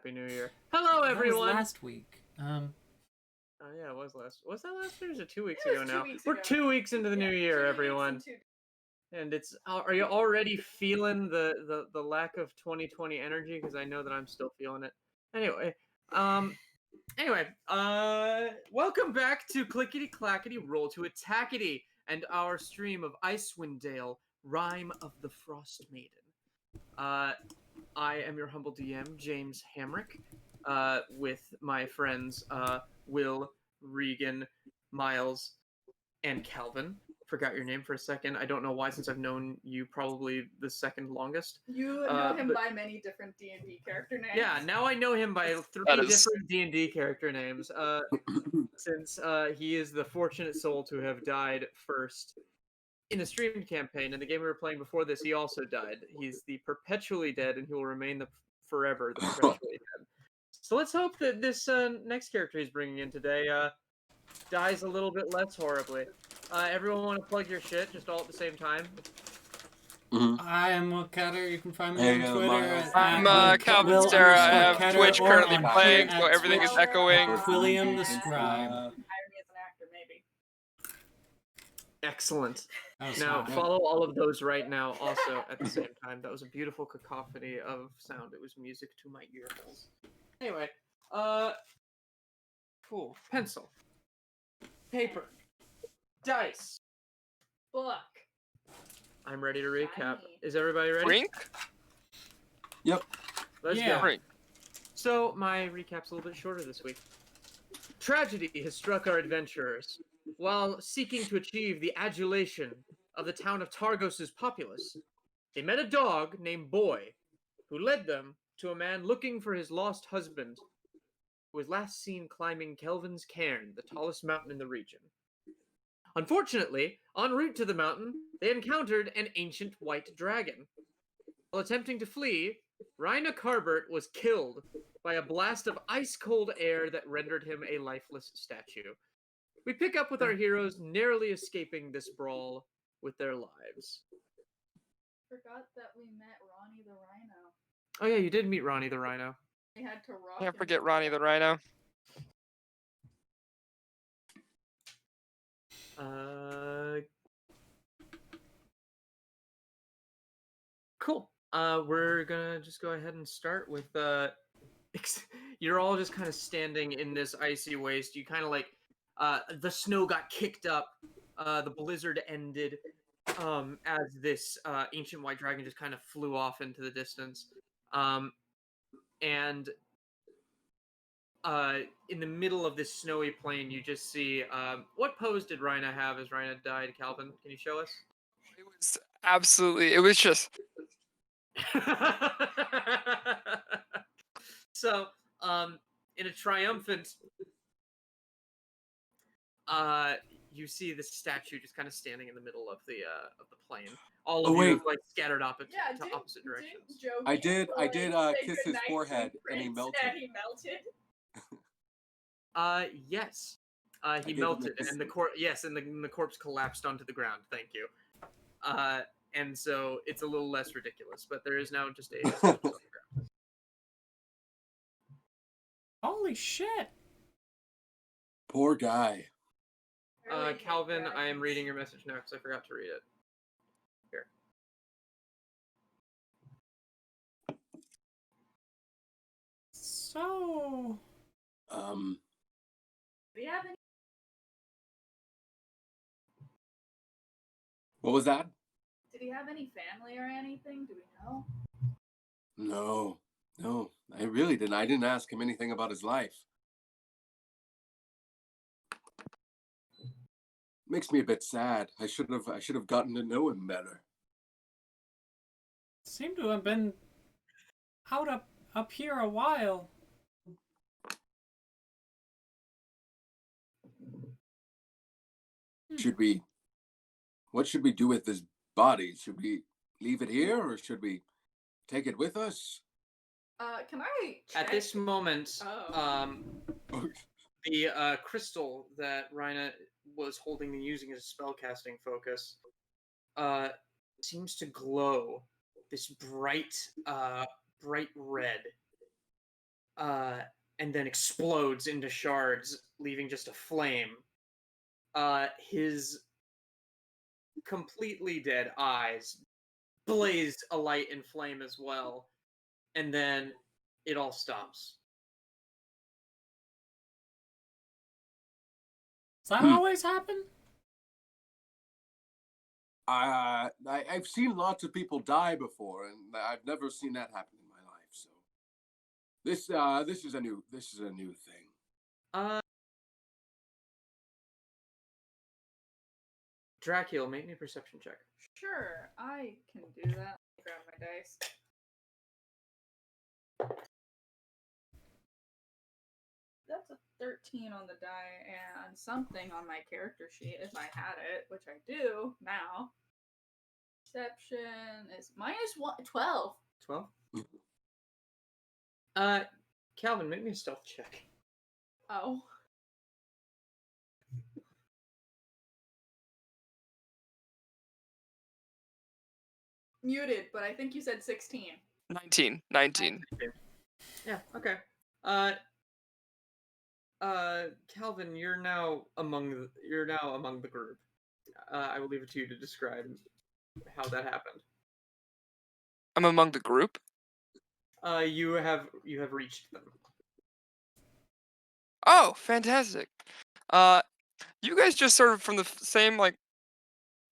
Happy New Year. Hello, everyone. That was last week. Oh yeah, it was last. Was that last week? Or was it 2 weeks ago now? We're 2 weeks into the new year, everyone. And it's. Are you already feeling the lack of 2020 energy? Because I know that I'm still feeling it. Anyway, welcome back to Clickety Clackety Roll to Attackety and our stream of Icewind Dale, Rime of the Frost Maiden. I am your humble DM, James Hamrick, with my friends Will, Regan, Myles, and Kelvin. Forgot your name for a second. I don't know why, since I've known you probably the second longest. You know him by many different D&D character names. Yeah, now I know him by 3 different D&D character names, since he is the fortunate soul to have died first in a streamed campaign. In the game we were playing before this, he also died. He's the perpetually dead, and he will remain forever the perpetually dead. So let's hope that this next character he's bringing in today dies a little bit less horribly. Everyone want to plug your shit just all at the same time? I am Will Cutter. You can find me on Twitter. I'm Kelvin Stara. I have Twitch currently playing, so everything is echoing. William the Scribe. Hire me as an actor, maybe. Excellent. Oh, Now, sorry. follow all of those right now also at the same time. That was a beautiful cacophony of sound. It was music to my ear holes. Anyway, cool. Pencil. Paper. Dice. Book. I'm ready to recap. Shiny. Is everybody ready? Brink? Let's Yeah. go. Brink. So, my recap's a little bit shorter this week. Tragedy has struck our adventurers. While seeking to achieve the adulation of the town of Targos' populace, they met a dog named Boy, who led them to a man looking for his lost husband, who was last seen climbing Kelvin's Cairn, the tallest mountain in the region. Unfortunately, en route to the mountain, they encountered an ancient white dragon. While attempting to flee, Rhina Carbert was killed by a blast of ice-cold air that rendered him a lifeless statue. We pick up with our heroes narrowly escaping this brawl with their lives. Forgot that we met Ronnie the Rhino. Oh yeah, you did meet Ronnie the Rhino. We had to rock Can't him forget to Ronnie the Rhino. Cool. We're gonna just go ahead and start with you're all just kind of standing in this icy waste. You kind of like the snow got kicked up, the blizzard ended, as this ancient white dragon just kind of flew off into the distance, and in the middle of this snowy plain, you just see what pose did Rhina have as Rhina died? Calvin, can you show us? It was absolutely. It was just. So, in a triumphant, you see this statue just kind of standing in the middle of the plain. All of you have, like, scattered opposite directions. I did kiss his forehead and he melted. Yes. He melted, and the corpse collapsed onto the ground. Thank you. And so it's a little less ridiculous, but there is now just a corpse on the ground. Holy shit! Poor guy. Calvin, I am reading your message now because I forgot to read it. Here. So... Do we have any? What was that? Did he have any family or anything? Do we know? No, I really didn't. I didn't ask him anything about his life. Makes me a bit sad. I should have gotten to know him better. Seemed to have been out up here a while. What should we do with his body? Should we leave it here or should we take it with us? Can I check? At this moment, Oh. the crystal that Rhina was holding and using as a spellcasting focus seems to glow this bright red. and then explodes into shards, leaving just a flame. His completely dead eyes blazed a light and flame as well, and then it all stops. Does that always happen? I've seen lots of people die before, and I've never seen that happen in my life. So this is a new thing. Drakiel, make me a perception check. Sure, I can do that. Grab my dice. That's a 13 on the die and something on my character sheet if I had it, which I do now. Perception is -12. 12? Kelvin, make me a stealth check. Oh. Muted, but I think you said 16. 19. Yeah, okay. Kelvin, you're now among the group. I will leave it to you to describe how that happened. I'm among the group? You have reached them. Oh, fantastic. You guys just sort of from the same, like,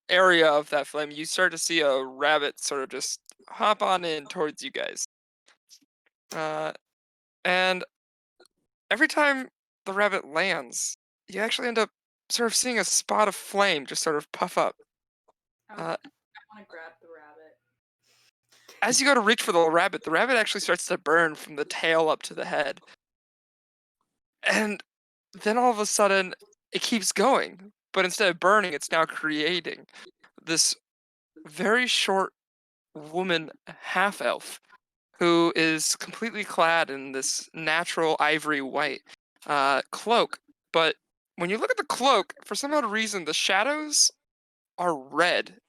area of that flame, you start to see a rabbit sort of just hop on in towards you guys. And every time the rabbit lands, you actually end up sort of seeing a spot of flame just sort of puff up. I want to grab the rabbit. As you go to reach for the rabbit actually starts to burn from the tail up to the head. And then all of a sudden, it keeps going. But instead of burning, it's now creating this very short woman half-elf who is completely clad in this natural ivory white cloak. But when you look at the cloak, for some odd reason, the shadows are red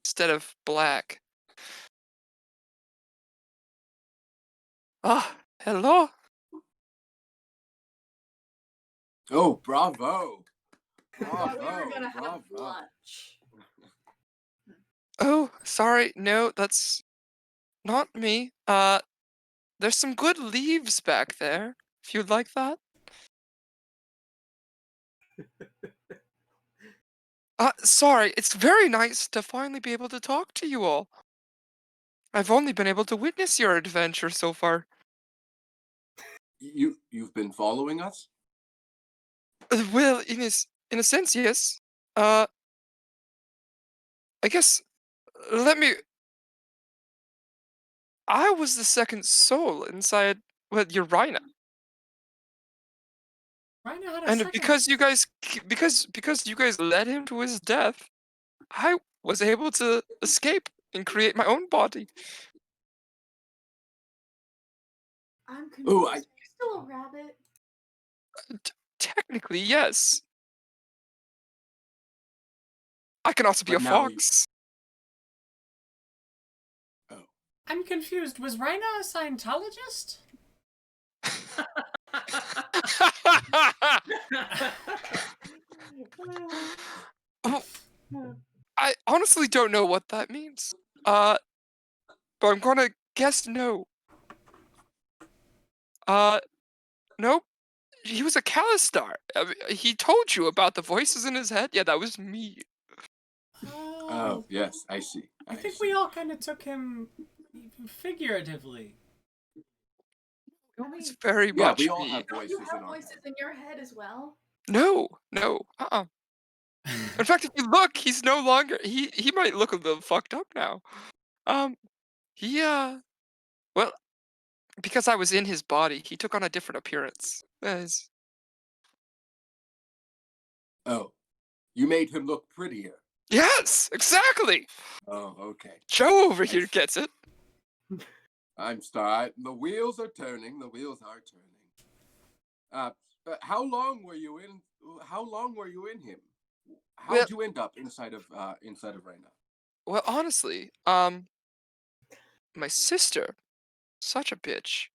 instead of black. Ah, hello. Oh, bravo! I thought we were Bravo! gonna have Bravo! lunch. Oh, sorry. No, that's not me. There's some good leaves back there, if you'd like that. Sorry, it's very nice to finally be able to talk to you all. I've only been able to witness your adventure so far. You've been following us? Well, in a sense, yes. I guess, I was the second soul inside, well, Urina. Rhino had a And second. because you guys led him to his death, I was able to escape and create my own body. I'm confused. Oh, Are you still a rabbit? Technically, yes. I can also be a But now you- fox. Oh. I'm confused. Was Rhino a Scientologist? I honestly don't know what that means. But I'm gonna guess no. Nope. He was a Calistar. I mean, he told you about the voices in his head. Yeah, that was me. Oh, yes, I see. I think we all kind of took him figuratively. It's very Yeah, much we all me. have Don't voices you in have our voices head. in your head as well? No. In fact, if you look, he's no longer. He might look a little fucked up now. Well, because I was in his body, he took on a different appearance. Oh, you made him look prettier. Yes, exactly. Oh, okay. Joe over here gets it. I'm Stara. The wheels are turning. How long were you in? How long were you in him? How'd you end up inside of Reina? Well, honestly, my sister, such a bitch,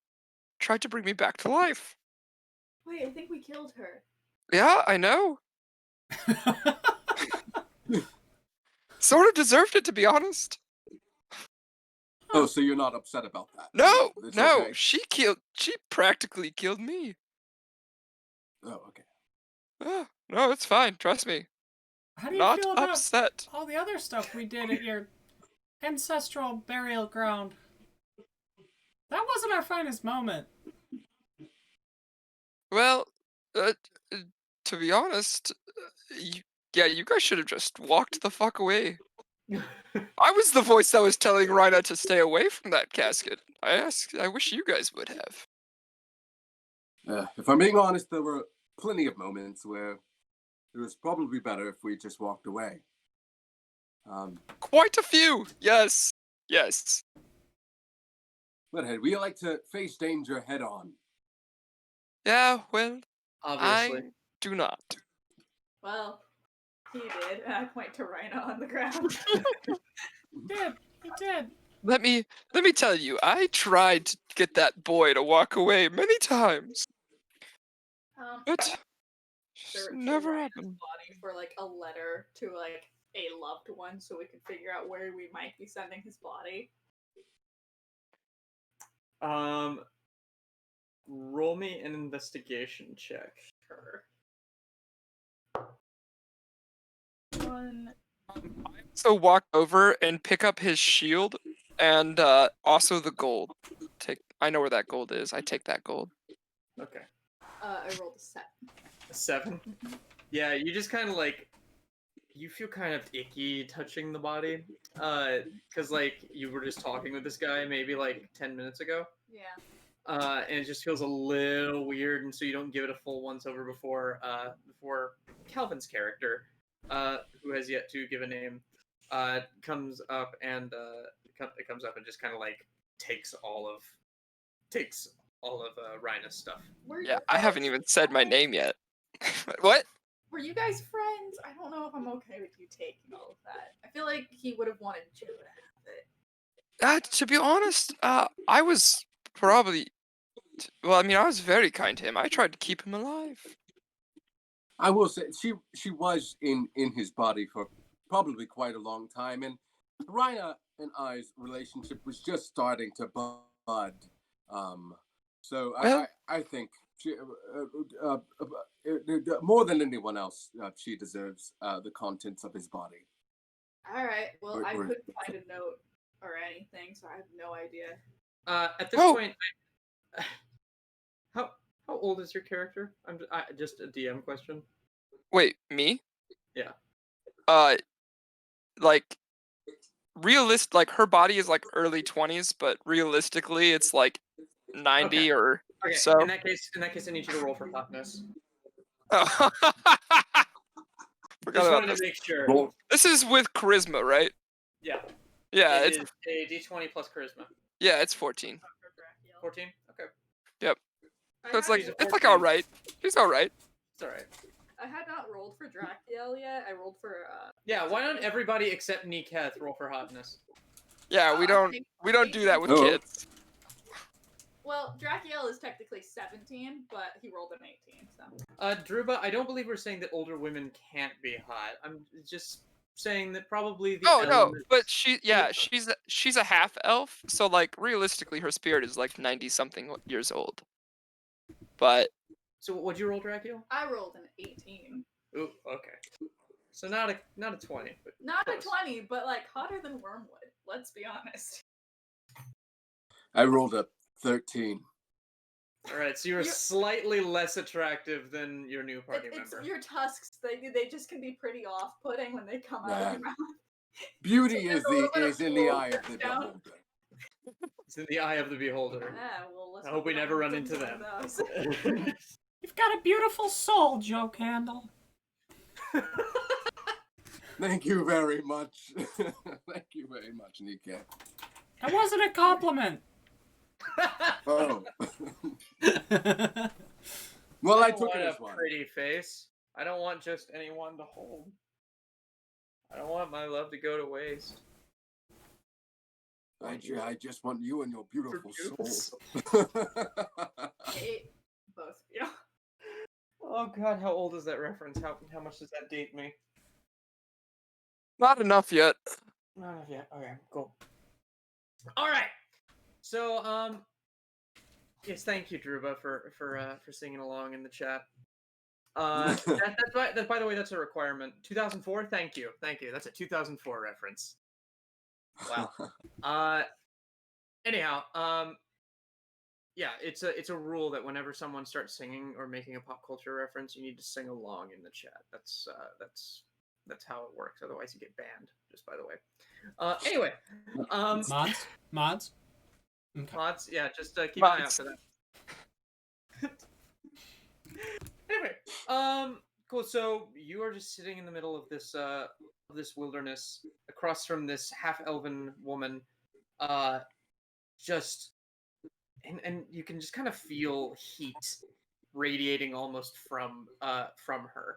tried to bring me back to life. Wait, I think we killed her. Yeah, I know. Sort of deserved it, to be honest. Oh, so you're not upset about that? No, It's no, okay. she practically killed me. Oh, okay. Oh, no, it's fine. Trust me. How do you Not feel about upset. all the other stuff we did at your ancestral burial ground? That wasn't our finest moment. Well, to be honest, you guys should have just walked the fuck away. I was the voice that was telling Rhina to stay away from that casket. I wish you guys would have. If I'm being honest, there were plenty of moments where it was probably better if we just walked away. Quite a few. Yes. Yes. But hey, we like to face danger head on. Yeah, well, Obviously. I do not. Well, he did, and I point to Rhina on the ground. He did. Let me tell you, I tried to get that boy to walk away many times, but just Search never Rhina's happened. body for like a letter to like a loved one, so we could figure out where we might be sending his body. Roll me an investigation check. Sure. One. So walk over and pick up his shield and also the gold. I know where that gold is. I take that gold. Okay. I rolled a 7. A 7? Yeah, you just kind of like, you feel kind of icky touching the body. Because like, you were just talking with this guy maybe like 10 minutes ago. Yeah. And it just feels a little weird, and so you don't give it a full once-over before Kelvin's character, who has yet to give a name, comes up and just kind of like takes all of Rhina's stuff. Yeah, I haven't even said my name yet. What? Were you guys friends? I don't know if I'm okay with you taking all of that. I feel like he would have wanted you to have it. To be honest, I was probably. Well, I mean, I was very kind to him. I tried to keep him alive. I will say she was in his body for probably quite a long time, and Rhina and I's relationship was just starting to bud. So Well, I think she, more than anyone else, she deserves the contents of his body. All right. Well, I Or- couldn't find a note or anything, so I have no idea. At this point, how old is your character? Just a DM question. Wait, me? Yeah. Like like her body is like early 20s, but realistically it's like 90 or Okay. so. In that case, I need you to roll for hotness. Oh. Just wanted to make sure. Roll. This is with charisma, right? Yeah. Yeah, It it's is a d20 plus charisma. yeah, it's 14. 14. Okay. Yep. So it's like She's a it's like 14. all right. She's all right. It's all right. I had not rolled for Drakiel yet. I rolled for Yeah. Why don't everybody except Neeketh roll for hotness? Yeah, we don't do that with kids. Well, Drakiel is technically 17, but he rolled an 18. So. Druba, I don't believe we're saying that older women can't be hot. I'm just saying that probably the Oh no, elements... but she's a half elf, so like realistically her spirit is like 90 something years old. But So what'd you roll, Drakiel? I rolled an 18. Ooh, okay. So not a 20, but Not close. a 20, but like hotter than Wormwood. Let's be honest. I rolled a 13. All right, so you're slightly less attractive than your new party It's member. your tusks. They just can be pretty off-putting when they come out of your mouth. Beauty So is there's a little bit of in the cool eye of the down. beholder. It's in the eye of the beholder. Yeah, well, let's I hope we not never run into into one them. of those. You've got a beautiful soul, Joe Candle. Thank you very much. Thank you very much, Nika. That wasn't a compliment. Oh. Well, I don't took it want as a one. pretty face. I don't want just anyone to hold. I don't want my love to go to waste. I just want you and your beautiful beautiful soul. Hate both of you. Oh god, how old is that reference? How much does that date me? Not enough yet. Not enough yet. Okay, cool. All right. So, yes, thank you, Druba, for singing along in the chat. That's by the way, that's a requirement. 2004. Thank you. That's a 2004 reference. Wow. Anyhow, yeah, it's a rule that whenever someone starts singing or making a pop culture reference, you need to sing along in the chat. That's how it works. Otherwise, you get banned. Just by the way. Anyway, Mods. Okay. mods. Yeah, just keep an eye out for that. Anyway, cool. So you are just sitting in the middle of this wilderness, across from this half-elven woman, just. And you can just kind of feel heat radiating almost from her.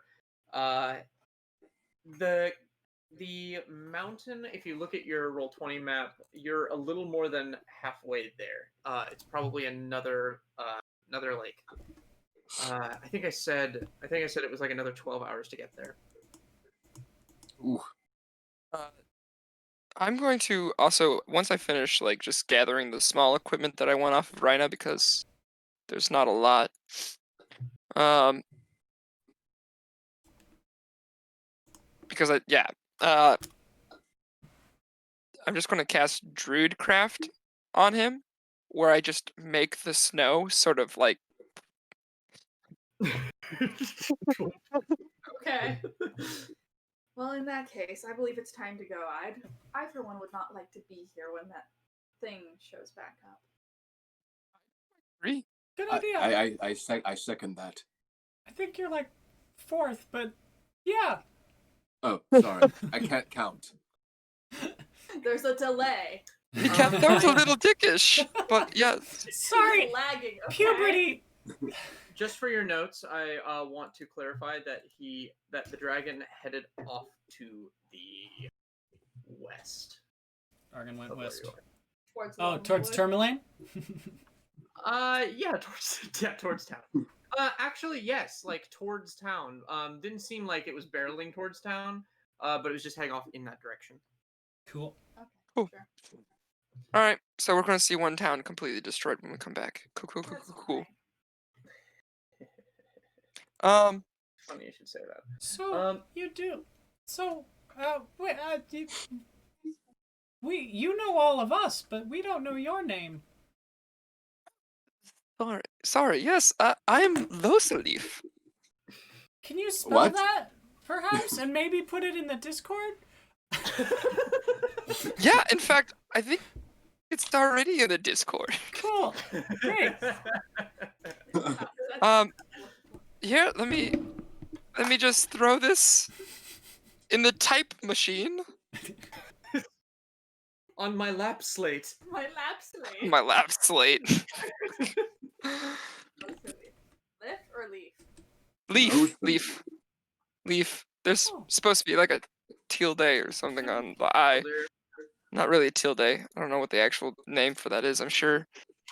The mountain, if you look at your Roll20 map, you're a little more than halfway there. It's probably another like I think I said it was like another 12 hours to get there. Ooh. I'm going to also, once I finish, like, just gathering the small equipment that I want off of Rhina, because there's not a lot. Because I'm just going to cast Druidcraft on him, where I just make the snow sort of like. Okay. Well, in that case, I believe it's time to go. I for one would not like to be here when that thing shows back up. Agree. Good idea. I second that. I think you're like 4th, but yeah. Oh, sorry. I can't count. There's a delay. Yeah, that was a little dickish, but yeah. Sorry. He's lagging. Okay? Puberty. Just for your notes, I want to clarify that the dragon headed off to the west. Dragon went of where west. you are. Towards Tourmaline? Yeah, towards town. Actually, yes, like towards town. Didn't seem like it was barreling towards town, but it was just heading off in that direction. Cool. Okay, Cool. sure. All right, so we're going to see one town completely destroyed when we come back. Cool. That's Cool. fine. Funny you should say that. So you do. So wait. You know all of us, but we don't know your name. Sorry. Yes, I'm Losalif. Can you spell What? that, perhaps, and maybe put it in the Discord? Yeah, in fact, I think it's already in the Discord. Cool. Great. Here, let me just throw this in the type machine. On my lap slate. My lap slate. My lap slate. Lift or leaf? Leaf. There's supposed to be like a tilde or something on the I. Not really a tilde. I don't know what the actual name for that is. I'm sure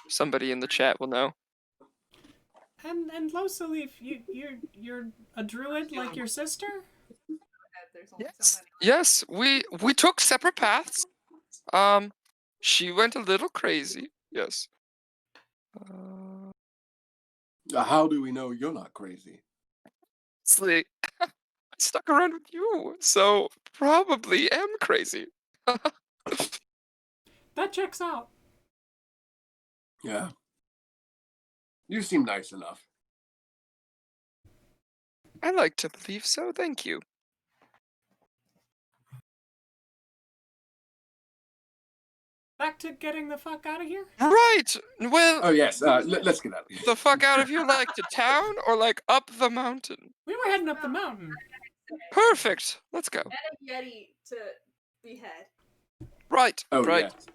somebody in the chat will know. And Losalif, you're a druid like your sister? There's only so many. Yes. We took separate paths. She went a little crazy. Yes. How do we know you're not crazy? I stuck around with you, so probably am crazy. That checks out. Yeah. You seem nice enough. I like to believe so. Thank you. Back to getting the fuck out of here? Right. Well. Oh yes. Let's get out of here. The fuck out of here, like to town or like up the mountain? We were heading up the mountain. Perfect. Let's go. And a Yeti to behead. Right. Oh right. yes.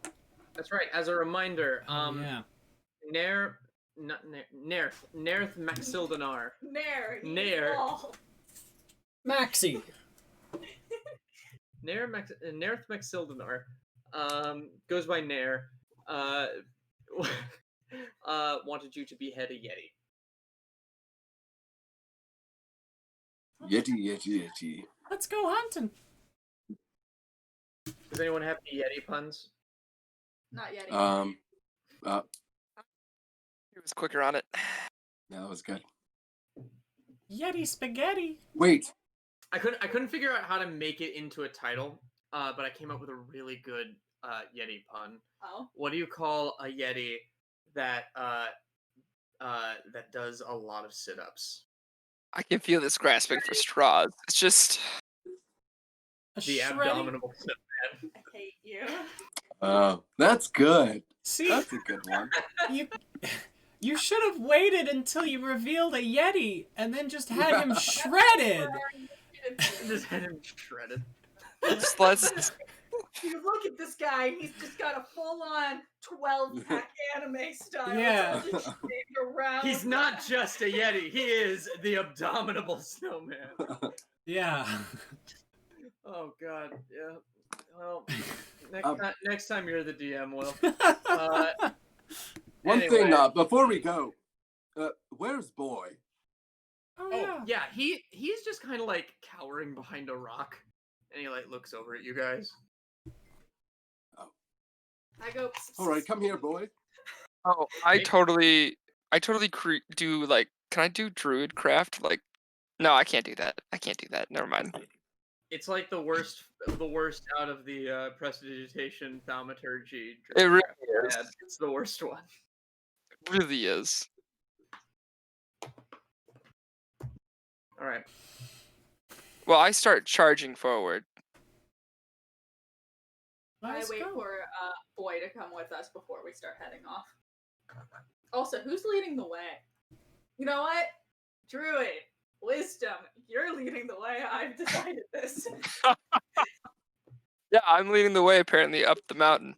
That's right. As a reminder, Yeah. Nerth Maxildanar. Nair. Maxie. Nerth Maxildanar goes by Nair, wanted you to behead a Yeti. Yeti. Let's go hunting. Does anyone have any Yeti puns? Not yet. He was quicker on it. Yeah, that was good. Yeti spaghetti. Wait. I couldn't figure out how to make it into a title, but I came up with a really good Yeti pun. Oh. What do you call a Yeti that that does a lot of sit-ups? I can feel this grasping for straws. It's just A The shreddy. abdominal snowman. I hate you. Oh, that's good. See, That's a good one. you should have waited until you revealed a Yeti and then just had him shredded. Just had him shredded. let's You look at this guy, he's just got a full-on 12-pack anime style. Yeah. Just shaped around. He's not just a Yeti. He is the abdominal snowman. Yeah. Oh God, yeah. Well, next time you're the DM, Will. One Anyway. thing, before we go, where's Boy? Oh, Oh yeah. yeah, he's just kind of like cowering behind a rock, and he like looks over at you guys. I go. All right, come here, Boy. Oh, I totally do like. Can I do Druid craft? Like, no, I can't do that. Never mind. It's like the worst out of the prestidigitation thaumaturgy. It really is. It's the worst one. It really is. All right. Well, I start charging forward. I Let's wait go. for Boy to come with us before we start heading off. Also, who's leading the way? You know what? Druid, wisdom, you're leading the way. I've decided this. Yeah, I'm leading the way apparently up the mountain.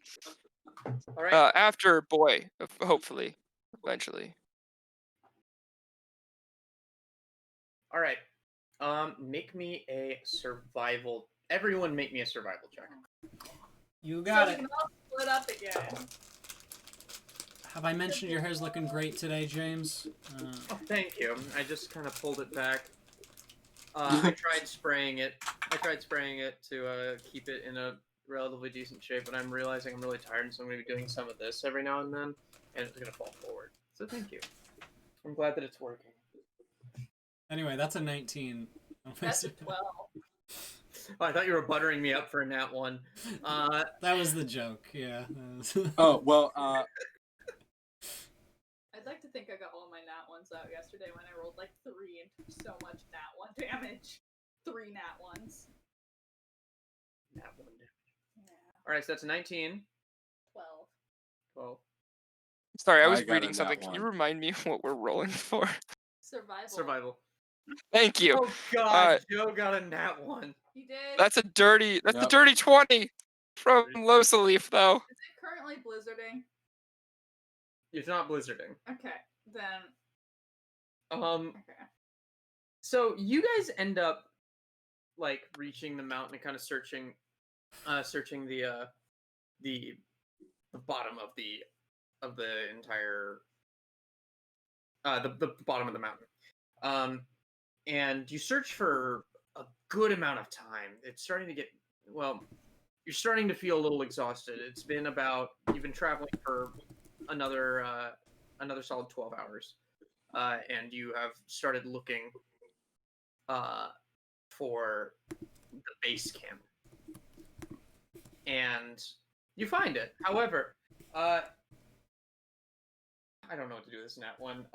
All right. After Boy, hopefully, eventually. All right. Make me a survival. Everyone, make me a survival check. You got so it. we can all split up again. Have I mentioned your hair's looking great today, James? Oh, thank you. I just kind of pulled it back. I tried spraying it. To keep it in a relatively decent shape, but I'm realizing I'm really tired, so I'm going to be doing some of this every now and then, and it's going to fall forward. So thank you. I'm glad that it's working. Anyway, that's a 19. That's a 12. Oh, I thought you were buttering me up for a nat 1. That was the joke, yeah. Oh, well, I'd like to think I got all my nat ones out yesterday when I rolled like 3 and took so much nat 1 damage. 3 nat 1s. Nat 1 damage. Yeah. All right, so that's a 19. 12. 12. Sorry, I I was got a reading nat something. Can you one. remind me what we're rolling for? Survival. Survival. Thank you. Oh God, Alright. Joe got a nat 1. You did? That's a dirty 20 from Dirty. Losalif, though. Is it currently blizzarding? It's not blizzarding. Okay, then. Okay. Okay. So you guys end up like reaching the mountain and kind of searching the bottom of the entire the bottom of the mountain. And you search for a good amount of time. It's starting to get you're starting to feel a little exhausted. It's been you've been traveling for another solid 12 hours. And you have started looking for the base camp. And you find it. However, I don't know what to do with this nat 1.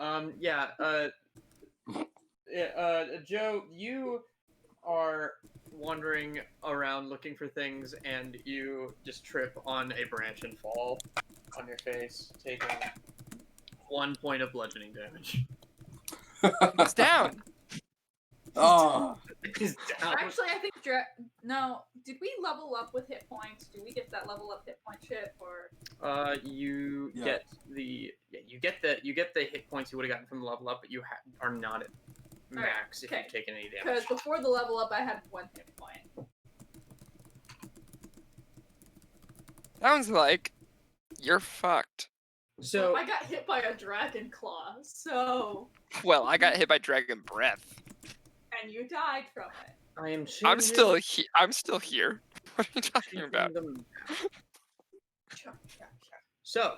Joe, you are wandering around looking for things, and you just trip on a branch and fall on your face, taking 1 point of bludgeoning damage. It's down. oh, He's down. Actually, I think no. Did we level up with hit points? Do we get that level up hit point shit, or? You Yeah. get the hit points you would have gotten from the level up, but you are not at max if okay. you've taken any damage. Because before the level up, I had 1 hit point. Sounds like you're fucked. So I got hit by a dragon claw, so Well, I got hit by dragon breath. and you died from it. I am I'm still changing, I'm still here. What are you talking about? them. So,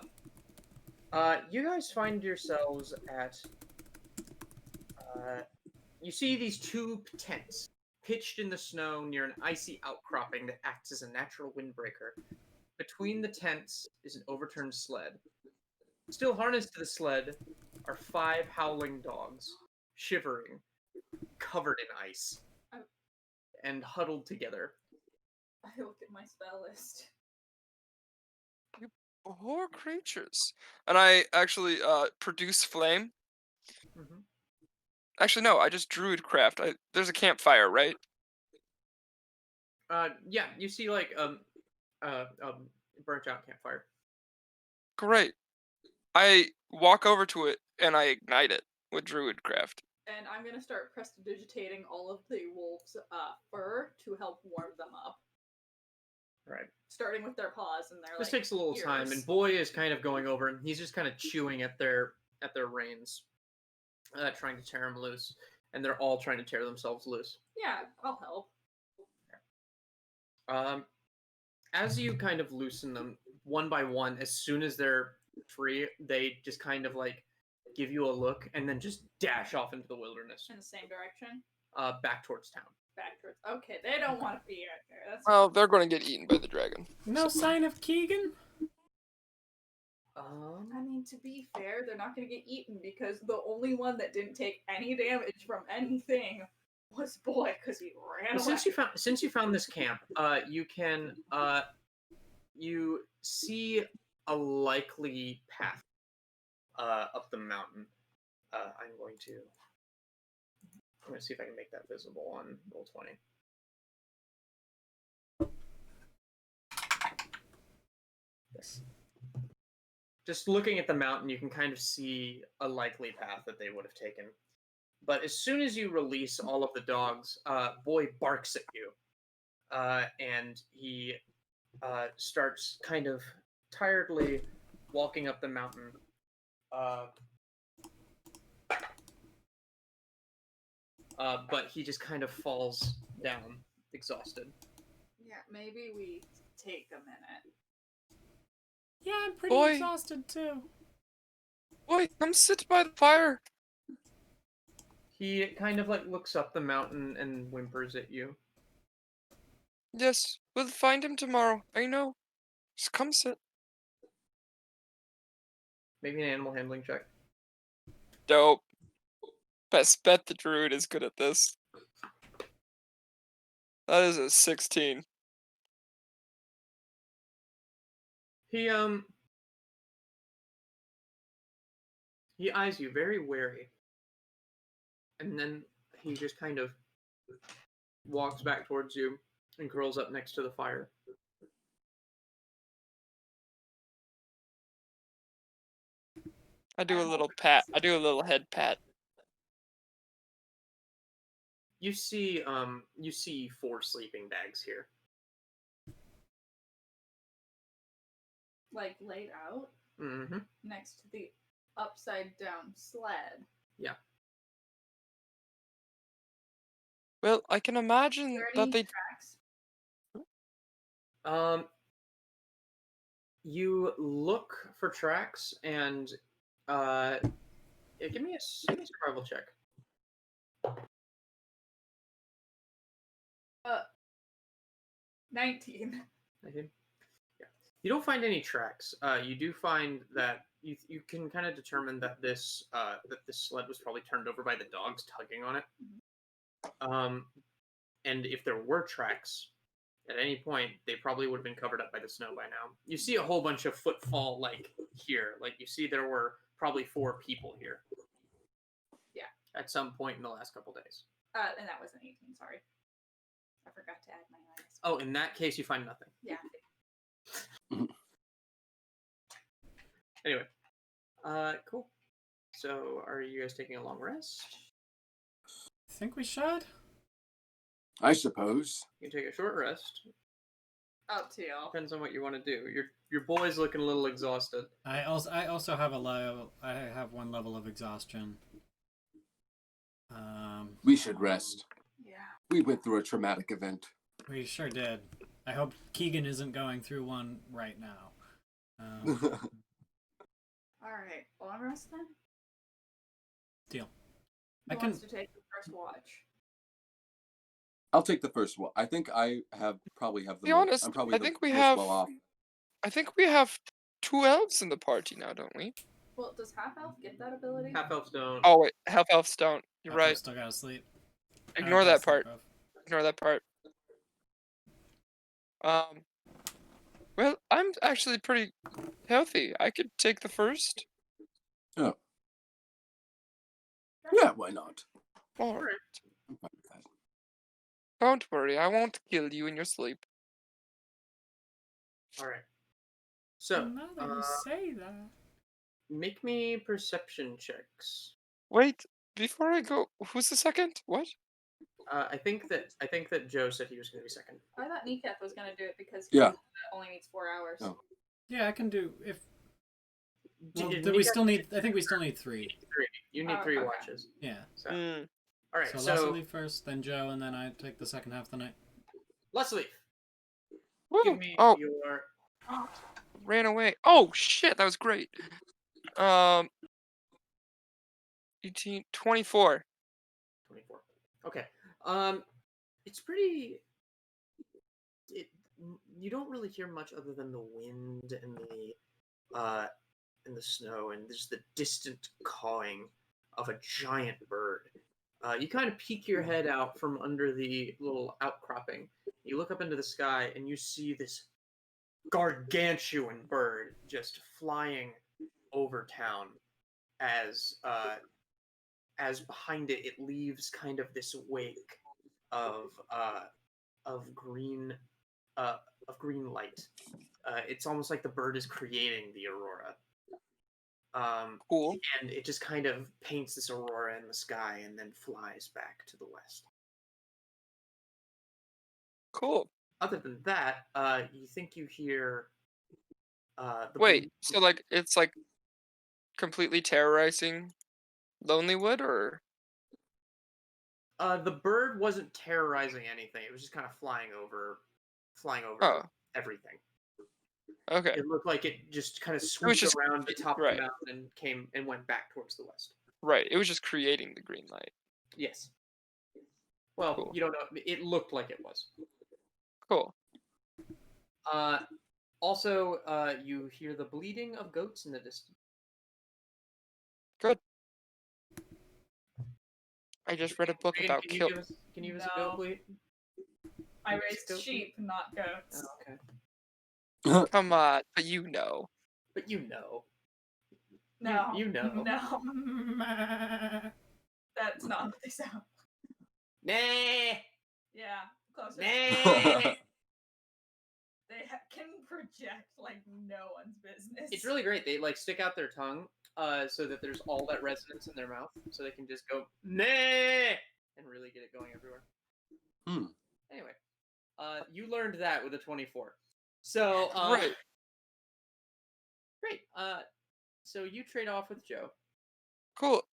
you guys find yourselves at. You see these two tents pitched in the snow near an icy outcropping that acts as a natural windbreaker. Between the tents is an overturned sled. Still harnessed to the sled are 5 howling dogs, shivering, covered in ice, and huddled together. I look at my spell list. Poor creatures. And I actually produce flame. Mhm. Actually, no, I just druid craft. There's a campfire, right? Yeah, you see like burnt out campfire. Great. I walk over to it and I ignite it with druid craft. And I'm gonna start prestidigitating all of the wolves' fur to help warm them up. Right. Starting with their paws and their This like, takes a little time, ears. and Boy is kind of going over, and he's just kind of chewing at their reins, trying to tear them loose, and they're all trying to tear themselves loose. Yeah, I'll help. As you kind of loosen them one by one, as soon as they're free, they just kind of like give you a look and then just dash off into the wilderness, In the same direction. back towards town. Back towards. Okay, they don't want to be out here. That's Well, they're going to get eaten by the dragon. No sign of Keegan? I mean, to be fair, they're not going to get eaten because the only one that didn't take any damage from anything was Boy because he ran away. Since you found this camp, you can you see a likely path up the mountain. I'm going to see if I can make that visible on Roll20. Yes. Just looking at the mountain, you can kind of see a likely path that they would have taken. But as soon as you release all of the dogs, Boy barks at you. And he starts kind of tiredly walking up the mountain. But he just kind of falls down, exhausted. Yeah, maybe we take a minute. Yeah, I'm pretty Boy. exhausted too. Boy, come sit by the fire. He kind of like looks up the mountain and whimpers at you. Yes, we'll find him tomorrow. I know. Just come sit. Maybe an animal handling check. Dope. Best bet the druid is good at this. That is a 16. He eyes you very wary. And then he just kind of walks back towards you and curls up next to the fire. I do a little pat. I do a little head pat. You see 4 sleeping bags here. Like laid out Mm-hmm. next to the upside down sled. Yeah. Well, I can Is imagine there that any they. tracks? You look for tracks and yeah, give me a survival check. 19. Yeah. You don't find any tracks. You do find that you can kind of determine that this sled was probably turned over by the dogs tugging on it. And if there were tracks at any point, they probably would have been covered up by the snow by now. You see a whole bunch of footfall like here. Like you see there were probably 4 people here. Yeah. At some point in the last couple days. And that was an 18, sorry. I forgot to add my minus. Oh, in that case you find nothing. Yeah. Anyway. Cool. So are you guys taking a long rest? Think we should? I suppose. You can take a short rest. Up to y'all. Depends on what you want to do. Your boy's looking a little exhausted. I also have a level. I have 1 level of exhaustion. We should rest. Yeah. We went through a traumatic event. We sure did. I hope Keegan isn't going through one right now. Alright, long rest then? Deal. Who I can. wants to take the first watch? I'll take the first one. I think I probably have the Be most. honest, I'm probably I the think we most have. well off. I think we have 2 elves in the party now, don't we? Well, does Half Elf get that ability? Half elves don't. Oh wait, half elves don't. You're Okay, right. still gotta sleep. Ignore Okay, that sleep part. off. Ignore that part. Well, I'm actually pretty healthy. I could take the first. Oh. Yeah, why not? All right. I'm fine with that. Don't worry, I won't kill you in your sleep. All right. So, Now that you say that. make me perception checks. Wait, before I go, who's the second? What? I think that Joe said he was going to be second. I thought Kneecap was gonna do it because Yeah. he only needs 4 hours. Oh. Yeah, I can do if. Well, Did do we Nika- still need? I think we still need 3. Three. You need Oh, 3 okay. watches. Yeah. So, Mm, all right. So So, Losalif first, then Joe, and then I take the second half of the night. Losalif, woo, give me oh, your. ran away. Oh shit, that was great. 18, 24. 24. Okay. It's pretty. You don't really hear much other than the wind and the snow and just the distant cawing of a giant bird. You kind of peek your head out from under the little outcropping. You look up into the sky and you see this gargantuan bird just flying over town as behind it leaves kind of this wake of green light. It's almost like the bird is creating the aurora. Cool. And it just kind of paints this aurora in the sky and then flies back to the west. Cool. Other than that, you think you hear the Wait, so like it's like completely terrorizing Lonelywood, or the bird wasn't terrorizing anything. It was just kind of flying over oh, everything. okay, It looked like it just kind of swooped just- around the top right. of the mountain and came and went back towards the west. right. It was just creating the green light. Yes. Well, Cool. you don't know. It looked like it was. Cool. Also, you hear the bleating of goats in the distance. Good. I just read a book Regan, about can you kill. give us a goat No. bleat? I Goats, raised goat sheep, not goats. Oh, okay. Come on, but you know. But you know. No. You know. No. That's not what they sound. Nah. Yeah, close Nah. enough. They can project like no one's business. It's really great. They like stick out their tongue, so that there's all that resonance in their mouth, so they can just go nah and really get it going everywhere. Hmm. Anyway, you learned that with a 24. So Right. Great. So you trade off with Joe. Cool.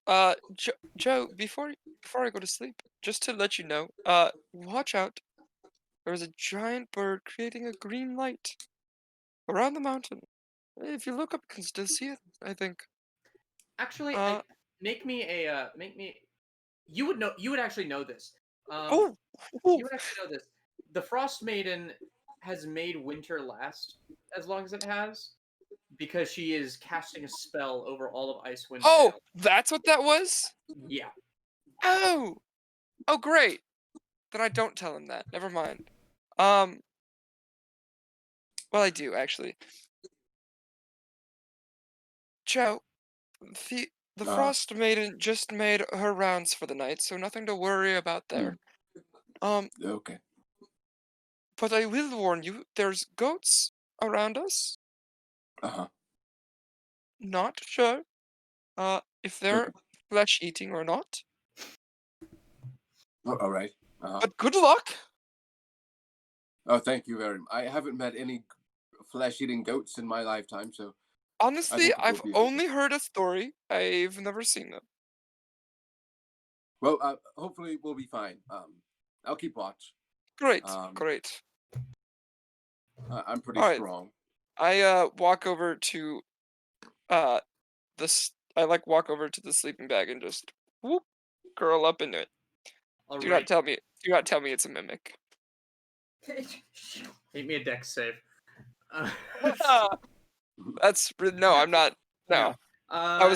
Joe, before I go to sleep, just to let you know, watch out. There's a giant bird creating a green light around the mountain. If you look up, you can still see it, I think. Actually, make me. You would know. You would actually know this. Oh! You would actually know this. The Frost Maiden has made winter last as long as it has, because she is casting a spell over all of Icewind. Oh! That's what that was? Yeah. Oh! Oh, great! Then I don't tell him that. Never mind. Well, I do, actually. Joe, the Frost Maiden just made her rounds for the night, so nothing to worry about there. Okay. But I will warn you, there's goats around us. Uh-huh. Not sure, if they're flesh-eating or not. All right. Uh-huh. But good luck! Oh, thank you very much. I haven't met any flesh-eating goats in my lifetime, so Honestly, think it will I've be okay. only heard a story. I've never seen them. well, hopefully we'll be fine. I'll keep watch. Great, Um, great. I'm pretty All right. strong. I walk over to this. I like walk over to the sleeping bag and just whoop, curl up into it. All Do right. not tell me. Do not tell me it's a mimic. Hit me a dex save. No. I'm not. No. Yeah. That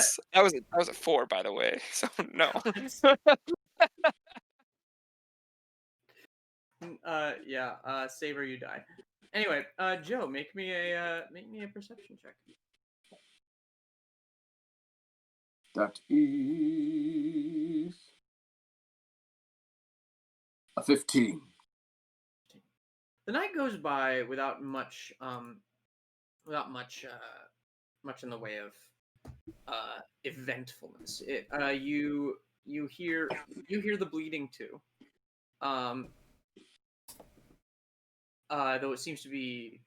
was a 4, by the way. So no. Yeah. Save or you die. Anyway, Joe, make me a perception check. That is a 15. The night goes by without much much in the way of eventfulness. You hear the bleeding too. Though it seems to be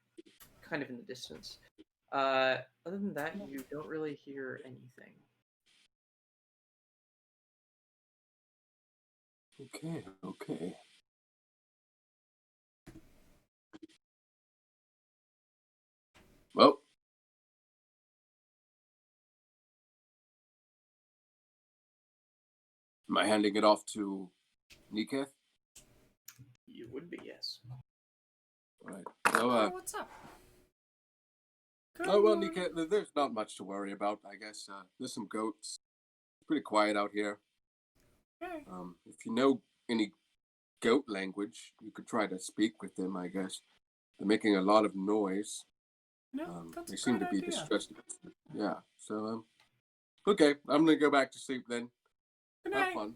kind of in the distance. Other than that, you don't really hear anything. Okay. Well, am I handing it off to Niketh? You would be, yes. Right. Oh, what's up? Oh, well, Niketh, there's not much to worry about, I guess. There's some goats. Pretty quiet out here. Okay. If you know any goat language, you could try to speak with them, I guess. They're making a lot of noise. No, that's They a seem to great be idea. distressed. Yeah, so, okay, I'm gonna go back to sleep then. Good Have night. fun.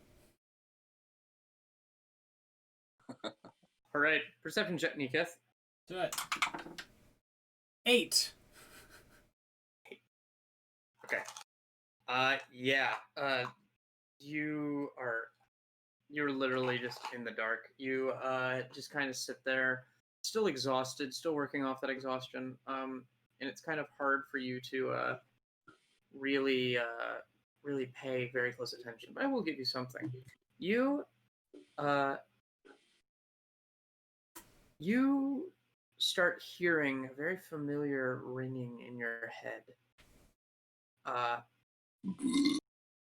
All right, perception check, Niketh. Do it. 8. Okay. Yeah. You're literally just in the dark. You just kind of sit there, still exhausted, still working off that exhaustion. And it's kind of hard for you to really pay very close attention. But I will give you something. You start hearing a very familiar ringing in your head.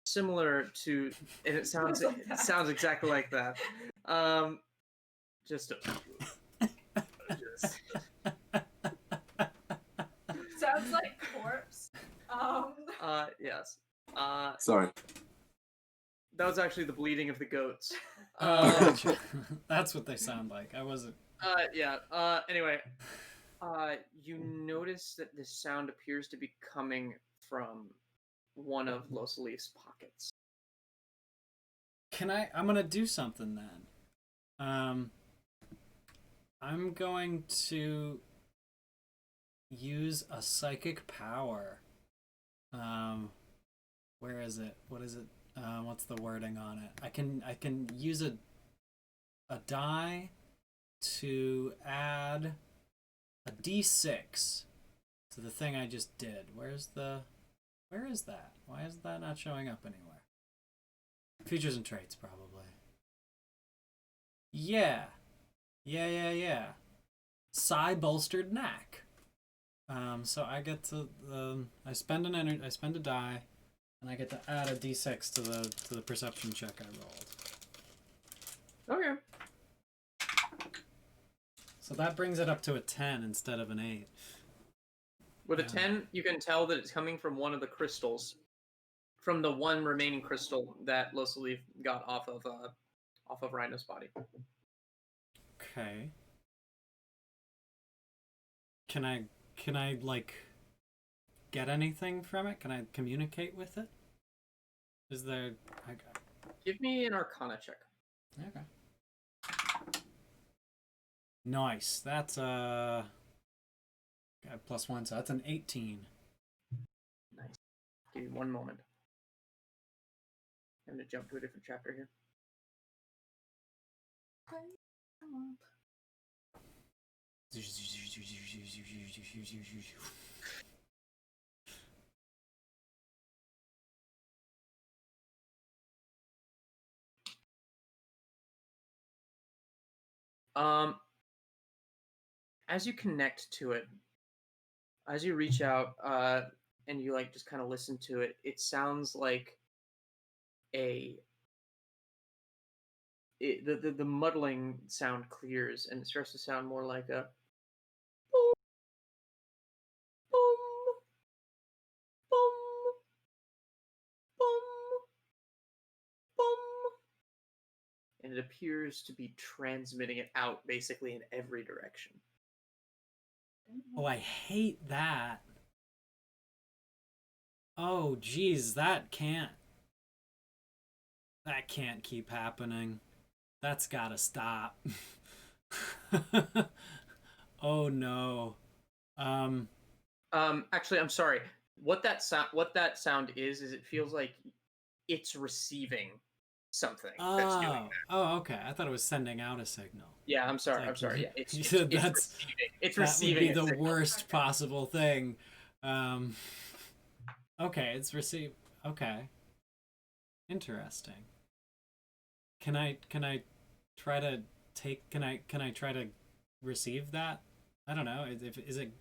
Similar to, and it sounds exactly like that. Just Sounds like corpse. yes. Sorry. That was actually the bleeding of the goats. That's what they sound like. I wasn't. Yeah. Anyway, you notice that this sound appears to be coming from one of Losalif's pockets. I'm gonna do something then. I'm going to use a psychic power. Where is it? What is it? What's the wording on it? I can use a die to add a d6 to the thing I just did. Where is that? Why is that not showing up anywhere? Features and traits, probably. Yeah. Psi bolstered knack. So I get to I spend a die, and I get to add a d6 to the perception check I rolled. Okay. So that brings it up to a 10 instead of an 8. With a 10, you can tell that it's coming from one of the crystals, from the one remaining crystal that Losalif got off of Rhino's body. Okay. Can I like get anything from it? Can I communicate with it? Is there? Okay. Give me an Arcana check. Okay. Nice. That's got +1, so that's an 18. Nice. Give me one moment. I'm gonna jump to a different chapter here. Um, as you connect to it, as you reach out, and you like just kind of listen to it, it sounds like the muddling sound clears and it starts to sound more like a boom, boom, boom, boom, boom, and it appears to be transmitting it out basically in every direction. Oh, I hate that. Oh, geez, that can't keep happening. That's gotta stop. Oh no. Actually, I'm sorry. What that sound is it feels like it's receiving something that's doing that. Oh, okay. I thought it was sending out a signal. Yeah, I'm sorry. Like, I'm sorry. Yeah, it's that's receiving. It's that receiving. would be a the signal. worst possible thing. Okay, it's received. Okay, interesting. Can I try to take? Can I try to receive that? I don't know. Is it?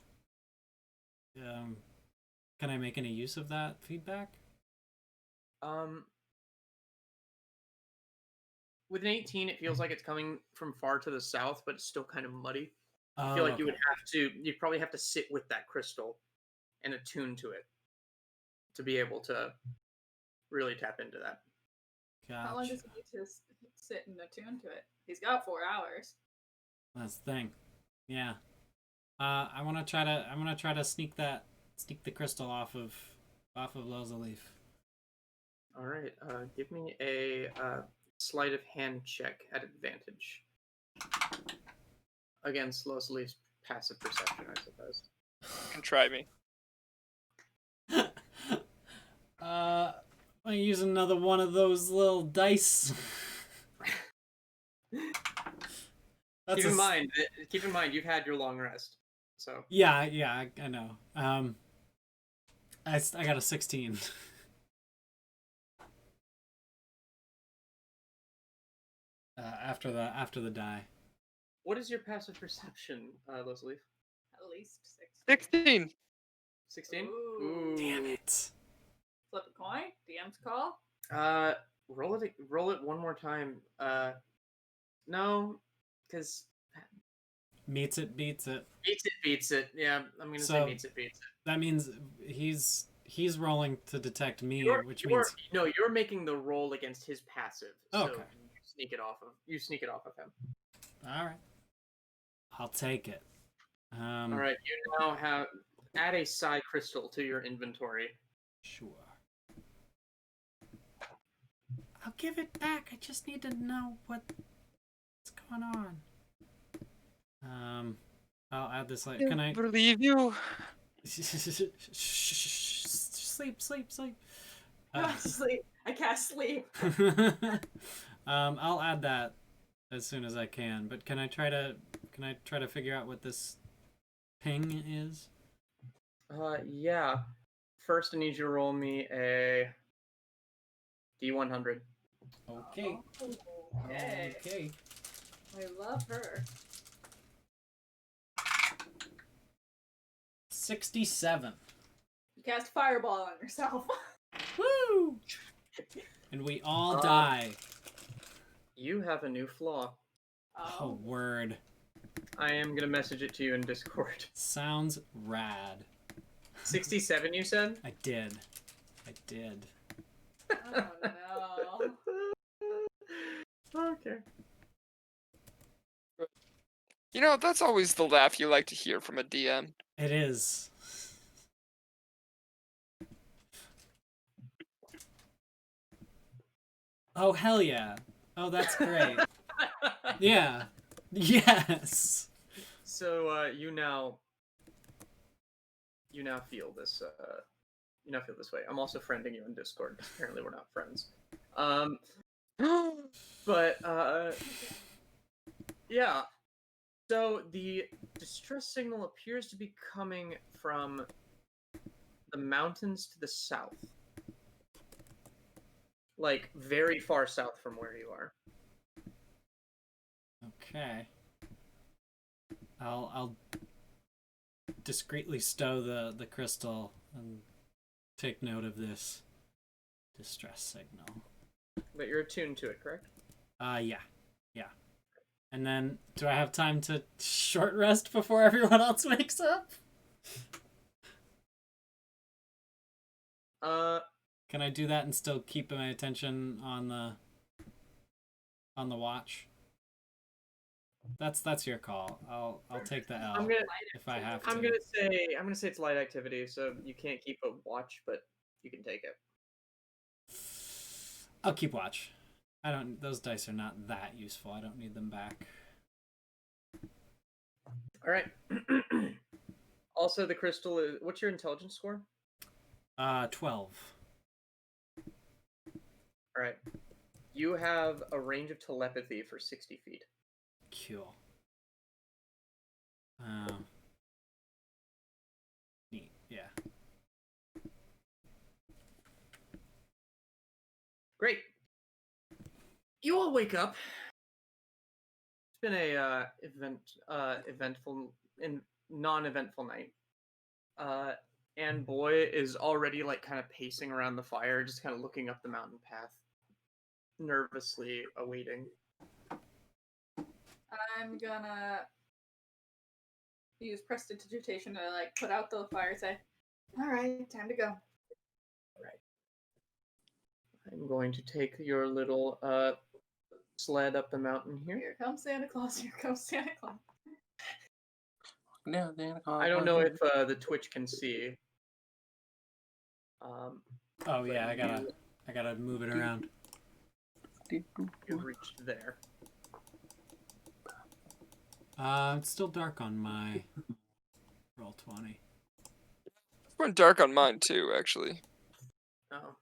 Can I make any use of that feedback? With an 18, it feels like it's coming from far to the south, but it's still kind of muddy. I Oh, feel like you okay. would you'd probably have to sit with that crystal and attune to it to be able to really tap into that. How long Gotcha. does he need to sit and attune to it? He's got 4 hours. That's the thing. Yeah. I want to try to sneak the crystal off of Losalif. All right. Give me a sleight of hand check at advantage against Losalif's passive perception, I suppose. You can try me. I use another one of those little dice. Keep in mind, you've had your long rest. So Yeah, I know. I got a 16. After the die. what is your passive perception, Losalif? At least 6. 16. 16? Ooh. Damn it. Flip a coin. DM's call. Roll it one more time. No, because Meets it, beats it. beats it. Yeah, I'm gonna say So- beats it. That means he's rolling to detect me, which You're, means no, you're making the roll against his passive. So Okay. you sneak it off of him. all right. I'll take it. All right, you now add a psi crystal to your inventory. Sure. I'll give it back. I just need to know what's going on. I'll add this. Like, can I believe you? sleep? Sleep. I can't sleep. I'll add that as soon as I can. But can I try to figure out what this ping is? Yeah. First, I need you to roll me a D100. Okay. Okay. Okay. I love her. 67. You cast fireball on yourself. Woo! And we all Uh, die. You have a new flaw. Oh, word. I am gonna message it to you in Discord. Sounds rad. 67, you said? I did. Oh no. Okay. You know, that's always the laugh you like to hear from a DM. It is. Oh, hell yeah. Oh, that's great. Yeah. Yes. So you now feel this way. I'm also friending you in Discord because apparently we're not friends. But yeah. So the distress signal appears to be coming from the mountains to the south. Like, very far south from where you are. Okay. I'll discreetly stow the crystal and take note of this distress signal. But you're attuned to it, correct? Yeah. And then, do I have time to short rest before everyone else wakes up? Can I do that and still keep my attention on the watch? That's your call. I'll take the L if I have to. I'm gonna say it's light activity, so you can't keep a watch, but you can take it. I'll keep watch. Those dice are not that useful. I don't need them back. All right. Also, the crystal is. What's your intelligence score? 12. All right. You have a range of telepathy for 60 feet. Cool. Neat. Yeah. Great. You all wake up. It's been a non-eventful night. And Boy is already like kind of pacing around the fire, just kind of looking up the mountain path, nervously awaiting. I'm gonna use prestidigitation to like put out the fire. Say, "All right, time to go." All right. I'm going to take your little sled up the mountain here. Here comes Santa Claus. Here comes Santa Claus. I don't know if the Twitch can see. Oh yeah, I gotta move it around. You reached there. It's still dark on my roll 20. It's going dark on mine too, actually. Oh,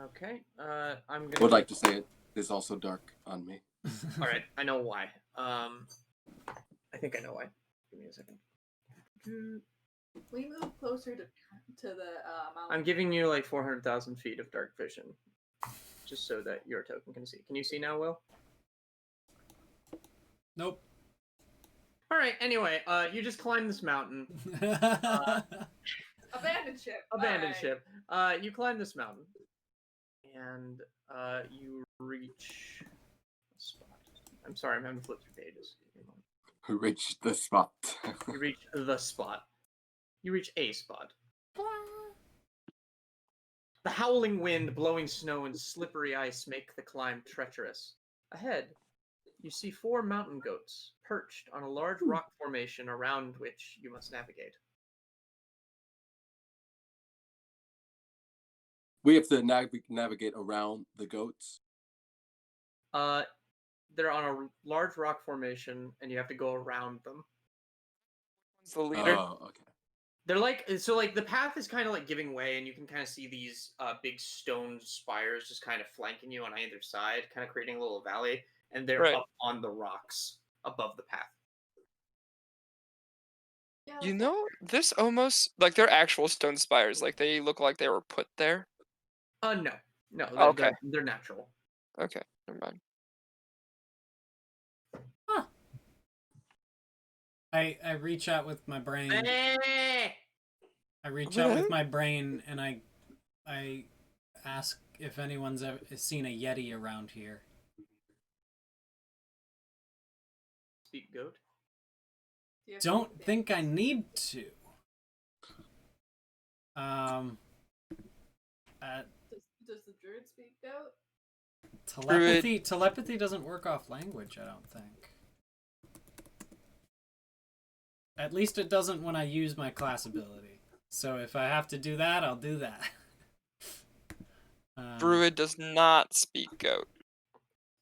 okay. I'm gonna. Would like to say it is also dark on me. All right, I know why. I think I know why. Give me a second. We move closer to the mountain. I'm giving you like 400,000 feet of dark vision, just so that your token can see. Can you see now, Will? Nope. All right. Anyway, you just climb this mountain. Abandoned ship. Abandoned ship. You climb this mountain, and you reach a spot. I'm sorry, I'm having to flip through pages. Who reached the spot? You reach the spot. You reach a spot. The howling wind, blowing snow, and slippery ice make the climb treacherous. Ahead, you see 4 mountain goats perched on a large rock formation around which you must navigate. We have to navigate around the goats. They're on a large rock formation, and you have to go around them. Who's the leader? Oh, okay. They're like, so like the path is kind of like giving way, and you can kind of see these big stone spires just kind of flanking you on either side, kind of creating a little valley, and they're up on the rocks above the path. Yeah, You know, this almost like they're actual stone spires. Like they look like they were put there. No, Oh, okay. They're natural. Okay, never mind. Huh. I reach out with my brain. I reach out with my brain and I ask if anyone's ever seen a Yeti around here. Speak goat. Don't think I need to. Does the druid speak goat? Telepathy doesn't work off language, I don't think. At least it doesn't when I use my class ability. So if I have to do that, I'll do that. Druid does not speak goat.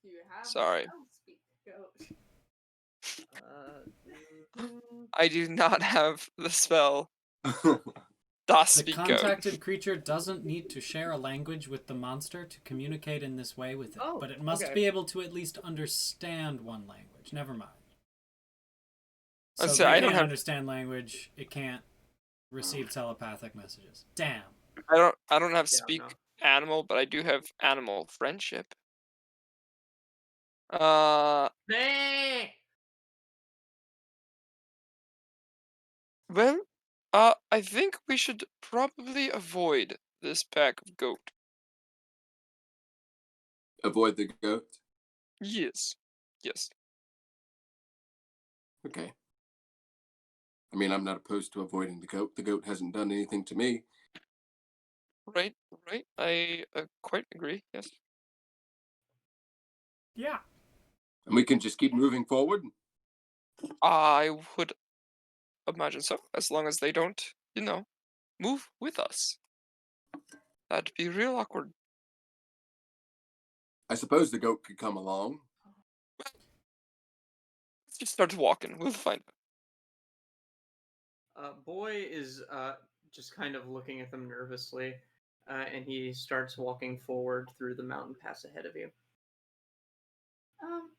You have Sorry. speak goat. I do not have the spell. The Speak contacted goat. creature doesn't need to share a language with the monster to communicate in this way with it, but it must okay. be able to at least understand one language. Never mind. So say, they I don't can't have understand language. It can't receive telepathic messages. Damn. I don't have Yeah, speak no. animal, but I do have animal friendship. Uh, Meh! well, I think we should probably avoid this pack of goat. Avoid the goat. Yes. Yes. Okay. I mean, I'm not opposed to avoiding the goat. The goat hasn't done anything to me. Right, right. I quite agree. Yes. Yeah. And we can just keep moving forward. I would imagine so, as long as they don't, move with us. That'd be real awkward. I suppose the goat could come along. Let's just start walking. We'll find it. Boy is just kind of looking at them nervously, and he starts walking forward through the mountain pass ahead of you. Um,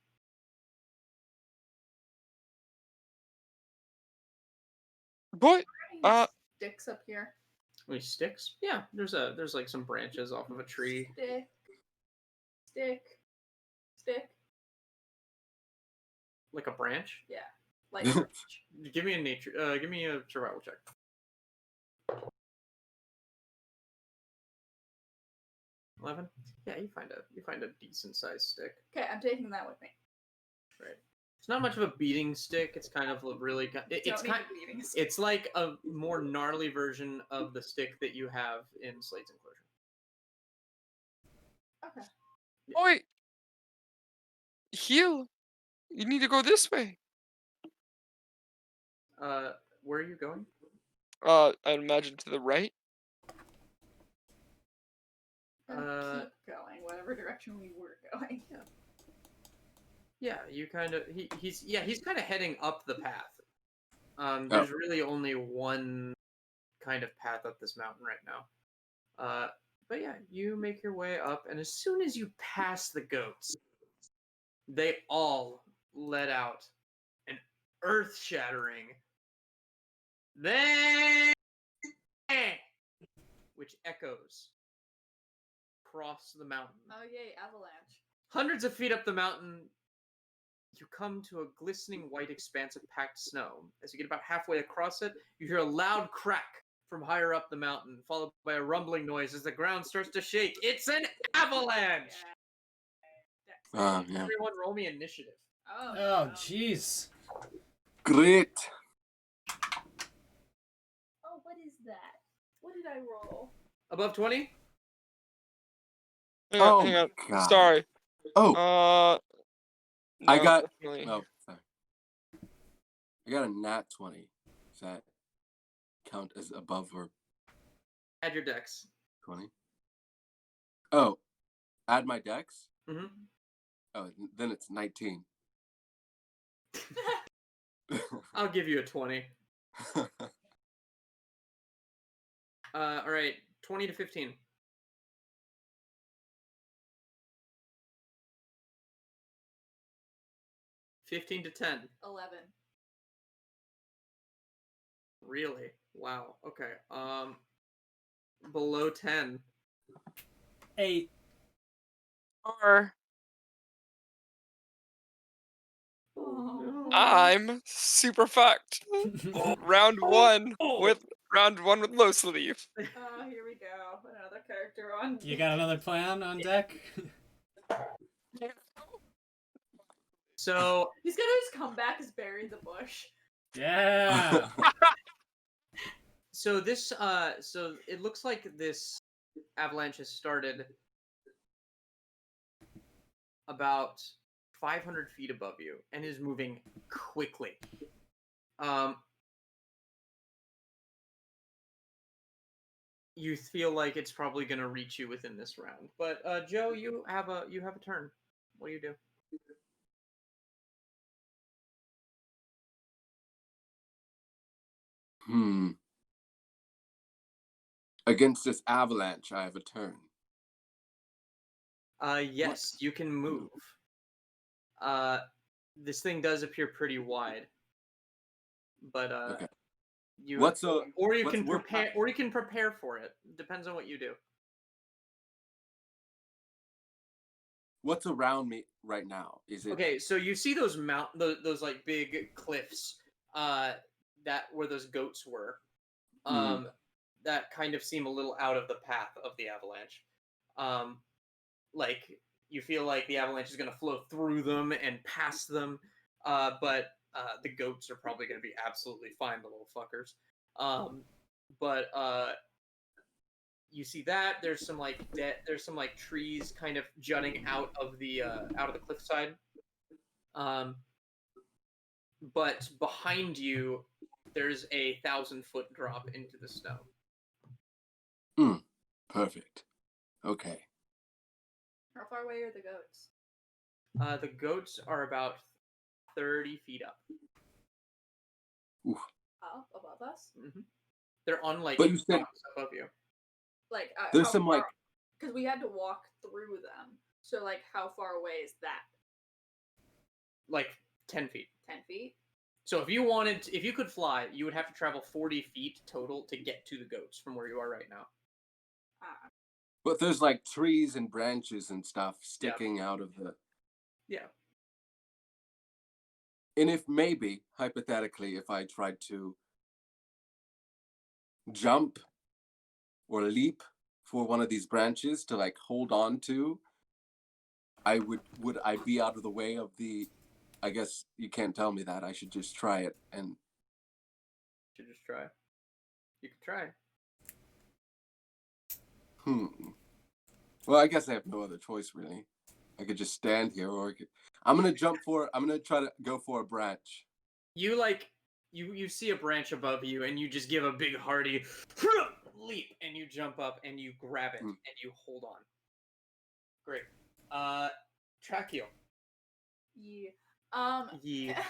Boy, any sticks up here. Any sticks? Yeah, there's like some branches off of a tree. Stick. Like a branch? Yeah, like branch. Give me a survival check. $11? Yeah, you find a decent sized stick. Okay, I'm taking that with me. Right. It's not much of a beating stick. It's kind of really. It's like a more gnarly version of the stick that you have in Slade's Enclosure. Okay. boy, heal. You need to go this way. Where are you going? I'd imagine to the right. Keep going, whatever direction we were going. Yeah, you kind of he's kind of heading up the path. There's really only one kind of path up this mountain right now. But yeah, you make your way up, and as soon as you pass the goats, they all let out an earth-shattering "They," which echoes across the mountain. Oh yay, avalanche. Hundreds of feet up the mountain, you come to a glistening white expanse of packed snow. As you get about halfway across it, you hear a loud crack from higher up the mountain, followed by a rumbling noise as the ground starts to shake. It's an avalanche! Yeah. Everyone roll me initiative. Oh, jeez. Great. Oh, what is that? What did I roll? Above 20? Hang on, Oh hang on. my God. Sorry. Oh, I No, got. definitely. Oh, sorry. I got a nat 20. Does that count as above or Add your dex. 20? Oh, add my dex? Mm-hmm. Oh, then it's 19. I'll give you a 20. All right, 20 to 15. $15 to 10. 11. Really? Wow. Okay. Below 10. 8. Or Oh, no. I'm super fucked. round one with Losalif. Oh, here we go. Another character on. You got another plan on deck? So He's gonna just come back as bury the bush. Yeah. so it looks like this avalanche has started about 500 feet above you and is moving quickly. You feel like it's probably going to reach you within this round. But Joe, you have a turn. What do you do? Against this avalanche, I have a turn. Yes, you can move. This thing does appear pretty wide. but Okay. you What's a or you what's can we're- prepare or you can prepare for it. Depends on what you do. What's around me right now? Is it Okay, so you see those those like big cliffs, that where those goats were, that kind of seem a little out of the path of the avalanche. Like you feel like the avalanche is gonna flow through them and past them, but the goats are probably gonna be absolutely fine, the little fuckers. But you see that there's some like there's some like trees kind of jutting out of the cliffside. But behind you, there's a 1,000-foot drop into the snow. perfect? Okay. How far away are the goats? The goats are about 30 feet up. Up above us? They're on like But you said- rocks above you. Like There's some like because we had to walk through them. So like, how far away is that? Like 10 feet. 10 feet? So if you could fly, you would have to travel 40 feet total to get to the goats from where you are right now. but there's like trees and branches and stuff sticking out of the. Yeah. And if maybe hypothetically, if I tried to jump or leap for one of these branches to like hold on to, would I be out of the way of the? I guess you can't tell me that. I should just try it and. Should just try. You can try. Well, I guess I have no other choice really. I could just stand here, or I'm gonna try to go for a branch. You like you see a branch above you, and you just give a big hearty leap, and you jump up and you grab it and you hold on. Great. Drakiel. Yeah. Yeah.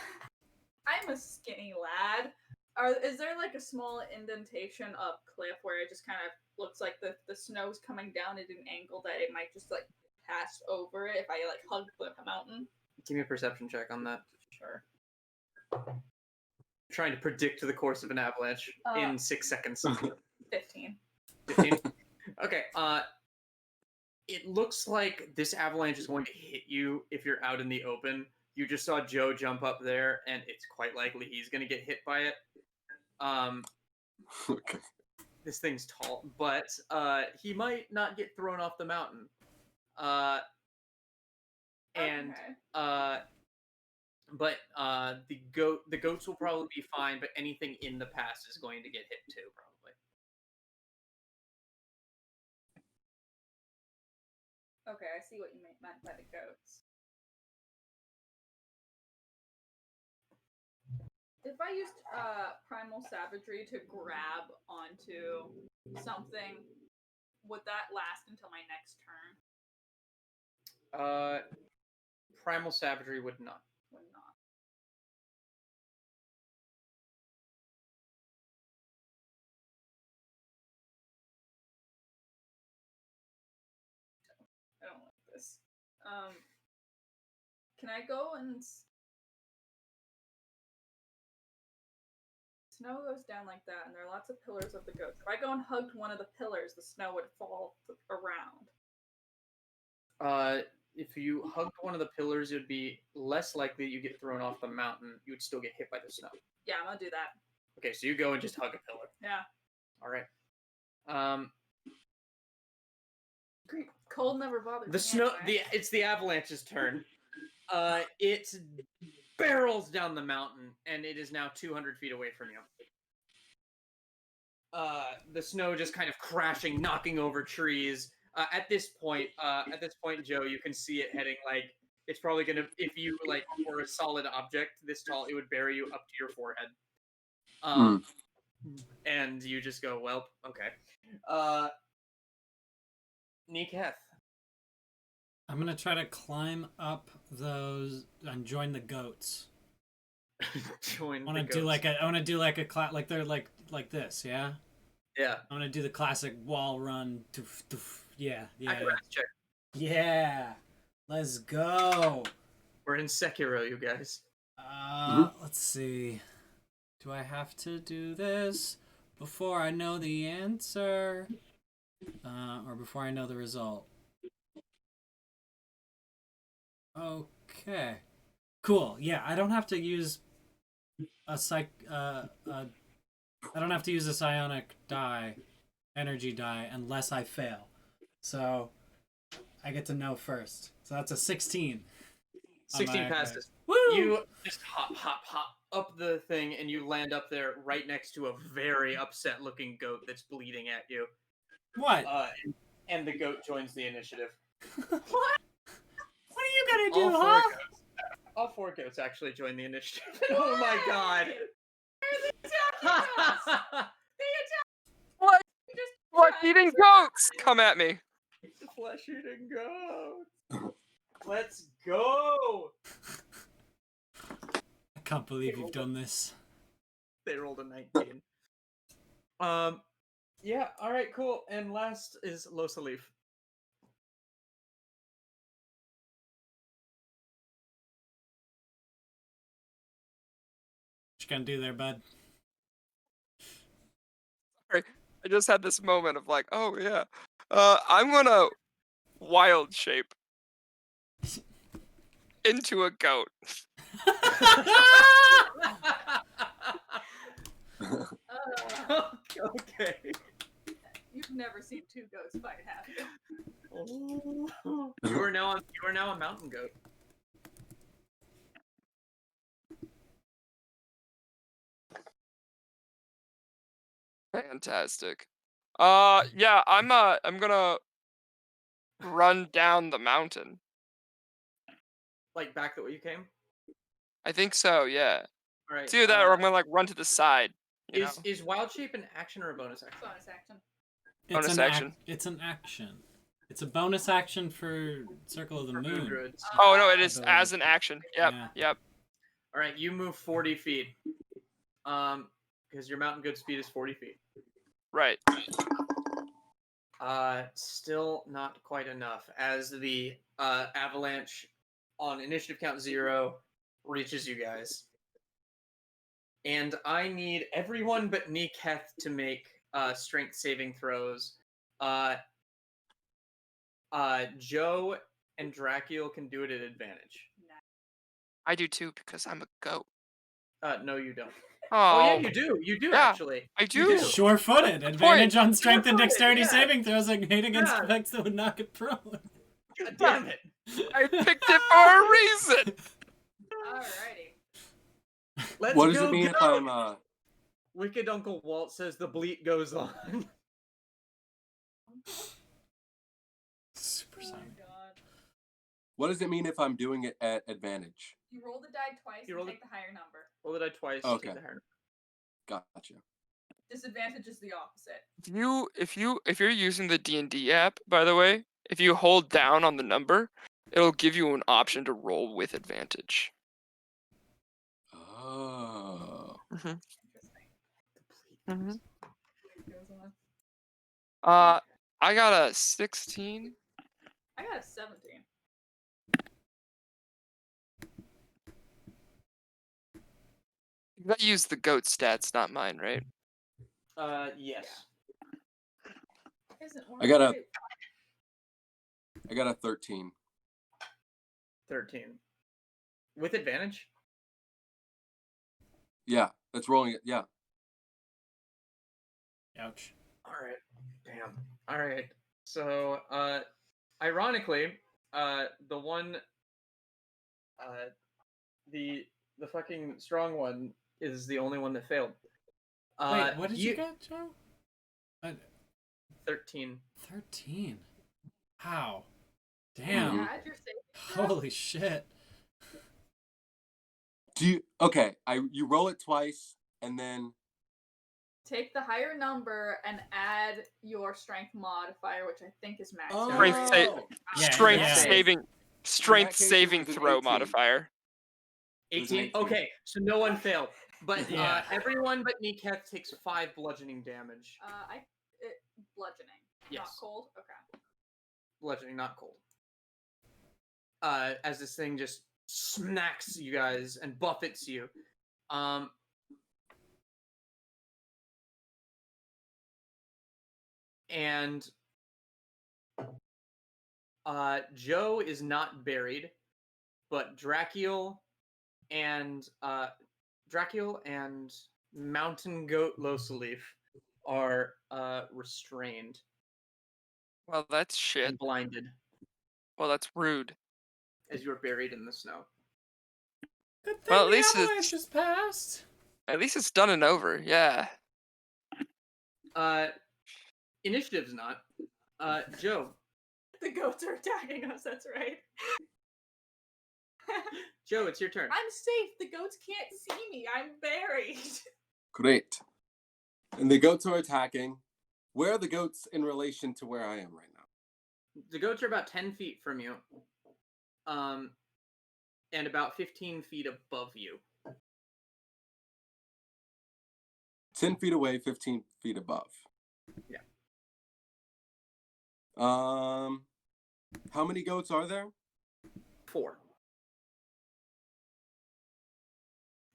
I'm a skinny lad. Is there like a small indentation of cliff where it just kind of looks like the snow's coming down at an angle that it might just like pass over it if I like hug the mountain? Give me a perception check on that. Sure. Trying to predict the course of an avalanche in 6 seconds. 15. 15? Okay. It looks like this avalanche is going to hit you if you're out in the open. You just saw Joe jump up there, and it's quite likely he's going to get hit by it. Okay. This thing's tall, but he might not get thrown off the mountain. But the goats will probably be fine, but anything in the pass is going to get hit too, probably. Okay, I see what you meant by the goats. If I used Primal Savagery to grab onto something, would that last until my next turn? Primal Savagery would not. Would not. I don't like this. Can I go and... Snow goes down like that, and there are lots of pillars of the goats. If I go and hugged one of the pillars, the snow would fall around. If you hugged one of the pillars, it would be less likely you get thrown off the mountain. You would still get hit by the snow. Yeah, I'm gonna do that. Okay, so you go and just hug a pillar. Yeah. All right. Great. Cold never bothered The me snow. anyway. It's the avalanche's turn. It barrels down the mountain, and it is now 200 feet away from you. The snow just kind of crashing, knocking over trees. At this point, Joe, you can see it heading like it's probably gonna. If you like were a solid object this tall, it would bury you up to your forehead. And you just go, well, okay. Neeketh. I'm gonna try to climb up those and join the goats. Join. I want to do like like they're like this, yeah. Yeah. I'm gonna do the classic wall run. Doof, doof. Yeah. Acrobatics check. Yeah. Let's go. We're in Sekiro, you guys. Let's see. Do I have to do this before I know the answer? Or before I know the result? Okay. Cool. Yeah, I don't have to use a I don't have to use a psionic die, energy die, unless I fail. So I get to know first. So that's a 16. 16 passes. Woo! You just hop up the thing, and you land up there right next to a very upset-looking goat that's bleeding at you. What? And the goat joins the initiative. What are you gonna do, All four huh? goats. All 4 goats actually join the initiative. Oh my god! What? Flesh-eating goats! Come at me. Flesh-eating goats. Let's go! I can't believe you've done this. They rolled a 19. Yeah, alright, cool. And last is Losalif. What you gonna do there, bud? Sorry, I just had this moment of like, oh yeah. I'm gonna wild shape into a goat. Okay. You've never seen 2 goats fight, have you? You are now a mountain goat. Fantastic. Yeah, I'm gonna run down the mountain. Like back the way you came? I think so, yeah. Alright. It's either that or I'm gonna like run to the side. You know? Is wild shape an action or a bonus action? Bonus action. Bonus action. It's an action. It's a bonus action for Circle of the For Moon. druids. Oh no, it is believe. as an action. Yep, Yeah. yep. Alright, you move 40 feet. Because your mountain goat speed is 40 feet. Right. Still not quite enough, as the avalanche on initiative count 0 reaches you guys. And I need everyone but Neeketh to make strength saving throws. Joe and Drakiel can do it at advantage. I do too because I'm a goat. No, you don't. Oh, Oh yeah, you do. You do Yeah, actually. I You do. Sure-footed. Advantage on strength and Sure-footed, dexterity yeah. saving throws and hit against Yeah. effects that would knock it prone. God damn it. I picked it for a reason. Alrighty. Let's What does go, it mean if go! I'm Wicked Uncle Walt says the bleat goes on. Super Oh my sonic. god. what does it mean if I'm doing it at advantage? You roll the die twice You and roll take the higher number. Roll the die twice. Okay. Take the higher. Gotcha. Disadvantage is the opposite. If you're using the D&D app, by the way, if you hold down on the number, it'll give you an option to roll with advantage. Oh. Interesting. Mm-hmm. It goes on. I got a 16. I got a 17. You gotta use the goat stats, not mine, right? Yes. Isn't one I got a- great? I got a 13. 13. With advantage? Yeah, that's rolling it. Yeah. Ouch. Alright. Damn. Alright. So, ironically, the one, the fucking strong one is the only one that failed. Wait, what did you get, Joe? 13. 13. How? Yeah, Damn. add your saving throw. Holy shit. Do you? Okay. You roll it twice, and then Take the higher number and add your strength modifier, which I think is maxed out. Strength right? save. Yeah, Strength yeah. saving. Strength case, it saving was an throw 18. modifier. It was an 18? 18. Okay, so no one failed. But Yeah. everyone but Neeketh takes 5 bludgeoning damage. Bludgeoning. Not Yes. cold? Okay. Bludgeoning, not cold. As this thing just smacks you guys and buffets you. And Joe is not buried, but Drakiel and Mountain Goat Losalif are restrained Well, that's shit. and blinded Well, that's rude. as you are buried in the snow. Good thing Well, at the least avalanche is passed. At least it's done and over. Yeah. Initiative's not. Joe. The goats are attacking us, that's right. Joe, it's your turn. I'm safe. The goats can't see me. I'm buried. Great. And the goats are attacking. Where are the goats in relation to where I am right now? The goats are about 10 feet from you. And about 15 feet above you. 10 feet away, 15 feet above. Yeah. How many goats are there? 4.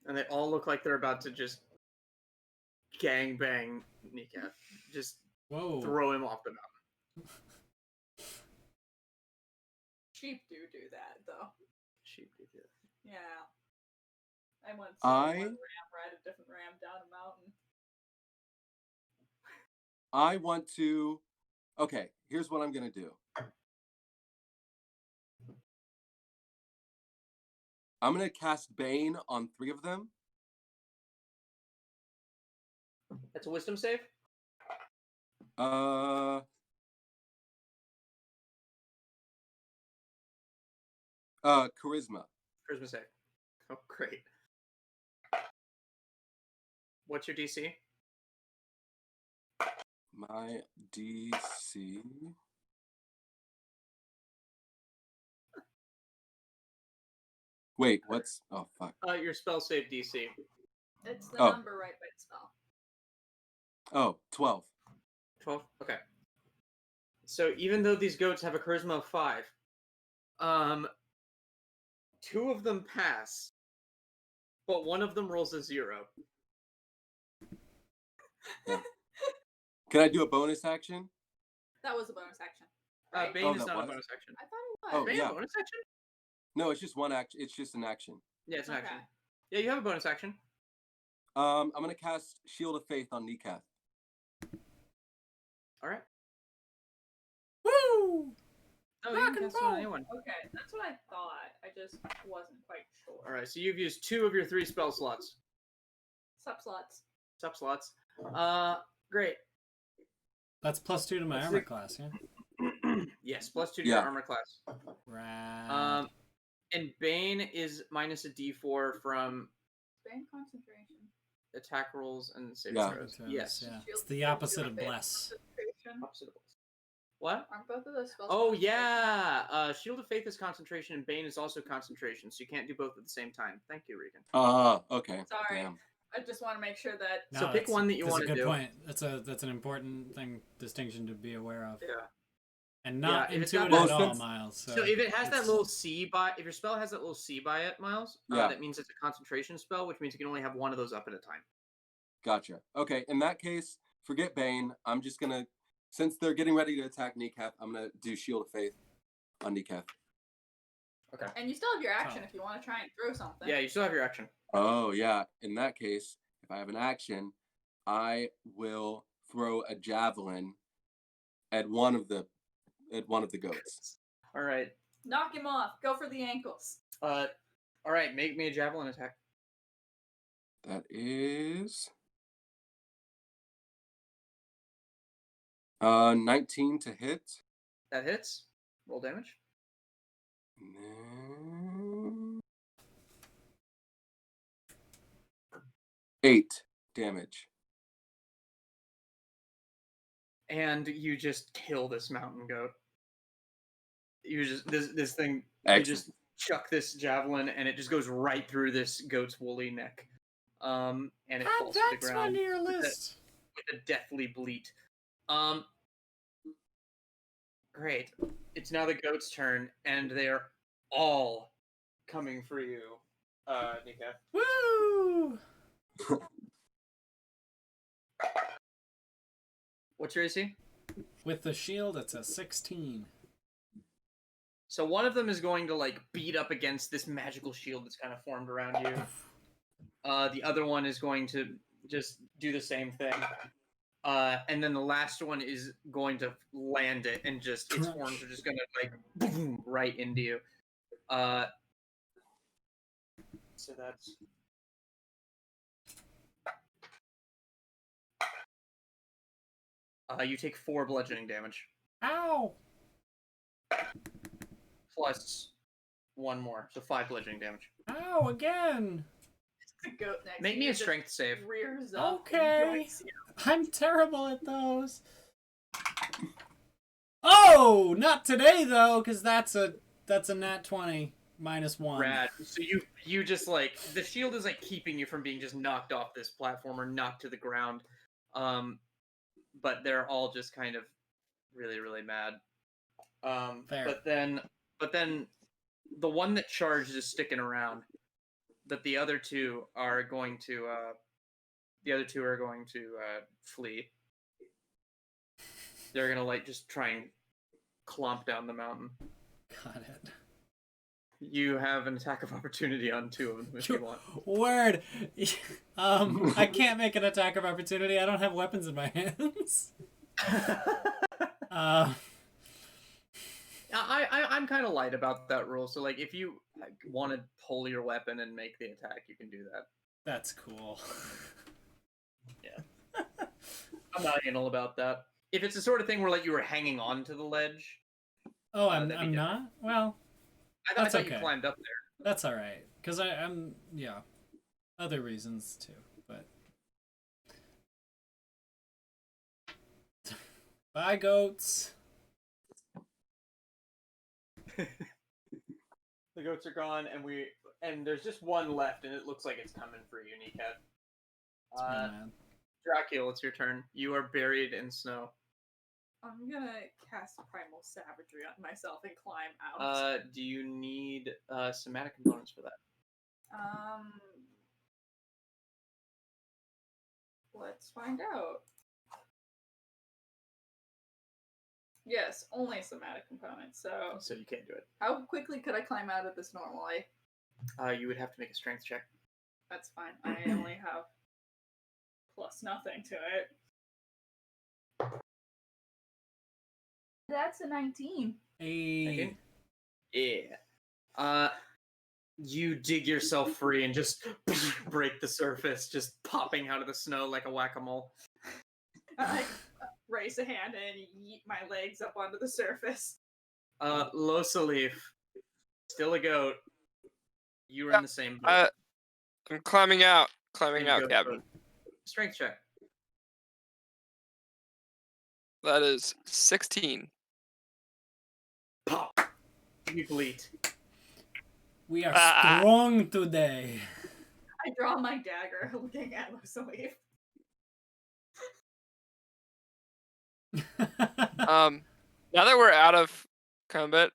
And they all look like they're about to just gangbang Nika. Just Whoa. throw him off the mountain. Sheep do that, though. Sheep do that. Yeah. I once I- saw one ram ride a different ram down a mountain. I want to... Okay, here's what I'm going to do. I'm going to cast Bane on 3 of them. That's a wisdom save? Charisma. Charisma save. Oh, great. What's your DC? My DC... Wait, what's... Oh, fuck. Your spell save DC. It's the Oh. number right by the spell. Oh, 12. 12? Okay. So even though these goats have a charisma of 5, 2 of them pass, but one of them rolls a 0. Can I do a bonus action? That was a bonus action. Right? Bane Oh, is that not was? a bonus action. I thought it was. Oh, Bane yeah. a bonus action? No, it's just one action. It's just an action. Yeah, it's an action. Okay. Yeah, you have a bonus action. I'm going to cast Shield of Faith on Nikath. Alright. Woo! Oh, you Rock can and cast it on roll. anyone. Okay, that's what I thought. I just wasn't quite sure. Alright, so you've used 2 of your 3 spell slots. Subslots. Sub slots. Great. That's +2 to my Let's armor see. class, yeah? Yes, plus 2 to Yeah. your armor class. Right. And Bane is minus a d4 from Bane concentration. attack rolls and saving Yeah. throws. Throws, Yes. yeah. Shield It's the save, opposite shield of save, bless. concentration. Opposite of bless. What? Aren't both of those spells? Oh concentration? yeah. Shield of Faith is concentration, and Bane is also concentration, so you can't do both at the same time. Thank you, Regan. Okay. Sorry. Damn. I just want to make sure that. So pick that's- one that you that's wanna a good do. point. That's an important distinction to be aware of. Yeah. And not Yeah, if it's intuitive got at that- all, Well, Miles. So, So if it has that it's- little C by, if your spell has that little C by it, Miles, Yeah. that means it's a concentration spell, which means you can only have one of those up at a time. Gotcha. Okay, in that case, forget Bane. I'm just going to, since they're getting ready to attack Nikath, I'm going to do Shield of Faith on Nikath. Okay. And you still have your action Oh. if you want to try and throw something. Yeah, you still have your action. Oh, yeah. In that case, if I have an action, I will throw a javelin at one of the goats. All right. Knock him off. Go for the ankles. All right. Make me a javelin attack. That is 19 to hit. That hits. Roll damage. And then 8 damage. And you just kill this mountain goat. You just this thing. Excellent. You just chuck this javelin, and it just goes right through this goat's woolly neck. And it Add falls to that the one ground to your with a- list. with a deathly bleat. Great. It's now the goat's turn, and they are all coming for you, Nika. Woo! What's your AC? With the shield, it's a 16. So one of them is going to like beat up against this magical shield that's kind of formed around you. The other one is going to just do the same thing. And then the last one is going to land it and just its horns are just gonna like boom right into you. So that's you take 4 bludgeoning damage. Ow! Plus 1 more, so 5 bludgeoning damage. Ow, again! The goat next Make to me you a strength save. just rears up and Okay. joins you. I'm terrible at those. Oh, not today though, because that's a nat 20 -1. Rad. So you just like the shield is like keeping you from being just knocked off this platform or knocked to the ground. But they're all just kind of really, really mad. Fair. But then the one that charged is sticking around. That the other two are going to flee. They're gonna like just try and clomp down the mountain. Got it. You have an attack of opportunity on 2 of them if you want. Word. I can't make an attack of opportunity. I don't have weapons in my hands. I'm kind of light about that rule. So like, if you want to pull your weapon and make the attack, you can do that. That's cool. Yeah. I'm not anal about that. If it's the sort of thing where like you were hanging on to the ledge. Oh, that'd be I'm different. not? Well, I that's thought okay. you climbed up there. That's all right. Because I'm, yeah, other reasons too. But bye, goats. The goats are gone, and there's just one left, and it looks like it's coming for you, Kneecap. It's me, man. Drakiel, it's your turn. You are buried in snow. I'm gonna cast Primal Savagery on myself and climb out. Do you need somatic components for that? Let's find out. Yes, only somatic components. So you can't do it. how quickly could I climb out of this normally? You would have to make a strength check. That's fine. I only have plus nothing to it. That's a 19. Hey. Yeah. You dig yourself free and just break the surface, just popping out of the snow like a whack-a-mole. I raise a hand and yeet my legs up onto the surface. Losalif, still a goat. You were in the same boat. I'm climbing out. Same Out, goat Captain. boat. Strength check. That is 16. Pop. You bleed. We are strong today. I draw my dagger looking at Losalif. Now that we're out of combat,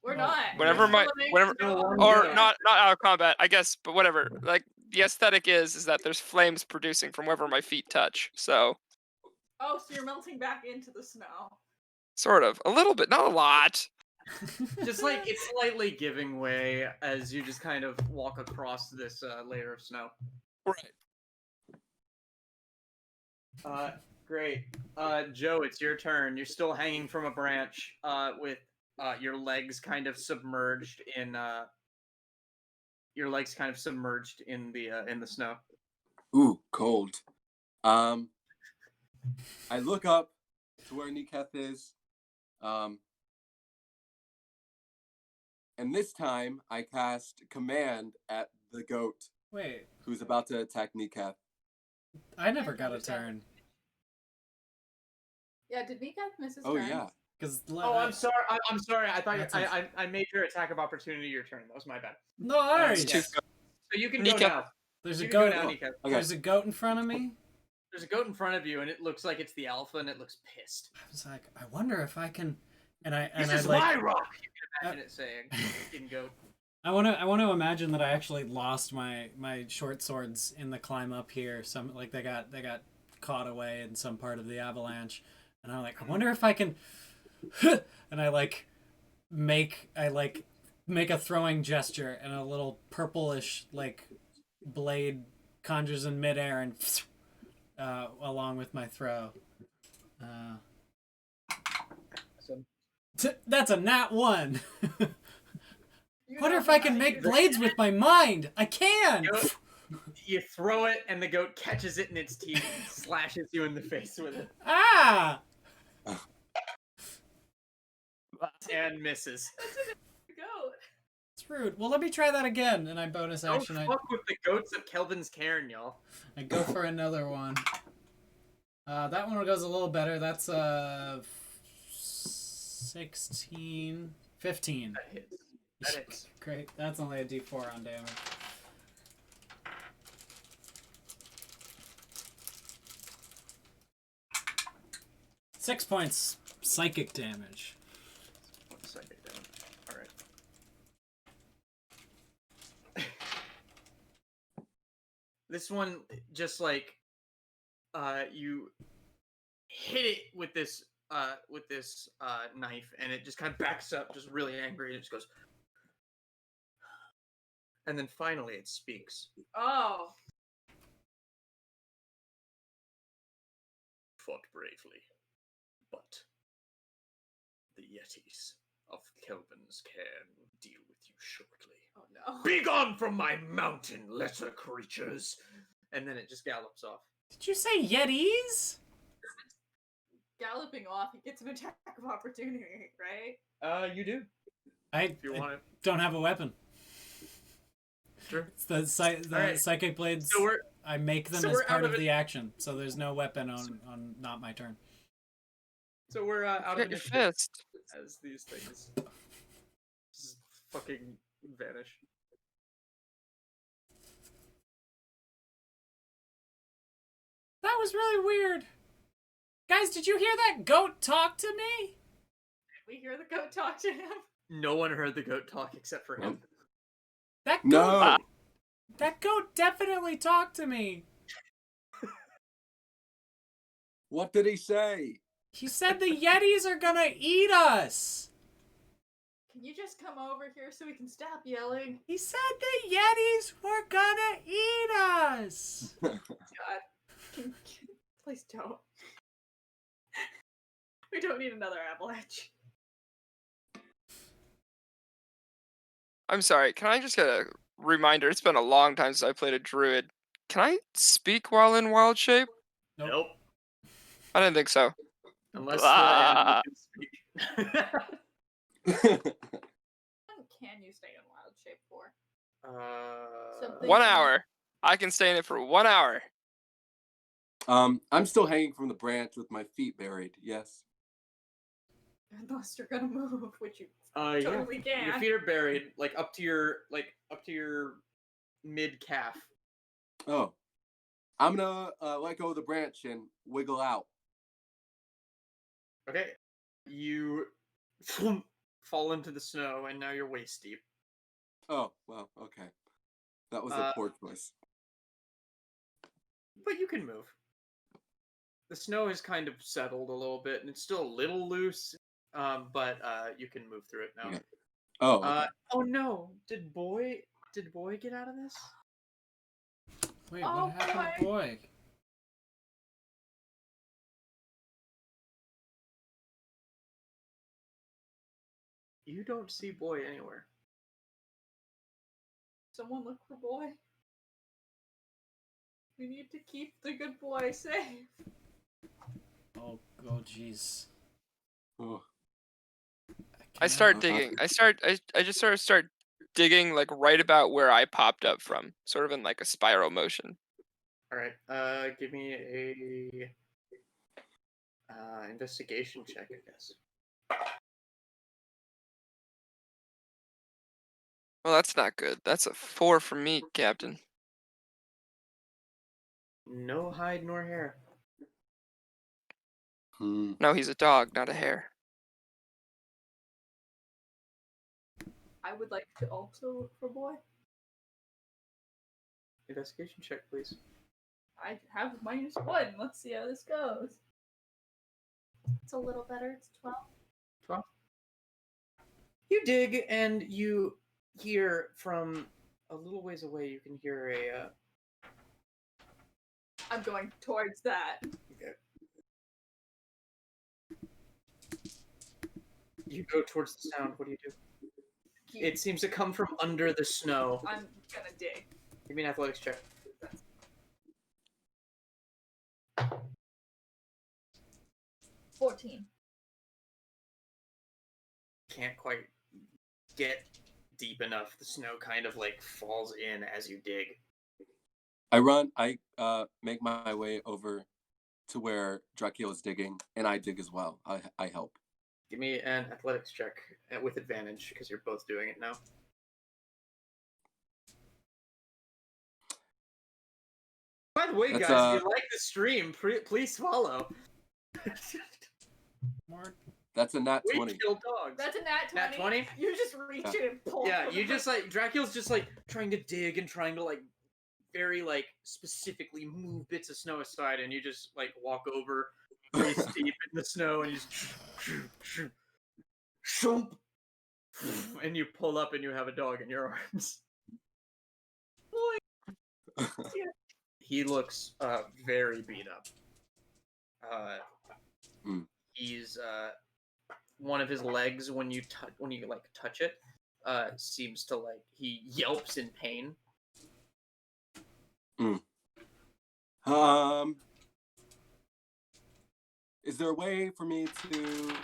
We're not. whenever We're my still whenever in action. or Yeah. not out of combat, I guess, but whatever. Like the aesthetic is that there's flames producing from wherever my feet touch. So Oh, so you're melting back into the snow. sort of a little bit, not a lot. Just like it's slightly giving way as you just kind of walk across this layer of snow. Right. Great. Joe, it's your turn. You're still hanging from a branch with your legs kind of submerged in the snow. Ooh, cold. I look up to where Niketh is. And this time I cast command at the goat Wait, who's about to attack Niketh. I never got a turn. Yeah, did Niketh miss his Oh turn? yeah. Oh, I'm sorry. I'm sorry. I thought That's I made your attack of opportunity your turn. That was my bad. Nice. Yes. So you can go Niketh. now. There's a You can goat. go now, Niketh. Okay. There's a goat in front of me. There's a goat in front of you, and it looks like it's the alpha, and it looks pissed. I was like, I wonder if I can. And I This is like. my rock. You can imagine it saying, "Fucking goat." I want to imagine that I actually lost my short swords in the climb up here. Some like they got caught away in some part of the avalanche. And I'm like, I wonder if I can, and I make a throwing gesture, and a little purplish blade conjures in midair and along with my throw. That's a nat 1. Wonder if I can make blades with my mind. I can. You throw it, and the goat catches it in its teeth and slashes you in the face with it. Ah! And misses. Goat. It's rude. Well, let me try that again. And I bonus Don't action. fuck with the goats of Kelvin's Cairn, y'all. I go for another one. That one goes a little better. That's 16, 15. That hits. That hits. Great. That's only a D4 on damage. Six points psychic damage. Psychic damage. All right. This one just you hit it with this knife, and it just kind of backs up, just really angry, and it just goes. And then finally, it speaks. Oh. Fought bravely, but the Yetis of Kelvin's Cairn will deal with you shortly. Oh no. Begone from my mountain, lesser creatures! And then it just gallops off. Did you say Yetis? Galloping off, he gets an attack of opportunity, right? You do. I If you want it. don't have a weapon. Sure. It's the Alright. psychic blades. So we're I make them so as we're part out of of the action, so there's no weapon on not my turn. out Get of your initiative fist. as these things just fucking vanish. That was really weird. Guys, did you hear that goat talk to me? We hear the goat talk to him. No one heard the goat talk except for him. That goat, No. that goat definitely talked to me. What did he say? He said the Yetis are gonna eat us. Can you just come over here so we can stop yelling? He said the Yetis were gonna eat us. God. Please don't. We don't need another avalanche. I'm sorry. Can I just get a reminder? It's been a long time since I played a druid. Can I speak while in wild shape? Nope. I didn't think so. Unless Ah. the animal can speak. What can you stay in wild shape for? uh, 1 hour. I can stay in it for 1 hour. I'm still hanging from the branch with my feet buried. Yes. Unless you're gonna move, which you yeah. totally Your can. feet are buried, up to your mid calf. Oh, I'm gonna let go of the branch and wiggle out. Okay. You fall into the snow, and now you're waist deep. Oh, well, okay. That was a poor choice. But you can move. The snow is kind of settled a little bit, and it's still a little loose. But you can move through it now. Okay. Oh, okay. Oh no! Did boy get out of this? Wait, Oh, what happened to boy? You don't see boy anywhere. Someone look for boy. We need to keep the good boy safe. Oh, jeez. Oh. I start digging. I just sort of start digging right about where I popped up from, sort of in a spiral motion. All right. Give me a investigation check, I guess. Well, that's not good. That's a 4 for me, Captain. No hide nor hair. No, he's a dog, not a hare. I would like to also look for boy. Investigation check, please. I have -1. Let's see how this goes. It's a little better. It's 12. 12. You dig, and you hear from a little ways away. You can hear a. I'm going towards that. Okay. You go towards the sound. What do you do? It seems to come from under the snow. I'm gonna dig. Give me an athletics check. 14. Can't quite get deep enough. The snow kind of like falls in as you dig. I make my way over to where Drakiel is digging, and I dig as well. I help. Give me an athletics check with advantage because you're both doing it now. By the way, That's, guys, if you like the stream, please follow. More. That's a nat We 20. kill dogs. That's a nat 20. Nat 20? You just reach in and pull. Yeah, from you the just like Drakiel's just like trying to dig and trying to like very like specifically move bits of snow aside, and you just like walk over very deep in the snow, and you just shoomp, and you pull up, and you have a dog in your arms. He looks very beat up. He's one of his legs when you like touch it seems to like he yelps in pain. Is there a way for me to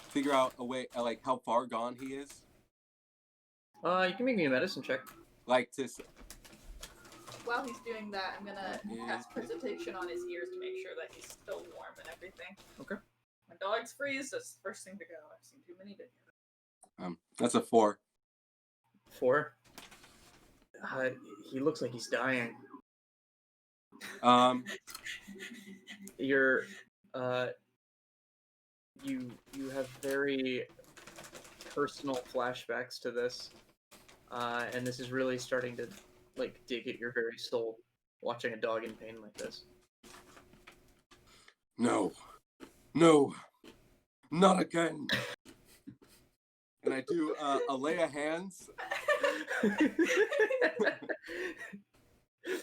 figure out a way, like how far gone he is? You can make me a medicine check. Like to. While he's doing that, I'm gonna cast precipitation on his ears to make sure that he's still warm and everything. Okay. When dogs freeze, that's the first thing to go. I've seen too many to do. That's a 4. 4. He looks like he's dying. You're you have very personal flashbacks to this, and this is really starting to like dig at your very soul. Watching a dog in pain like this. No, not again. And I do a lay of hands.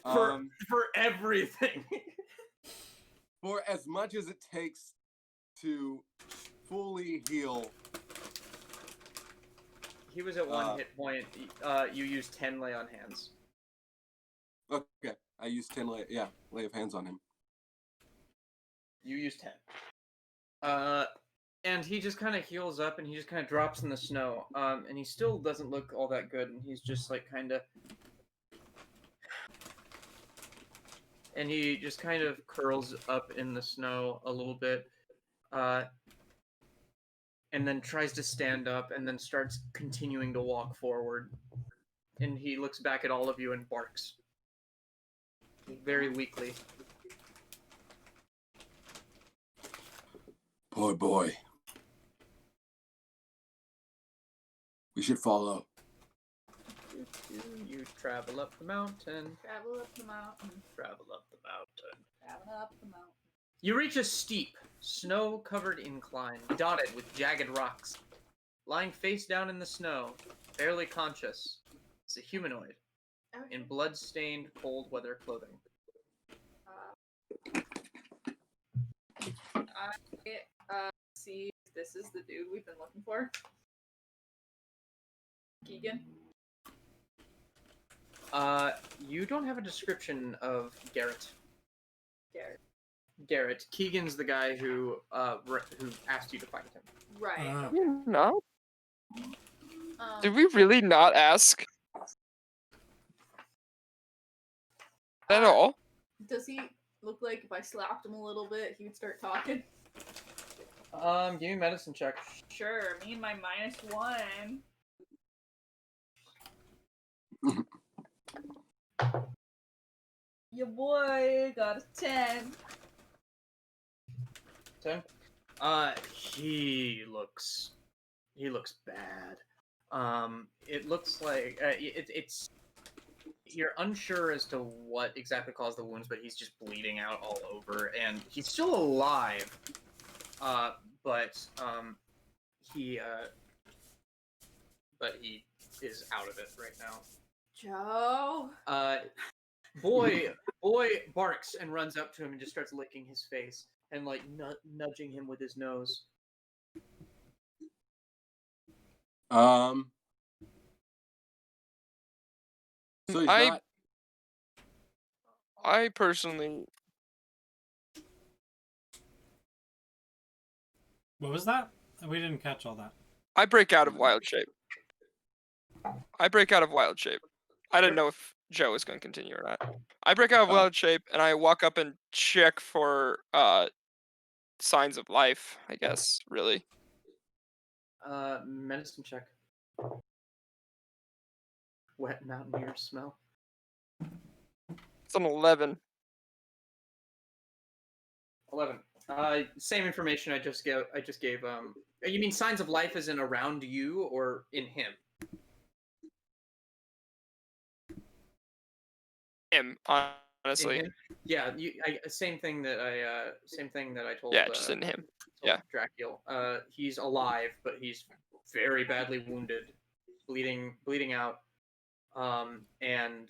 For everything. For as much as it takes to fully heal. He was at 1 hit point. You used 10 lay on hands. Okay, I used 10 lay of hands on him. You used 10. And he just kind of heals up, and he just kind of drops in the snow. And he still doesn't look all that good, and he's just like kind of. And he just kind of curls up in the snow a little bit, and then tries to stand up, and then starts continuing to walk forward. And he looks back at all of you and barks. Very weakly. Poor boy. We should follow. You travel up the mountain. Travel up the mountain. Travel up the mountain. Travel up the mountain. You reach a steep, snow-covered incline, dotted with jagged rocks. Lying face down in the snow, barely conscious, is a humanoid in blood-stained, cold-weather clothing. I see if this is the dude we've been looking for. Keegan? You don't have a description of Garrett. Garrett. Keegan's the guy who asked you to find him. Right. You not? Um, Did we really not ask? At all? Does he look like if I slapped him a little bit, he would start talking? Give me a medicine check. Sure, me and my -1. Your boy got a 10. 10? He looks bad. It looks like it's you're unsure as to what exactly caused the wounds, but he's just bleeding out all over, and he's still alive. But he is out of it right now. Joe. Boy barks and runs up to him and just starts licking his face and like nudging him with his nose. So he's I- not. I personally, What was that? We didn't catch all that. I break out of wild shape. I didn't know if Joe was going to continue or not. I break out of wild shape and I walk up and check for signs of life, I guess, really. Medicine check. Wet mountaineer smell. It's an 11. 11. Same information I just gave. You mean signs of life as in around you or in him? Him, honestly. In him? Yeah. Same thing that I told. Yeah, just in him. Yeah. Drakiel. He's alive, but he's very badly wounded, bleeding out, and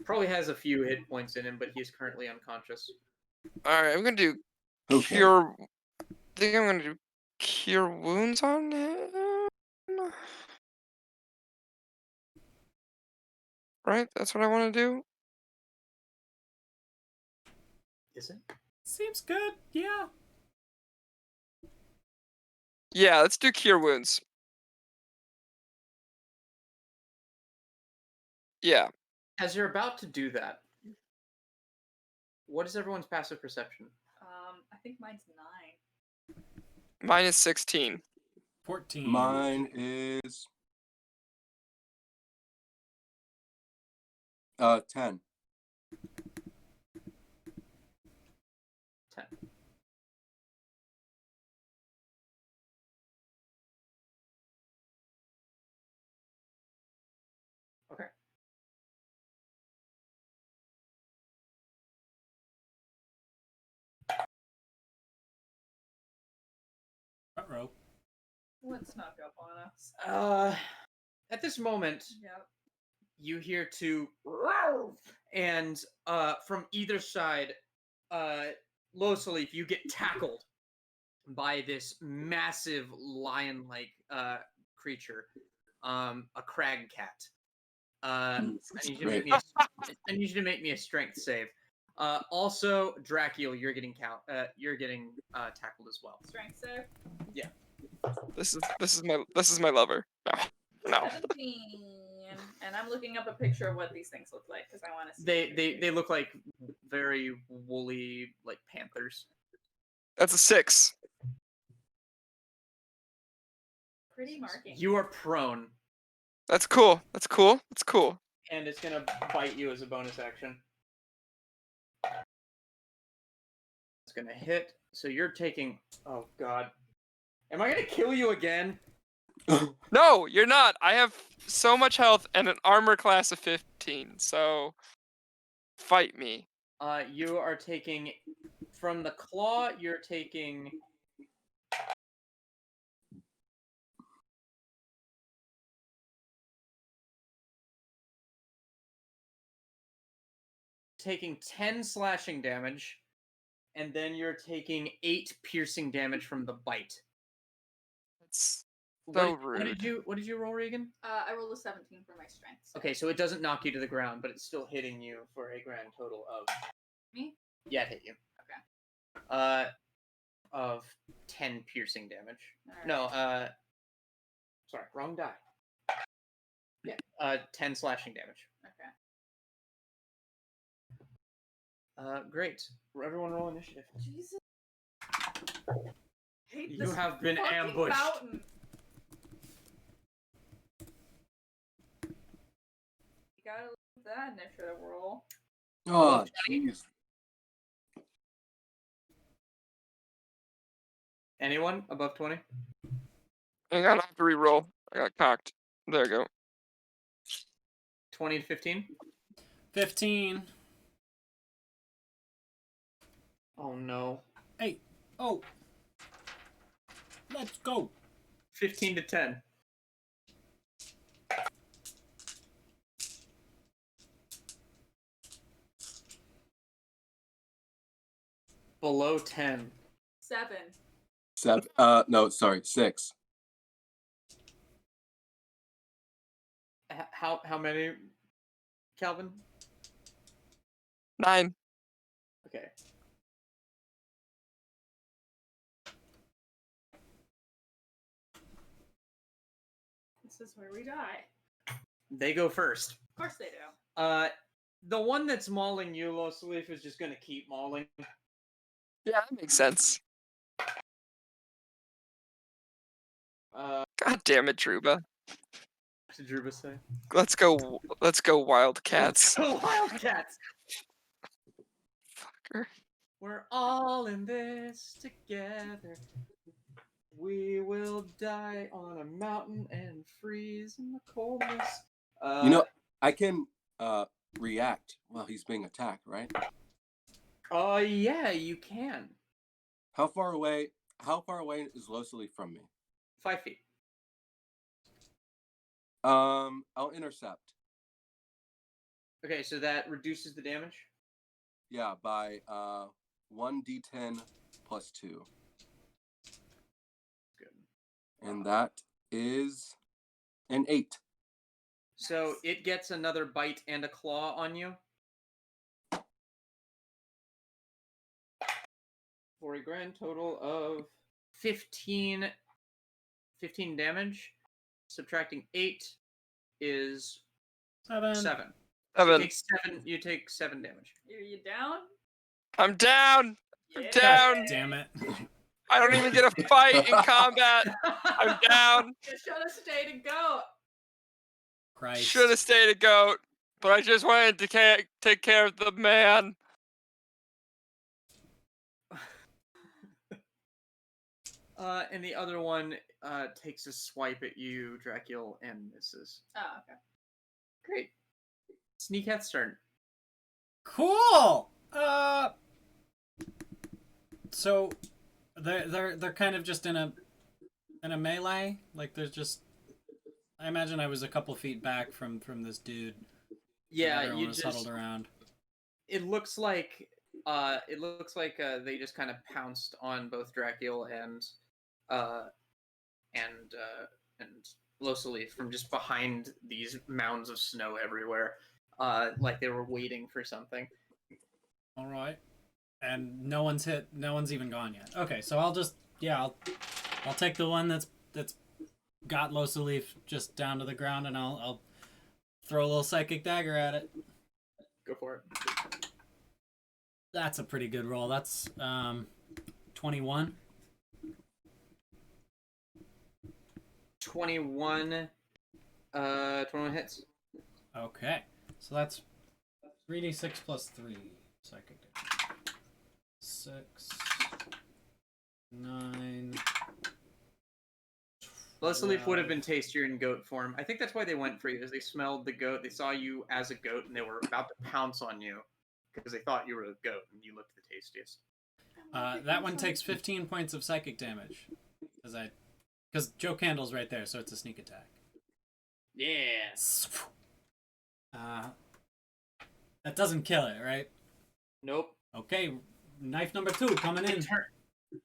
probably has a few hit points in him, but he's currently unconscious. All right, I'm gonna do cure. I think I'm gonna do cure wounds on him. Right, that's what I want to do. Is it? Seems good. Yeah. Yeah, let's do cure wounds. Yeah. As you're about to do that, what is everyone's passive perception? I think mine's 9. Mine is 16. 14. Mine is 10. 10. Okay. Uh-oh. What snuck up on us? At this moment, Yep. you hear two, and from either side, Losalif, you get tackled by this massive lion-like creature, a crag cat. I need you to make me a strength save. Also, Drakiel, you're getting tackled as well. Strength save. Yeah. This is my lover. No. 17. And I'm looking up a picture of what these things look like because I want to see. They look like very woolly, like panthers. That's a 6. Pretty marking. You are prone, That's cool. and it's gonna bite you as a bonus action. It's gonna hit. So you're taking. Oh God, am I gonna kill you again? No, you're not. I have so much health and an armor class of 15. So fight me. You are taking from the claw. You're taking. Taking 10 slashing damage, and then you're taking 8 piercing damage from the bite. It's so What did you roll, Regan? I rolled a 17 for my strength. So. Okay, so it doesn't knock you to the ground, but it's still hitting you for a grand total of. Me? Yeah, it hit you. Okay. Of 10 piercing damage. All No, sorry, wrong die. Yeah, 10 slashing damage. Okay. Great. Everyone roll initiative. Jesus. Hate You this have been fucking ambushed. Fountain. You gotta look at that initiative roll. Oh, jeez. Anyone above 20? Hang on, I have to re-roll. I got cocked. There we go. 20 to 15. 15. Oh no. Hey. Oh. Let's go. 15 to 10. Below 10. 7. 7. No, sorry, 6. How many, Kelvin? 9. Okay. This is where we die. They go first. Of course they do. The one that's mauling you, Losalif, is just gonna keep mauling. Yeah, that makes sense. God damn it, Druba. What did Druba say? Let's go Wildcats. Go Wildcats! Fucker. We're all in this together. We will die on a mountain and freeze in the coldness. I can react while he's being attacked, right? Yeah, you can. How far away is Losalif from me? 5 feet. I'll intercept. Okay, so that reduces the damage? Yeah, by 1d10 plus 2. Good. And that is an 8. So it gets another bite and a claw on you. For a grand total of 15 damage. Subtracting 8 is 7. 7. 7. You take 7 damage. Are you down? I'm down. I'm Yeah. down. God damn it. I don't even get a fight in combat. I'm down. You should have stayed and go. Christ. Should have stayed a goat, but I just wanted to take care of the man. And the other one takes a swipe at you, Drakiel, and misses. Oh, okay. Great. Sneak Hat's turn. Cool. So they're kind of just in a melee. Like there's just. I imagine I was a couple feet back from this dude. Yeah, Everyone you was just. huddled around. It looks like they just kind of pounced on both Drakiel and Losalif from just behind these mounds of snow everywhere, like they were waiting for something. All right. And no one's even gone yet. Okay, so I'll take the one that's got Losalif just down to the ground, and I'll throw a little psychic dagger at it. Go for it. That's a pretty good roll. That's 21. 21 hits. Okay. So that's 3d6 plus 3 psychic damage. 6 9 Losalif would have been tastier in goat form. I think that's why they went for you, is they smelled the goat, they saw you as a goat, and they were about to pounce on you because they thought you were a goat and you looked the tastiest. That one takes 15 points of psychic damage. Because Joe Candle's right there, so it's a sneak attack. Yeah. That doesn't kill it, right? Nope. Okay, knife number 2 coming in.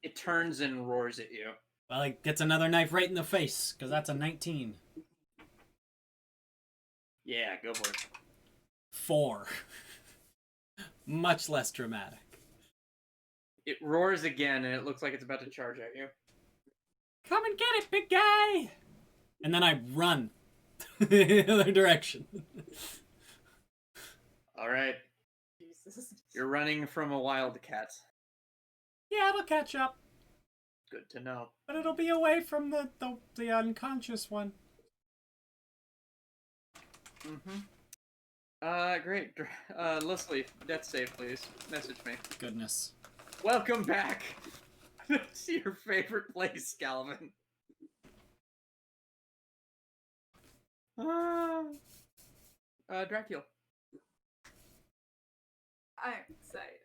It turns and roars at you. Well, it gets another knife right in the face, because that's a 19. Yeah, go for it. 4. Much less dramatic. It roars again, and it looks like it's about to charge at you. Come and get it, big guy! And then I run the other direction. All right. Jesus. You're running from a wildcat. Yeah, it'll catch up, Good to know. but it'll be away from the unconscious one. Mm-hmm. Great. Losalif, death save, please. Message me. Goodness. Welcome back to your favorite place, Kelvin. Drakiel. I'm excited.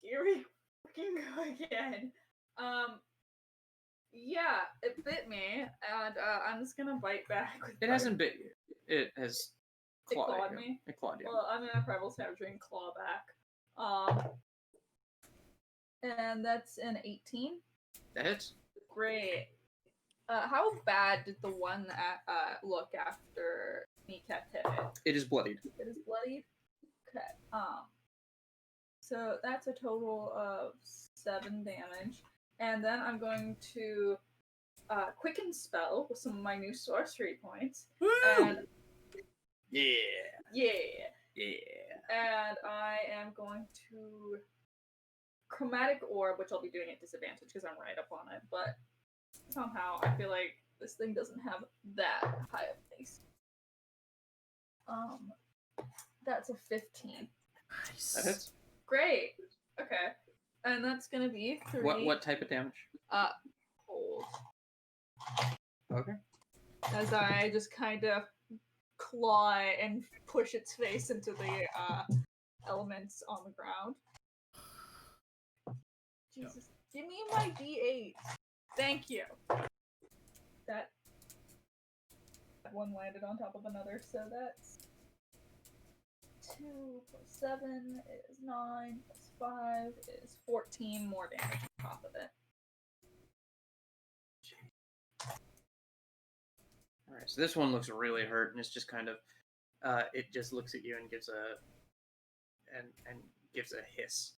Here we fucking go again. Yeah, it bit me, and I'm just gonna bite back. With It hasn't bit you. It has clawed, clawed you. me? It clawed you. Well, I'm gonna Primal Savage and claw back. And that's an 18. That hits. Great. How bad did the one look after Kneecap hit it? It is bloodied. It is bloodied. Okay. So that's a total of 7 damage, and then I'm going to quicken spell with some of my new sorcery points. Woo! And Yeah. yeah, Yeah. and I am going to chromatic orb, which I'll be doing at disadvantage because I'm right up on it, but somehow I feel like this thing doesn't have that high of base. That's a 15. Nice. That hits. Great. Okay. And that's gonna be 3. What type of damage? Hold. Okay. As I just kind of claw and push its face into the elements on the ground. Jesus. Give me my D8. Thank you. That one landed on top of another, so that's 2 plus 7 is 9 plus 5 is 14 more damage on top of it. Alright, so this one looks really hurt, and it's just kind of, it just looks at you and gives a, and gives a hiss.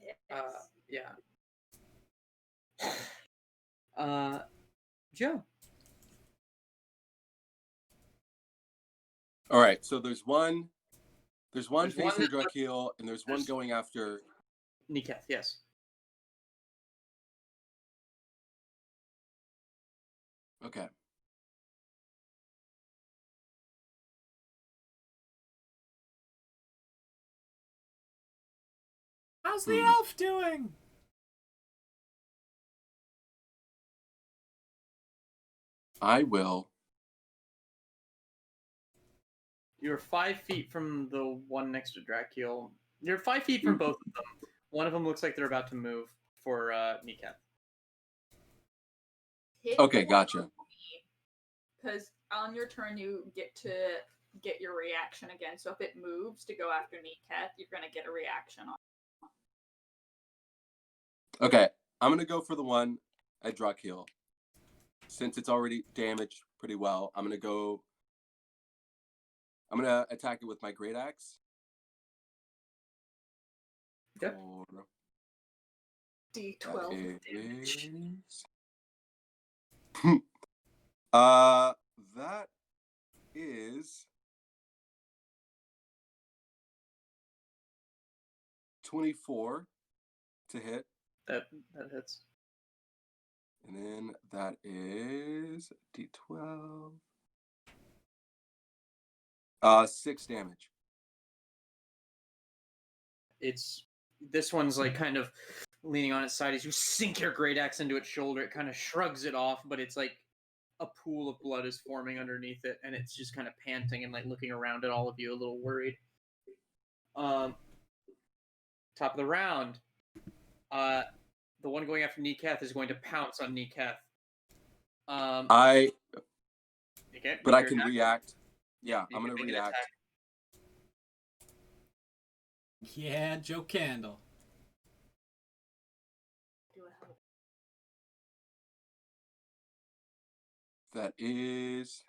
Yes. Yeah. Joe. All right, so there's one There's one facing that- Drakiel, and there's one there's- going after. Niketh, yes. Okay. How's the elf doing? I will. You're 5 feet from the one next to Drakiel. You're 5 feet from both of them. One of them looks like they're about to move for Niketh. Okay, gotcha. Because on your turn, you get to get your reaction again. So if it moves to go after Neekat, you're going to get a reaction on. Okay, I'm gonna go for the one at Drakiel. Since it's already damaged pretty well, I'm gonna attack it with my great axe. Okay. For- D12 that damage. is- that is 24 to hit, That hits. and then that is D12. 6 damage. This one's like kind of leaning on its side as you sink your great axe into its shoulder. It kind of shrugs it off, but it's like a pool of blood is forming underneath it, and it's just kind of panting and like looking around at all of you, a little worried. Top of the round. The one going after Neeketh is going to pounce on Neeketh. I Okay, But I your can attack. react. Yeah, You I'm can gonna make an react. attack. Yeah, Joe Candle. Do a help. That is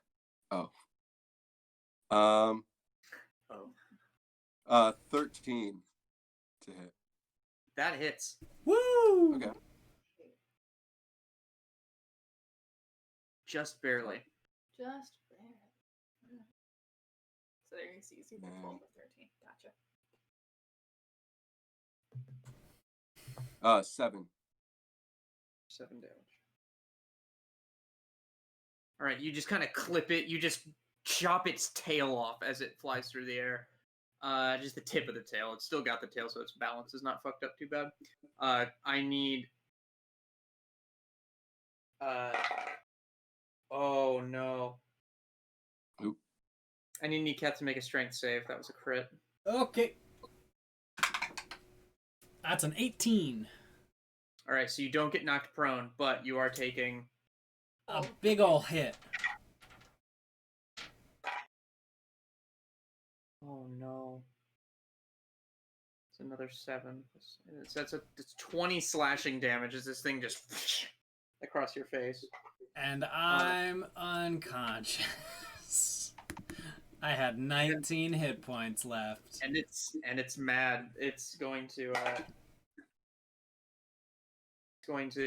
13 to hit. That hits. Woo! Okay. Just barely. Just barely. So there you see, you the 12 or 13. Gotcha. 7. 7 damage. All right, you just kind of clip it. You just chop its tail off as it flies through the air. Just the tip of the tail. It's still got the tail, so its balance is not fucked up too bad. I need. Oh no. Oop. I need Niket to make a strength save. That was a crit. Okay. That's an 18. All right, so you don't get knocked prone, but you are taking A big ol' hit. Oh no. It's another 7. It's 20 slashing damage as this thing just across your face. And I'm unconscious. I had 19 hit points left. And it's mad. It's going to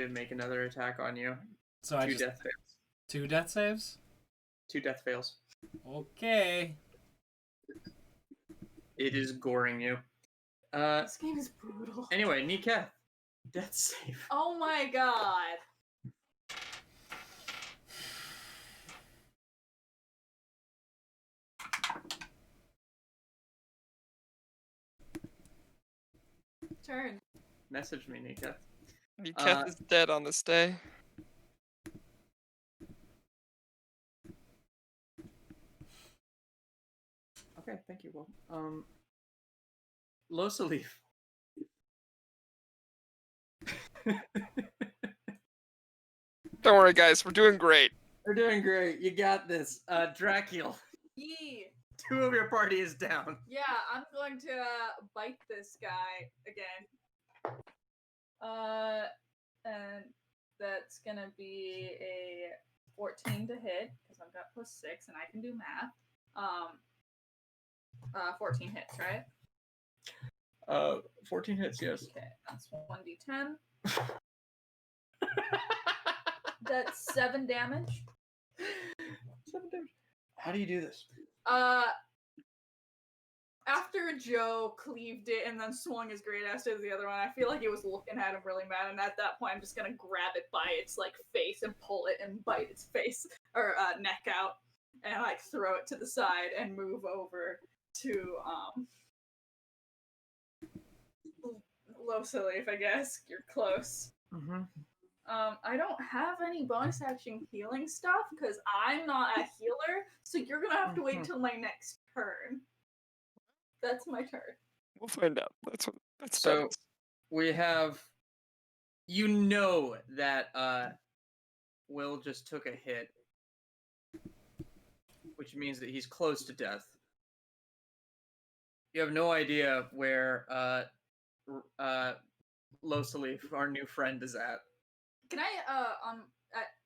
make another attack on you. So Two death fails. 2 death saves? 2 death fails. Okay. It is goring you. This game is brutal. Anyway, Niket, death save. Oh my god. Turn. Message me, Niket. Niket is dead on this day. Okay, thank you, Will. Losalif. Don't worry, guys. We're doing great. We're doing great. You got this. Drakiel. Yee. 2 of your party is down. Yeah, I'm going to bite this guy again. And that's gonna be a 14 to hit because I've got +6 and I can do math. 14 hits, right? 14 hits, yes. Okay, that's 1d10. That's 7 damage. 7 damage. How do you do this? After Joe cleaved it and then swung his great ass to the other one, I feel like it was looking at him really mad, and at that point I'm just gonna grab it by its like face and pull it and bite its face or neck out and like throw it to the side and move over to Losalif, I guess. You're close. Mm-hmm. I don't have any bonus action healing stuff because I'm not a healer, so you're gonna have to wait till my next turn. That's my turn. We'll find out. That's So we have, you know that Will just took a hit, which means that he's close to death. You have no idea where Losalif, our new friend, is at. Can I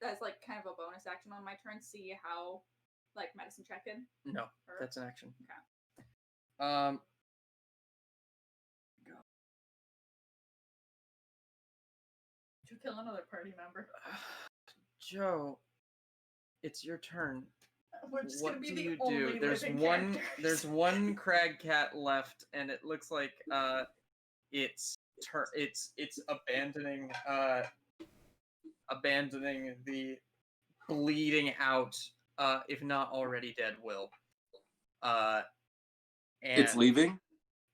as like kind of a bonus action on my turn see how like medicine check in? No, Or- that's an action. Okay. Go. Did you kill another party member? Joe, it's your turn. We're just What gonna be do the you only do? There's living one. characters. There's one crag cat left, and it looks like it's abandoning the bleeding out, if not already dead, Will. And It's leaving?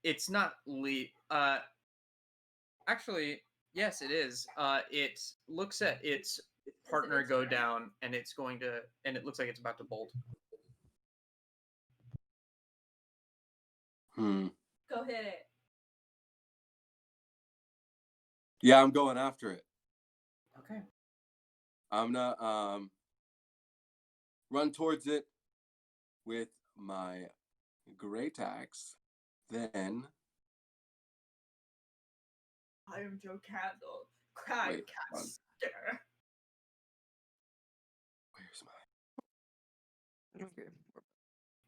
It's not actually, yes, it is. It looks at its partner its go turn? down, and it's going to, and it looks like it's about to bolt. Hmm. Go hit it. Yeah, I'm going after it. Okay. I'm gonna run towards it with my great axe. Then I am Joe Candle. Crag Wait, hold on. caster. where's my Okay.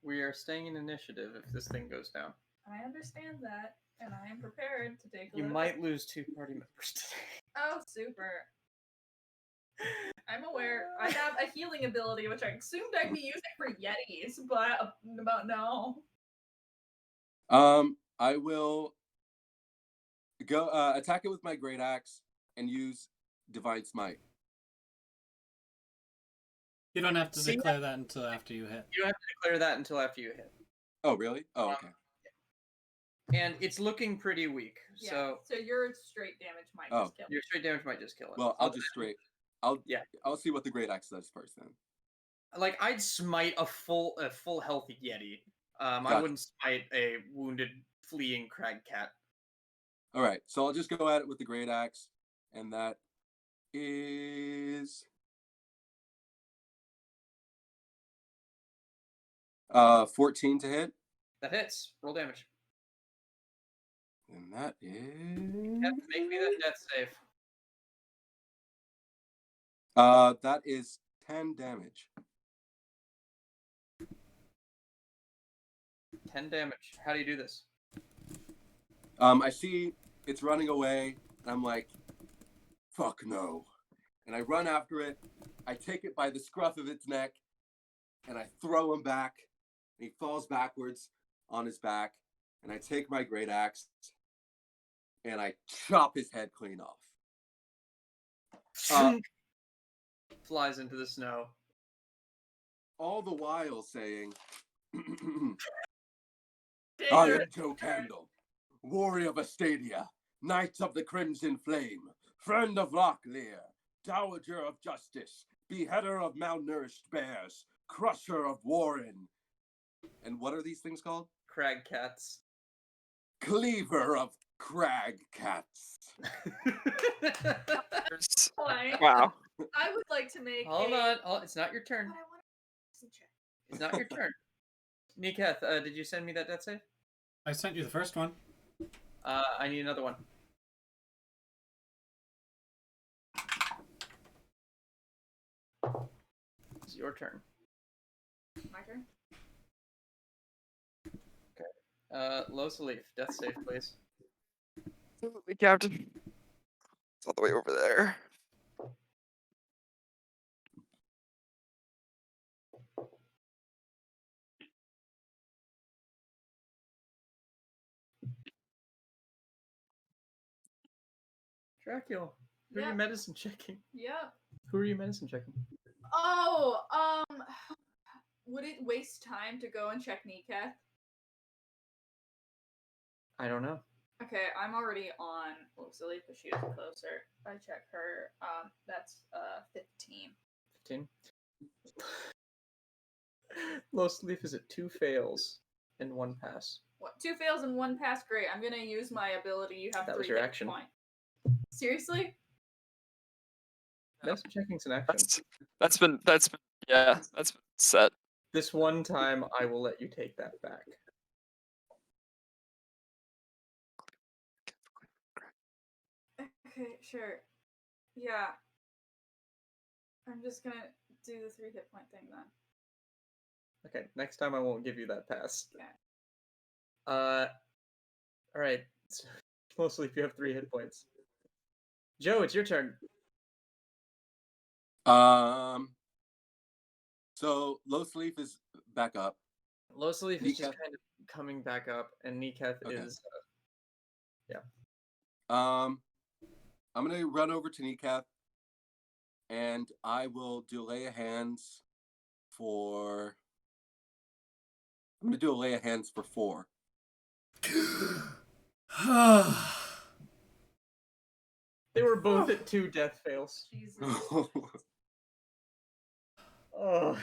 We are staying in initiative if this thing goes down. I understand that, and I am prepared to take a You look. might lose 2 party members today. Oh, super. I'm aware. I have a healing ability, which I assumed I'd be using for Yetis, but no. I will go attack it with my great axe and use divine smite. You don't have to See? declare that until after you hit. You don't have to declare that until after you hit. Oh, really? Oh, okay. And it's looking pretty weak, Yeah. So your straight damage might Oh. just kill. your straight damage might just kill it. Well, I'll just straight. I'll Yeah. I'll see what the great axe does first then. like I'd smite a full healthy Yeti. I Gotcha. wouldn't smite a wounded fleeing crag cat. All right, so I'll just go at it with the great axe, and that is 14 to hit, That hits. Roll damage. and that Make is me that death save. that is 10 damage. 10 damage. How do you do this? I see it's running away, and I'm like, fuck no. And I run after it. I take it by the scruff of its neck, and I throw him back. And he falls backwards on his back. And I take my great axe, and I chop his head clean off. Flies into the snow. All the while saying, I am Joe Candle, warrior of Astadia, knight of the Crimson Flame, friend of Locklear, dowager of justice, beheader of malnourished bears, crusher of Warren. And what are these things called? Crag cats. Cleaver of crag cats. Fine. Wow. I would like to make Hold a... on. It's not your turn. But I want to check. It's not your turn. Niketh, did you send me that death save? I sent you the first one. I need another one. It's your turn. My turn? Losalif, death save, please. Absolutely, Captain. It's all the way over there. Drakiel, who are Yep. you medicine checking? Yep. Who are you medicine checking? Oh, would it waste time to go and check Neekath? I don't know. Okay, I'm already on Losalif, but she is closer. If I check her, that's 15. 15. Losalif is at 2 fails and 1 pass. What? 2 fails and 1 pass. Great. I'm gonna use my ability. You have That 3 was your hit action. point. Seriously? Medicine checking's an action. That's been set. This one time, I will let you take that back. Okay, sure. Yeah. I'm just gonna do the 3 hit point thing then. Okay, next time I won't give you that pass. Okay. Alright. Mostly if you have 3 hit points. Joe, it's your turn. So Losalif is back up. Losalif is just Neekath. kind of coming back up, and Niketh Okay. is... I'm gonna run over to Neekath, and I will do a lay of hands for. I'm gonna do a lay of hands for 4. They were both at 2 death fails. Jesus. Oh,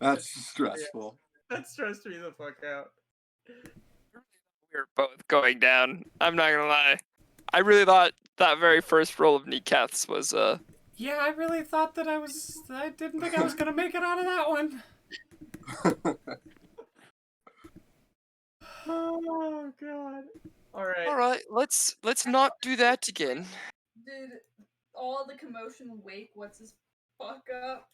That's stressful. that stressed me the fuck out. We were both going down. I'm not gonna lie. I really thought that very first roll of Neekath's was Yeah, I really thought that I didn't think I was gonna make it out of that one. Oh god. Alright. Alright, let's not do that again. Did all the commotion wake what's his fuck up?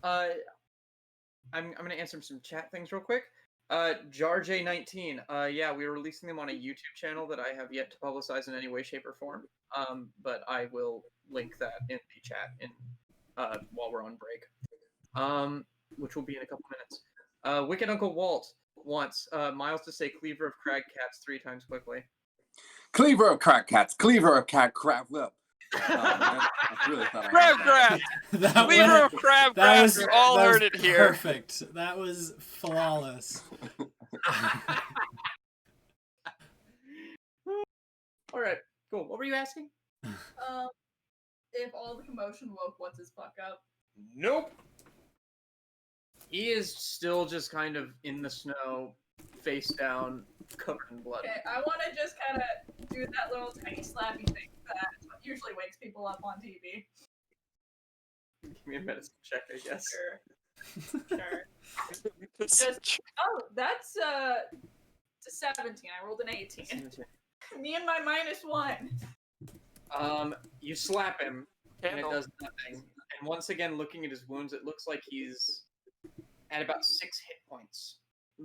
I'm gonna answer some chat things real quick. Jar J19. Yeah, we're releasing them on a YouTube channel that I have yet to publicize in any way, shape, or form. But I will link that in the chat while we're on break. Which will be in a couple minutes. Wicked Uncle Walt wants Myles to say "Cleaver of Crag Cats" 3 times quickly. Cleaver of crag cats. Cleaver of cat crab lip. I really thought I Crab had crab! That Lever was- of crab that crab! was- You all that was heard it here. Perfect. That was flawless. All right, cool. What were you asking? if all the commotion woke what's his fuck up? Nope. He is still just kind of in the snow, face down, covered in blood. Okay, I want to just kind of do that little tiny slappy thing that usually wakes people up on TV. Give me a medicine check, I guess. Sure. Sure. Just, oh, that's to 17. I rolled an 18. Me and my -1. You slap him, and it Handle. does nothing. And once again, looking at his wounds, it looks like he's at about 6 hit points,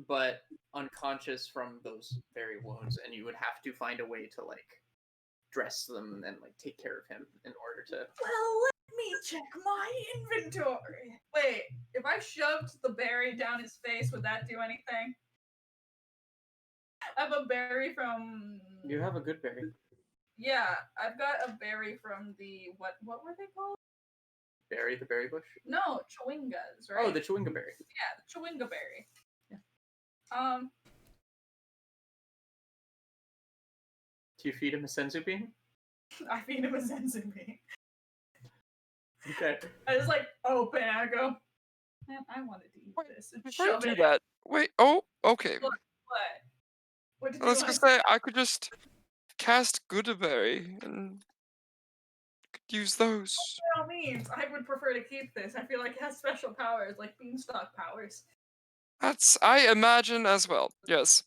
but unconscious from those very wounds, and you would have to find a way to, like, dress them and, like, take care of him in order to... Well, let me check my inventory. Wait, if I shoved the berry down his face, would that do anything? I have a berry from... You have a good berry. Yeah, I've got a berry from the... What were they called? Berry, the berry bush? No, chewingas, right? Oh, the chewinga berry. Yeah, the chewinga berry. Yeah. Do you feed him a senzu bean? I feed him a senzu bean. Okay. I just like open and I go, man, I wanted to eat this. And Before you shove do it. that, wait. Oh, okay. What? What did I you was want gonna to say I could just cast Goodberry and could use those. By all means, I would prefer to keep this. I feel like it has special powers, like beanstalk powers. That's I imagine as well. Yes.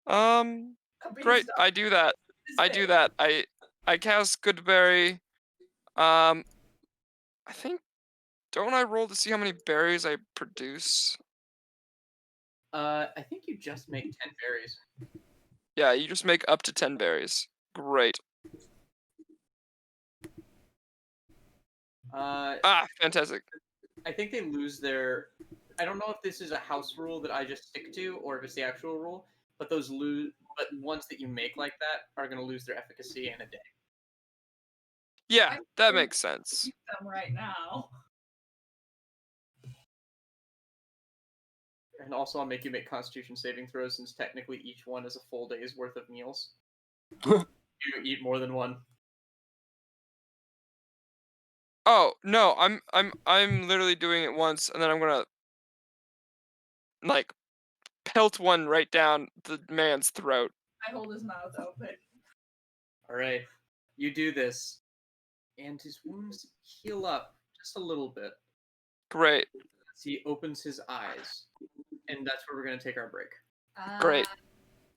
A Great. beanstalk I do that. is I do big. that. I cast Goodberry. I think don't I roll to see how many berries I produce? I think you just make 10 berries. Yeah, you just make up to 10 berries. Great. Fantastic. I think they lose their... I don't know if this is a house rule that I just stick to, or if it's the actual rule, but those ones that you make like that are going to lose their efficacy in a day. Yeah, that I'm makes sense. keep them right now. And also, I'll make you make Constitution saving throws, since technically each one is a full day's worth of meals. You eat more than one. Oh no, I'm literally doing it once, and then I'm gonna like pelt one right down the man's throat. I hold his mouth open. All right, you do this, and his wounds heal up just a little bit. Great, As he opens his eyes, and that's where we're gonna take our break. great.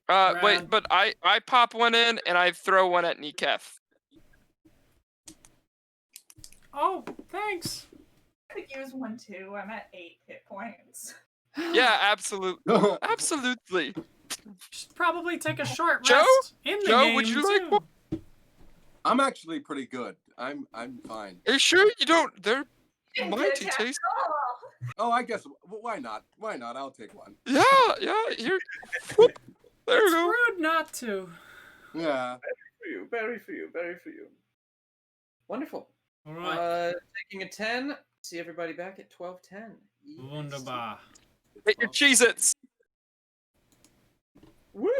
Brad. Wait, but I pop one in and I throw one at Nikef. Oh, thanks. I could use one too. I'm at 8 hit points. Yeah, absolutely, absolutely. Should probably take a short Joe? rest in the Joe, game would you too. like one? I'm actually pretty good. I'm fine. Are you sure you don't? They're Didn't get mighty attacked tasty. at all. Oh, I guess why not? Why not? I'll take one. Yeah, here. Whoop. There It's you go. rude not to. Yeah. For you, berry for you, berry for you. Wonderful. All right. Taking a 10. See everybody back at 12:10. Yes. Wunderbar. Hit your Cheez-Its. Woo!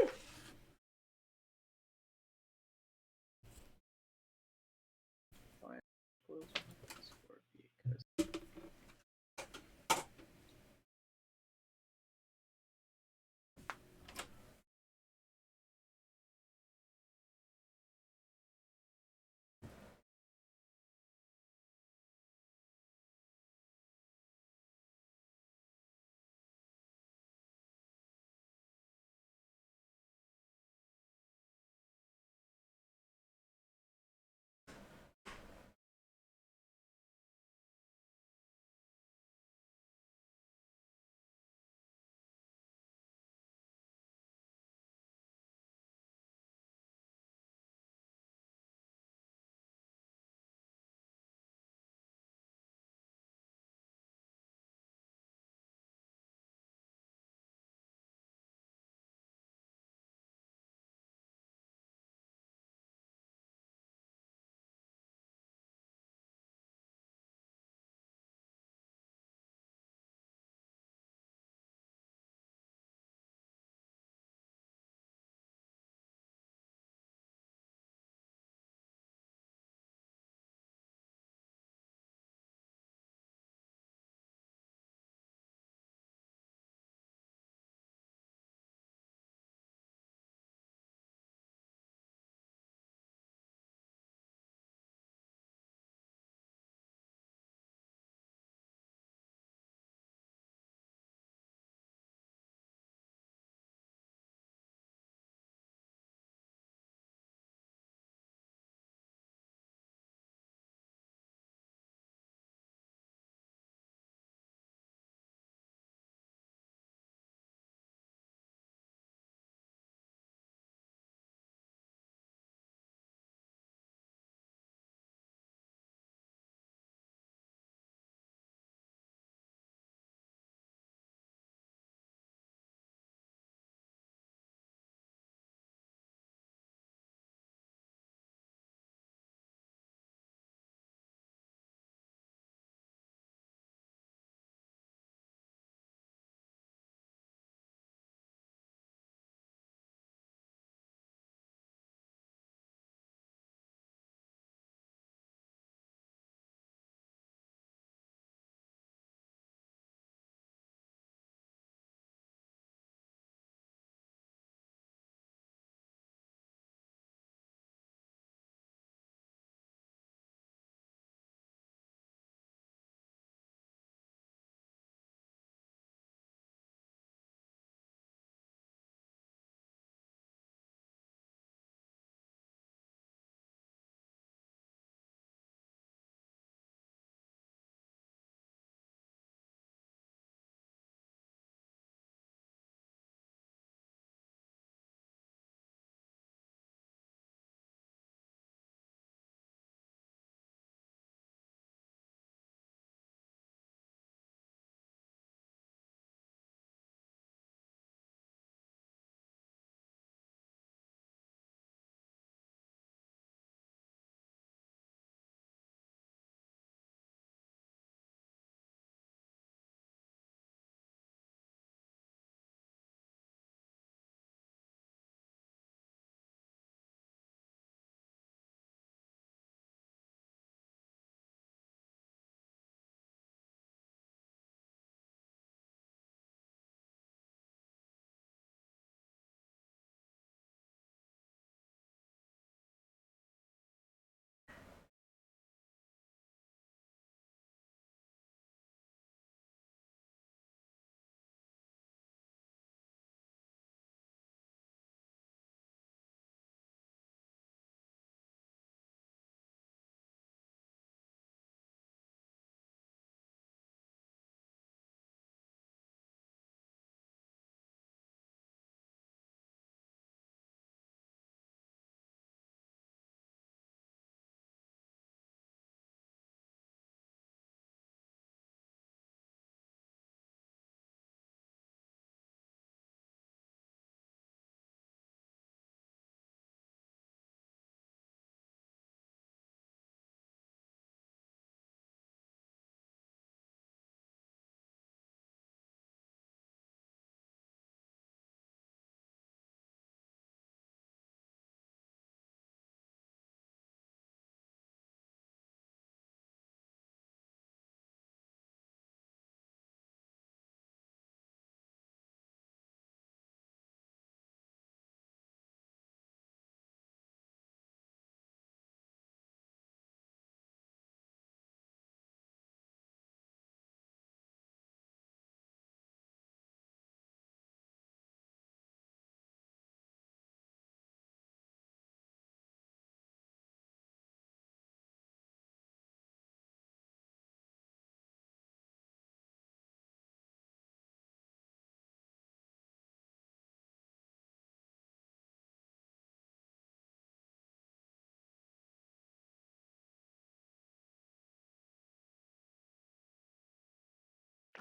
Fine. Close my Discord because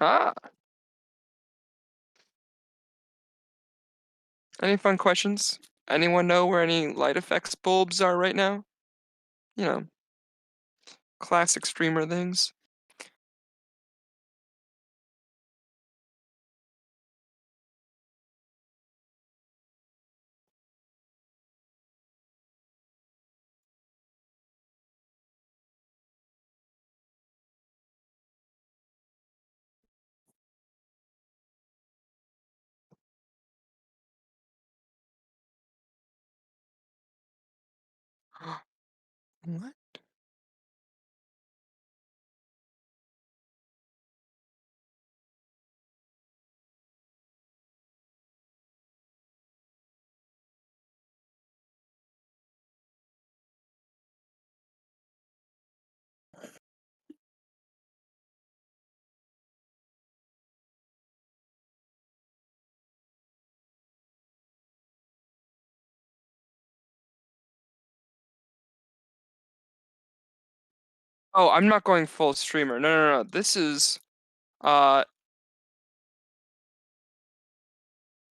Ah. Any fun questions? Anyone know where any light effects bulbs are right now? You know, classic streamer things. What? Oh, I'm not going full streamer. No. This is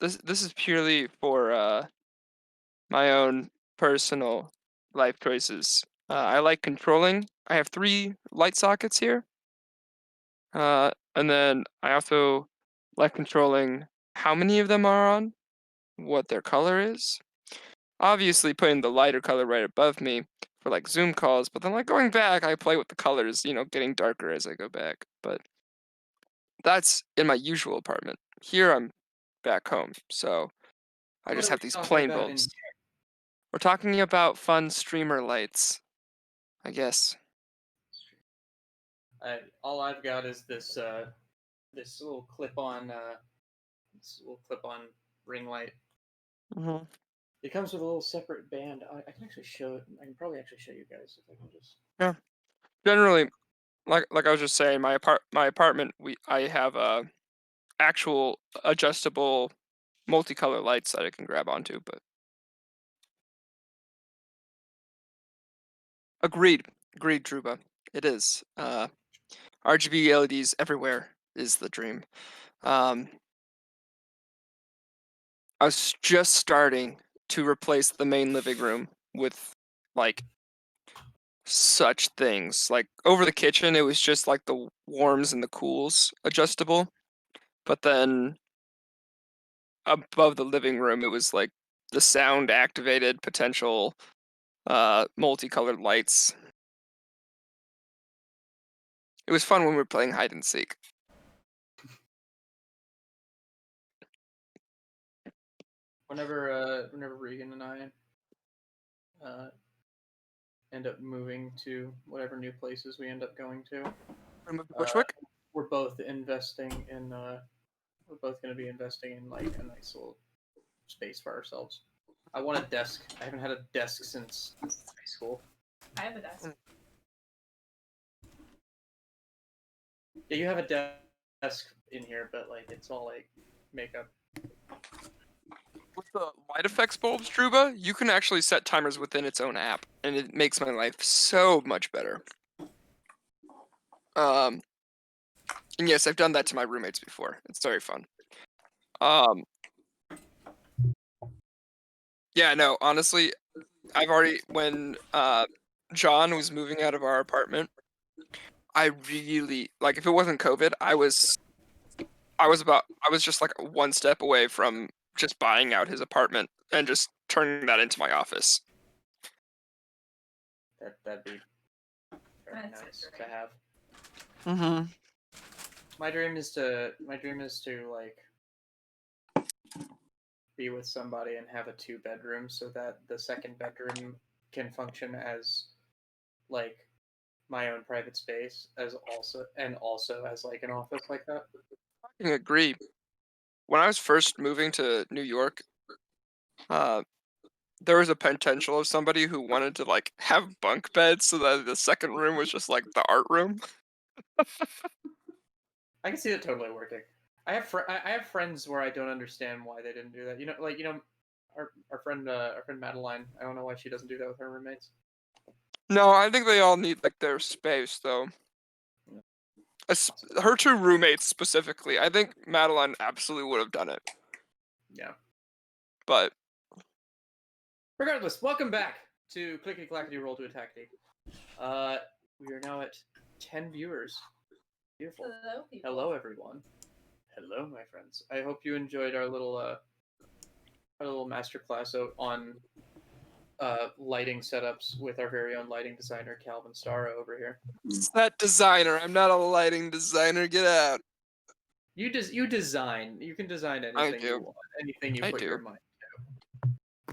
this is purely for my own personal life choices. I like controlling. I have 3 light sockets here. And then I also like controlling how many of them are on, what their color is. Obviously putting the lighter color right above me for like Zoom calls, but then like going back, I play with the colors, getting darker as I go back. But that's in my usual apartment. Here I'm back home, so I What just are have we these talking plain about in bulbs. We're talking about fun streamer lights, I guess. all I've got is this this little clip-on ring light. Mm-hmm. It comes with a little separate band. I can actually show it. I can probably actually show you guys if I can just. Yeah. Generally, like I was just saying, my apartment, I have actual adjustable multicolor lights that I can grab onto, but agreed, Druba. It is. RGB LEDs everywhere is the dream. I was just starting to replace the main living room with like such things. Like over the kitchen, it was just like the warms and the cools adjustable, but then above the living room, it was like the sound activated potential multicolored lights. It was fun when we were playing hide and seek. Whenever Regan and I end up moving to whatever new places we end up going to, Bushwick? we're both investing in we're both going to be investing in like a nice little space for ourselves. I want a desk. I haven't had a desk since high school. I have a desk. Yeah, you have a desk in here, but like it's all like makeup. With the light effects bulbs, Druba, you can actually set timers within its own app, and it makes my life so much better. And yes, I've done that to my roommates before. It's very fun. Yeah, no, honestly, I've already when John was moving out of our apartment, I really like if it wasn't COVID, I was just like one step away from just buying out his apartment and just turning that into my office. That'd be very That's nice great. to have. Mm-hmm. My dream is to like be with somebody and have a 2-bedroom so that the second bedroom can function as like my own private space as also as like an office like that. I can agree. When I was first moving to New York, there was a potential of somebody who wanted to like have bunk beds so that the second room was just like the art room. I can see it totally working. I have friends where I don't understand why they didn't do that. Our friend Madeline. I don't know why she doesn't do that with her roommates. No, I think they all need like their space though. her two roommates specifically. I think Madeline absolutely would have done it, Yeah. but Regardless, welcome back to Clicky Clackety Roll to Attack Day. We are now at 10 viewers. Beautiful. Hello, people. Hello, everyone. Hello, my friends. I hope you enjoyed our little masterclass on lighting setups with our very own lighting designer, Calvin Stara, over here. set designer. I'm not a lighting designer. Get out. You design. You can design anything do. you want. Anything you I put do. your mind.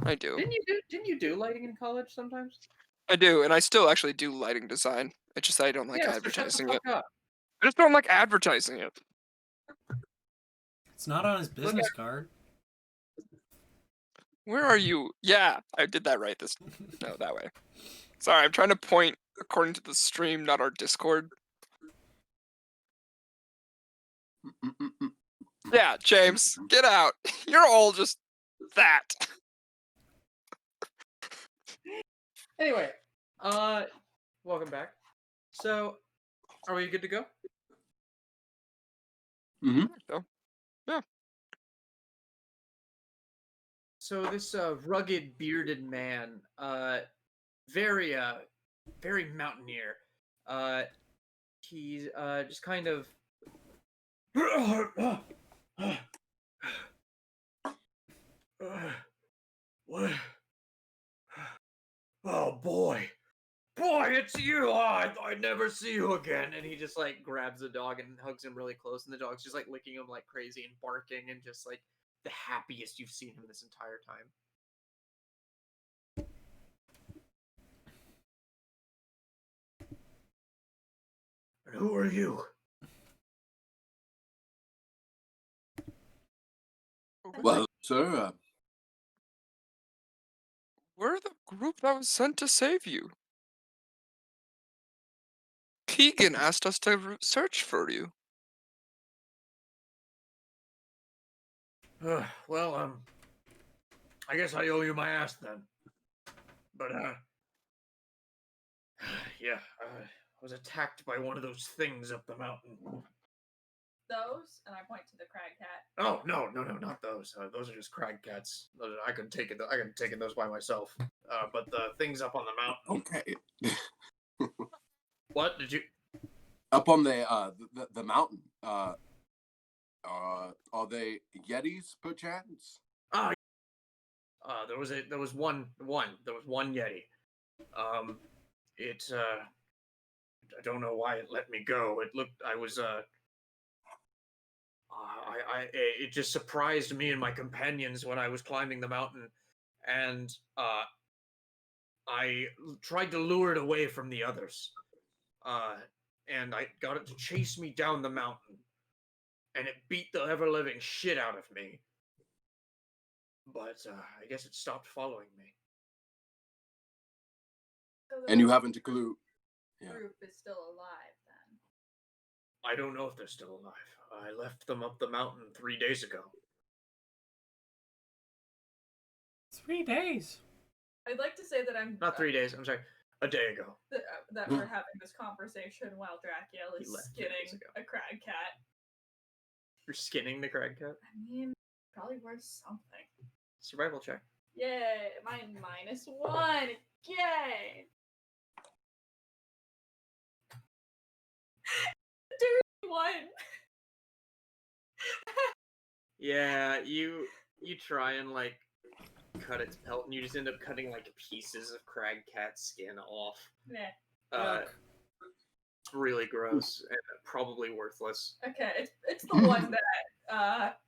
I do. Didn't you do lighting in college sometimes? I do, and I still actually do lighting design. It's just I don't like Yeah, advertising so it. shut the fuck up. I just don't like advertising it. It's not on his business card. Where are you? Yeah, I did that right. No, that way. Sorry, I'm trying to point according to the stream, not our Discord. Yeah, James, get out. You're all just that. Anyway, welcome back. So, are we good to go? Mm-hmm. So, yeah. So this rugged, bearded man, very mountaineer. He's just kind of. What? Oh boy, it's you! Oh, I'd never see you again. And he just like grabs the dog and hugs him really close, and the dog's just like licking him like crazy and barking and just like the happiest you've seen him this entire time. And who are you? Well, sir, We're the group that was sent to save you. Keegan asked us to search for you. Well, I guess I owe you my ass then. But, yeah, I was attacked by one of those things up the mountain. Those, and I point to the crag cat. Oh, no, not those. Those are just crag cats. I could take it. I could have taken those by myself. But the things up on the mountain. okay. What did you? Up on the mountain. Are they Yetis perchance? There was one Yeti. I don't know why it let me go. It just surprised me and my companions when I was climbing the mountain, and I tried to lure it away from the others. And I got it to chase me down the mountain, and it beat the ever-living shit out of me. But I guess it stopped following me. So And you haven't a clue. the group is still alive then. I don't know if they're still alive. I left them up the mountain 3 days ago. 3 days. I'd like to say that I'm Not 3 days. I'm sorry, a day ago. that we're having this conversation while Drakiel is He left 3 days skinning ago. a crag cat. You're skinning the crag cat. I mean, probably worth something. Survival check. Yay! Mine -1. Yay! Dude, 1. Yeah, you try and like cut its pelt, and you just end up cutting like pieces of crag cat skin off. Nah. Really gross and probably worthless. Okay, it's the one that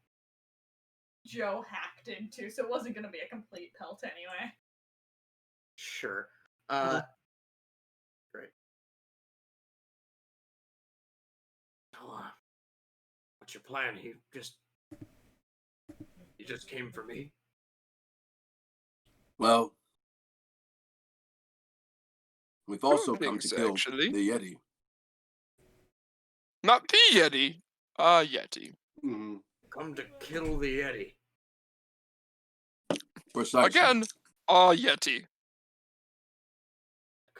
Joe hacked into, so it wasn't gonna be a complete pelt anyway. Sure. Great. So, what's your plan? You just came for me? Well, we've also come Thanks, to kill actually. the Yeti. Not the Yeti. Yeti. Mm-hmm. Come to kill the Yeti. Precisely. Again, Yeti.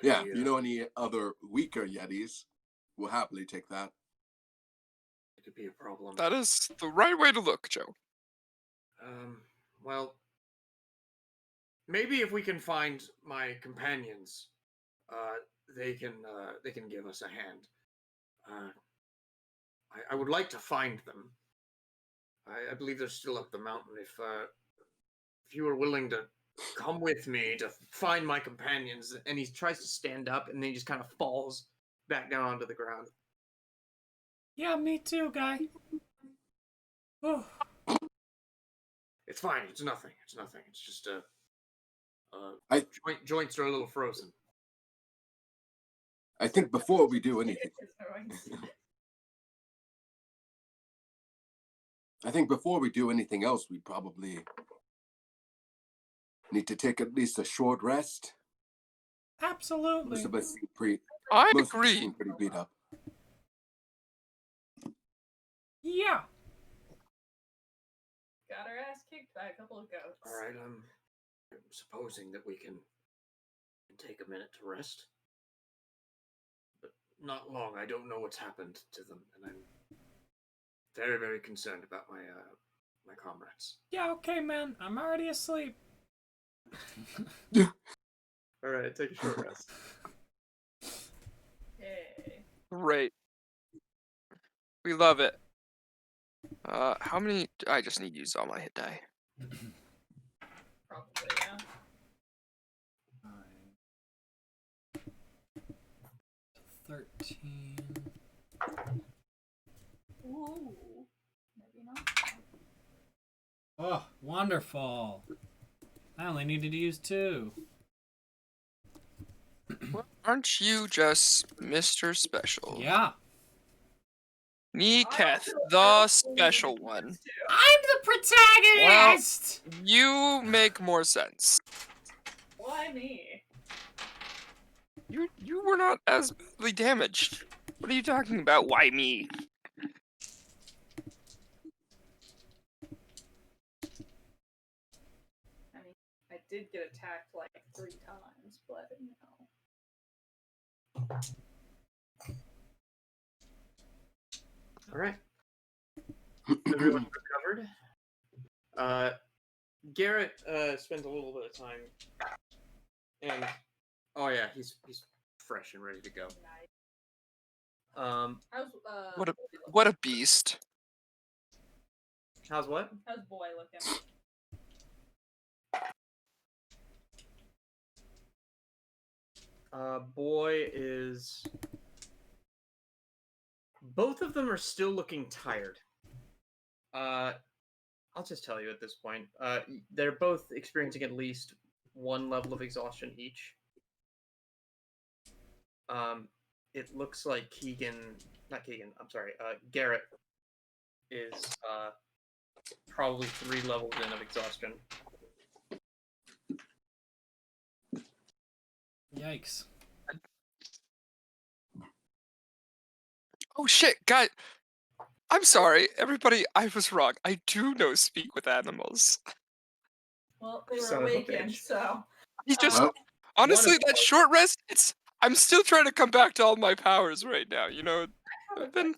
Yeah, if you know any other weaker Yetis, we'll happily take that. could be a problem. That is the right way to look, Joe. Well, maybe if we can find my companions, they can give us a hand. I would like to find them. I believe they're still up the mountain. If you are willing to come with me to find my companions, and he tries to stand up, and then he just kind of falls back down onto the ground. Yeah, me too, guy. Oh. It's fine. It's nothing. It's nothing. It's just joints are a little frozen. I think before we do anything, else, we probably need to take at least a short rest. Absolutely. Most of us agree. seem pretty beat up. Yeah. Got our ass kicked by a couple of goats. All right. I'm supposing that we can take a minute to rest, but not long. I don't know what's happened to them, and I'm very, very concerned about my comrades. Yeah, okay, man. I'm already asleep. All right, take a short rest. Hey. Great. We love it. How many? I just need to use all my hit die. Probably, yeah. 13. Ooh. Maybe not. Oh, wonderful. I only needed to use 2. Well, aren't you just Mr. Special? Yeah. Neeketh, the special one. I'm the protagonist! Well, you make more sense. Why me? You were not as badly damaged. What are you talking about? Why me? I mean, I did get attacked like 3 times, but you know. All right. Everyone recovered. Garrett spends a little bit of time, and oh yeah, he's fresh and ready to go. How's What a beast. How's what? How's boy looking? Boy is. Both of them are still looking tired. I'll just tell you at this point. They're both experiencing at least 1 level of exhaustion each. It looks like Garrett is probably 3 levels in of exhaustion. Yikes. Oh shit, guys. I'm sorry, everybody. I was wrong. I do know speak with animals. Well, they were Son of a awakened, bitch. so. He just Well, honestly, one of that short rest. I'm still trying to come back to all my powers right now. You know, I've been.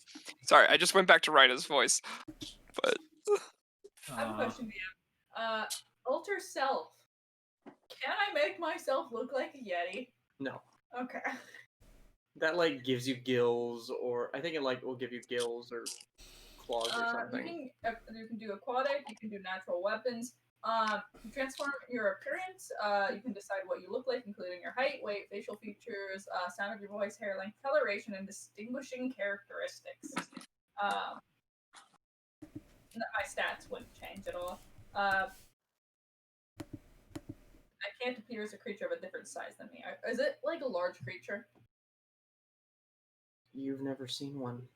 Sorry, I just went back to Rhina's voice. But I have a question to you. Alter self. Can I make myself look like a Yeti? No. Okay. That like gives you gills, or I think it like will give you gills or claws or something. You can do aquatic. You can do natural weapons. You transform your appearance. You can decide what you look like, including your height, weight, facial features, sound of your voice, hair length, coloration, and distinguishing characteristics. My stats wouldn't change at all. I can't appear as a creature of a different size than me. Is it like a large creature? You've never seen one.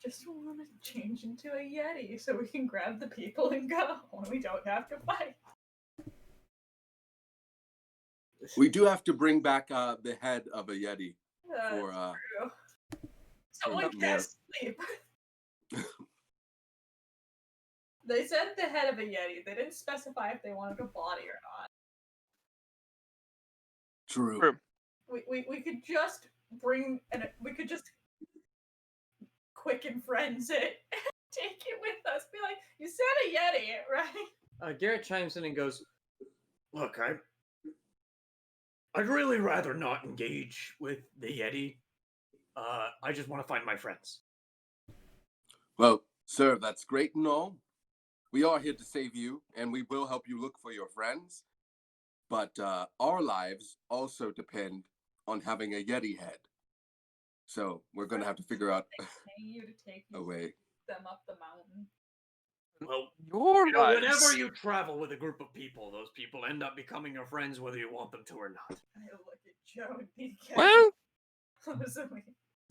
Just want to change into a Yeti so we can grab the people and go, and we don't have to fight. we do have to bring back the head of a Yeti for True. Someone yeah. can't sleep. They said the head of a Yeti. They didn't specify if they wanted a body or not. True. We could just we could just quicken friends it, take it with us. Be like, you said a Yeti, right? Garrett chimes in and goes, "Look, I'd really rather not engage with the Yeti. I just want to find my friends." Well, sir, that's great and all. We are here to save you, and we will help you look for your friends. But our lives also depend on having a Yeti head. So we're going to have to figure out Paying you to take a way. them up the mountain. Well, Your lives. whenever you travel with a group of people, those people end up becoming your friends whether you want them to or not. I look at Joe and DK. Well,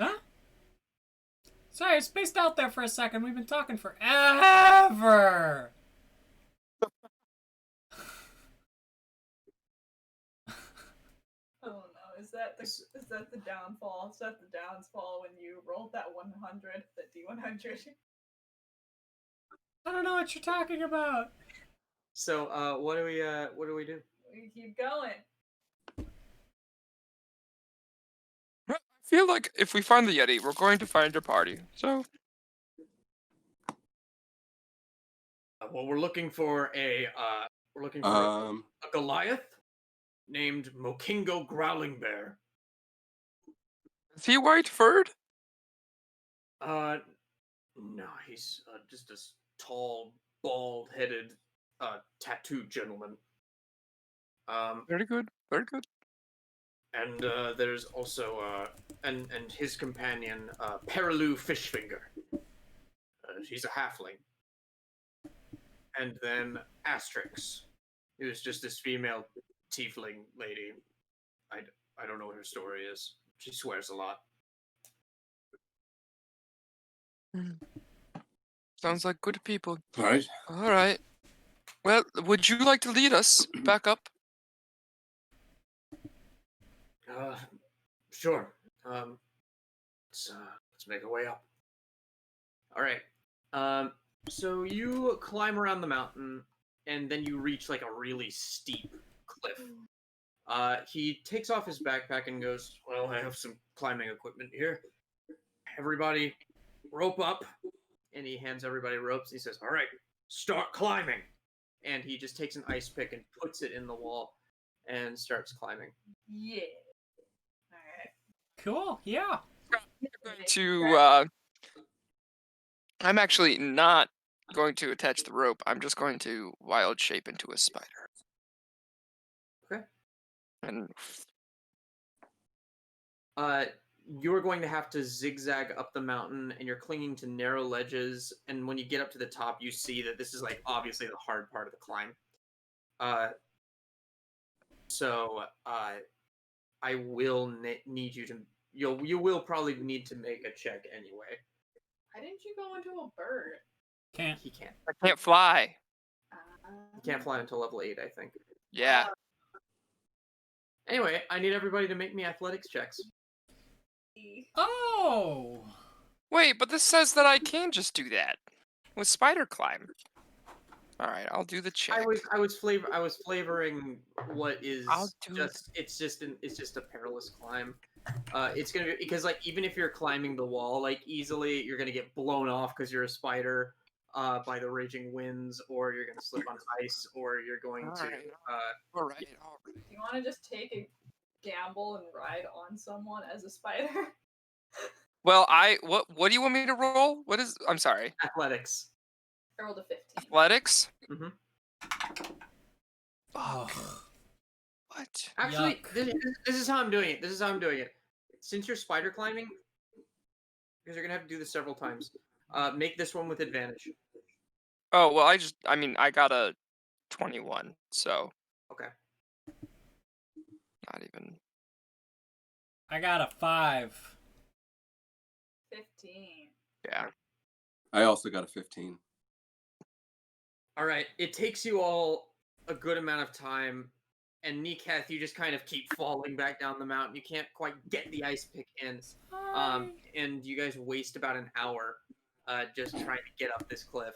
Huh? Sorry, I spaced out there for a second. We've been talking forever. I don't know. Is that the downfall? Is that the downfall when you rolled that 100, the D100? I don't know what you're talking about. So, what do we do? We keep going. I feel like if we find the Yeti, we're going to find your party. So, Well, we're looking for a Goliath named Mokingo Growling Bear. is he white furred? No, he's just a tall, bald-headed, tattooed gentleman. Very good. Very good. And there's also and his companion, Perilou Fishfinger. She's a halfling. And then Asterix, who's just this female tiefling lady. I don't know what her story is. She swears a lot. Sounds like good people. All right. All right. Well, would you like to lead us back up? Sure. Let's make our way up. All right. So you climb around the mountain, and then you reach like a really steep cliff. He takes off his backpack and goes, "Well, I have some climbing equipment here. Everybody, rope up." And he hands everybody ropes. He says, "All right, start climbing." And he just takes an ice pick and puts it in the wall and starts climbing. Yeah. Alright. Cool. Yeah. I'm actually not going to attach the rope. I'm just going to wild shape into a spider. Okay. And You're going to have to zigzag up the mountain, and you're clinging to narrow ledges. And when you get up to the top, you see that this is like obviously the hard part of the climb. So I will need you to. You will probably need to make a check anyway. Why didn't you go into a bird? Can't. He can't. I can't fly. He can't fly until level 8, I think. Yeah. Anyway, I need everybody to make me athletics checks. Oh. Wait, but this says that I can just do that with spider climb. All right, I'll do the check. I was flavoring what is it's just a perilous climb. It's gonna be because like even if you're climbing the wall like easily, you're gonna get blown off because you're a spider by the raging winds, or you're gonna slip on ice, or you're going All to. right. Do you want to just take a gamble and ride on someone as a spider? Well, what do you want me to roll? I'm sorry. Athletics. I rolled a 15. Athletics? Mm-hmm. Oh. What? Actually, this is how I'm doing it. Since you're spider climbing, because you're gonna have to do this several times, make this one with advantage. Oh, well, I got a 21, so. Okay. Not even. I got a 5. 15. Yeah. I also got a 15. All right. It takes you all a good amount of time, and Niketh, you just kind of keep falling back down the mountain. You can't quite get the ice pick in. And you guys waste about an hour just trying to get up this cliff.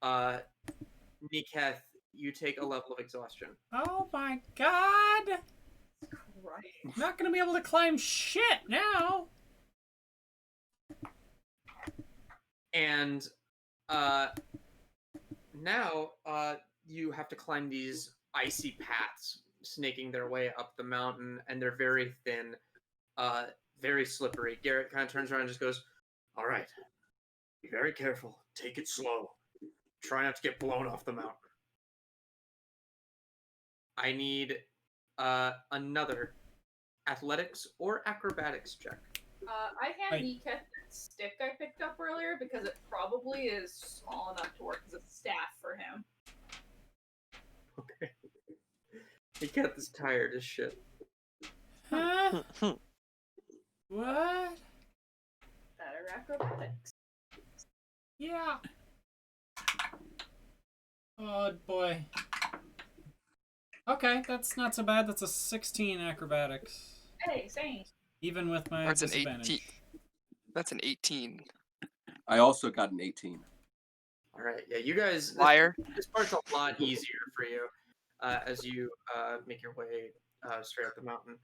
Niketh, you take a level of exhaustion. Oh my god. Right. I'm not gonna be able to climb shit now. And now you have to climb these icy paths, snaking their way up the mountain, and they're very thin, very slippery. Garrett kind of turns around and just goes, "All right, be very careful. Take it slow. Try not to get blown off the mountain." I need another athletics or acrobatics check. I hand Wait. Niket that stick I picked up earlier because it probably is small enough to work as a staff for him. Okay. He got this tired as shit. Huh? What? Better acrobatics. Yeah. Oh boy. Okay, that's not so bad. That's a 16 acrobatics. Hey, same. Even with my That's an disadvantage. 18. That's an 18. I also got an 18. All right, yeah, you guys. Liar. This part's a lot easier for you as you make your way straight up the mountain.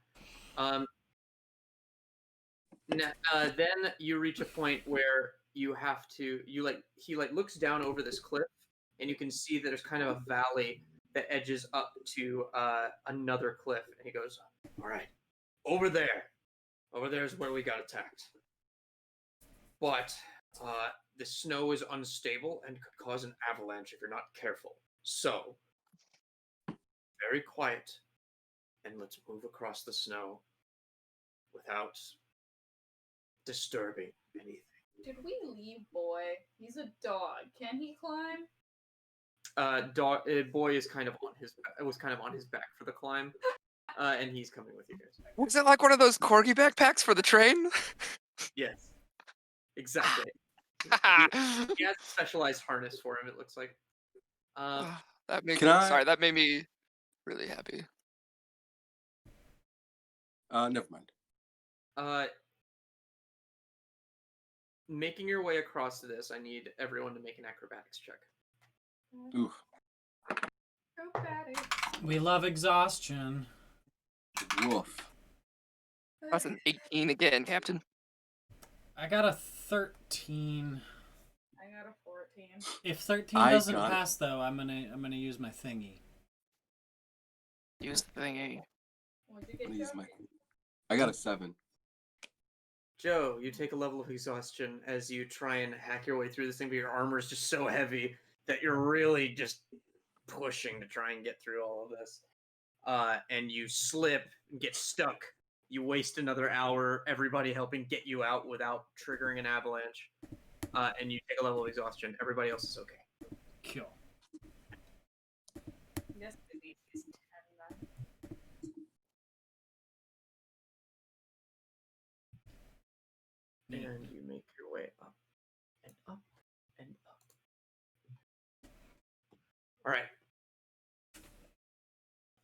Then you reach a point where you have to. He looks down over this cliff, and you can see that there's kind of a valley that edges up to another cliff. And he goes, "All right, over there. Over there is where we got attacked. But the snow is unstable and could cause an avalanche if you're not careful. So, very quiet, and let's move across the snow without disturbing anything." Did we leave Boy? He's a dog. Can he climb? Boy is kind of on his back for the climb, and he's coming with you guys. Was it like one of those corgi backpacks for the train? Yes, exactly. He has a specialized harness for him. It looks like. That made Can I- sorry, that made me really happy. Never mind. Making your way across to this, I need everyone to make an acrobatics check. Oof. Acrobatics. We love exhaustion. Woof. That's an 18 again, Captain. I got a 13. I got a 14. If 13 I doesn't got it. pass though, I'm gonna use my thingy. Use the thingy. What'd you get, Please, Joe? Mike. I got a 7. Joe, you take a level of exhaustion as you try and hack your way through this thing, but your armor is just so heavy that you're really just pushing to try and get through all of this. And you slip and get stuck. You waste another hour, everybody helping get you out without triggering an avalanche. And you take a level of exhaustion. Everybody else is okay. Kill. Yes, please. 10 then. And you make your way up and up and up. All right.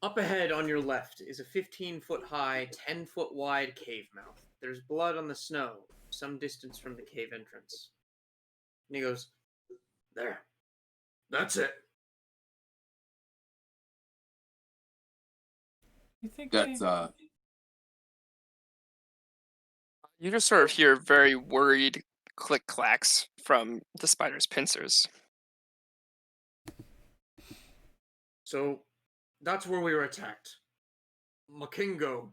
Up ahead on your left is a 15-foot high, 10-foot wide cave mouth. There's blood on the snow, some distance from the cave entrance. And he goes, "There. That's it." You think That's You just sort of hear very worried click clacks from the spider's pincers. So, that's where we were attacked. Makingo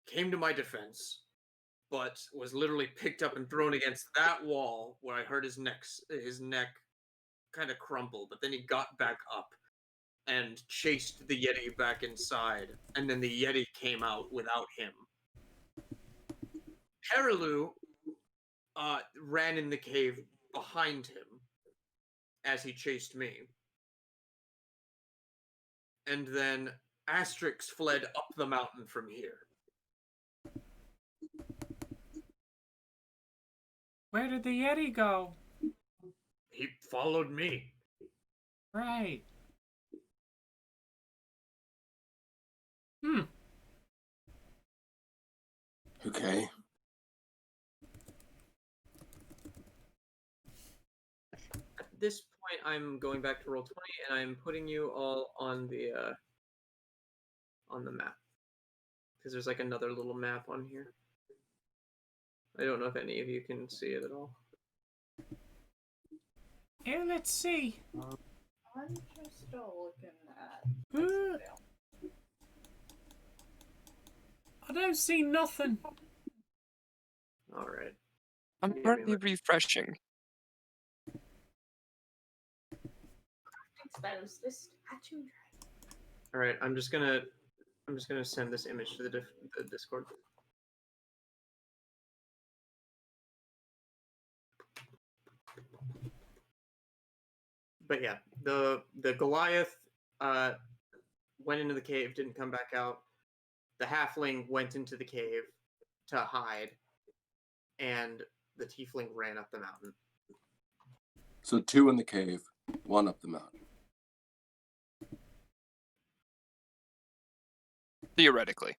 came to my defense, but was literally picked up and thrown against that wall where I heard his neck kind of crumble, but then he got back up and chased the Yeti back inside, and then the Yeti came out without him. Perilu ran in the cave behind him as he chased me. And then Asterix fled up the mountain from here. Where did the Yeti go? He followed me. Right. okay. At this point, I'm going back to roll 20, and I'm putting you all on the map. because there's like another little map on here. I don't know if any of you can see it at all. Here, let's see. I'm just still looking at. Uh, I don't see nothing. All right. I'm Give me currently a refreshing. Spells the statue. All right. I'm just gonna send this image to the Discord. But yeah, the Goliath went into the cave, didn't come back out. The halfling went into the cave to hide, and the tiefling ran up the mountain. So 2 in the cave, 1 up the mountain. Theoretically.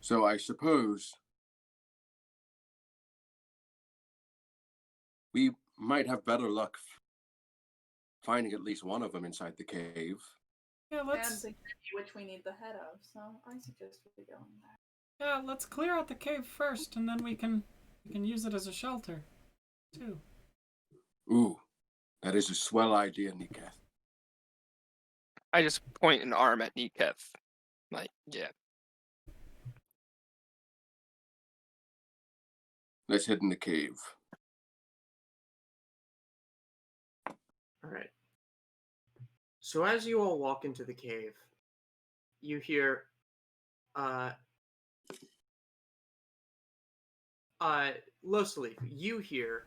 So I suppose we might have better luck finding at least one of them inside the cave. Yeah, And let's the city which we need the head of, so I suggest we go in there. let's clear out the cave first, and then we can use it as a shelter, too. Ooh, that is a swell idea, Niketh. I just point an arm at Niketh. Like, yeah. Let's head in the cave. All right. So as you all walk into the cave, you hear Losalif, you hear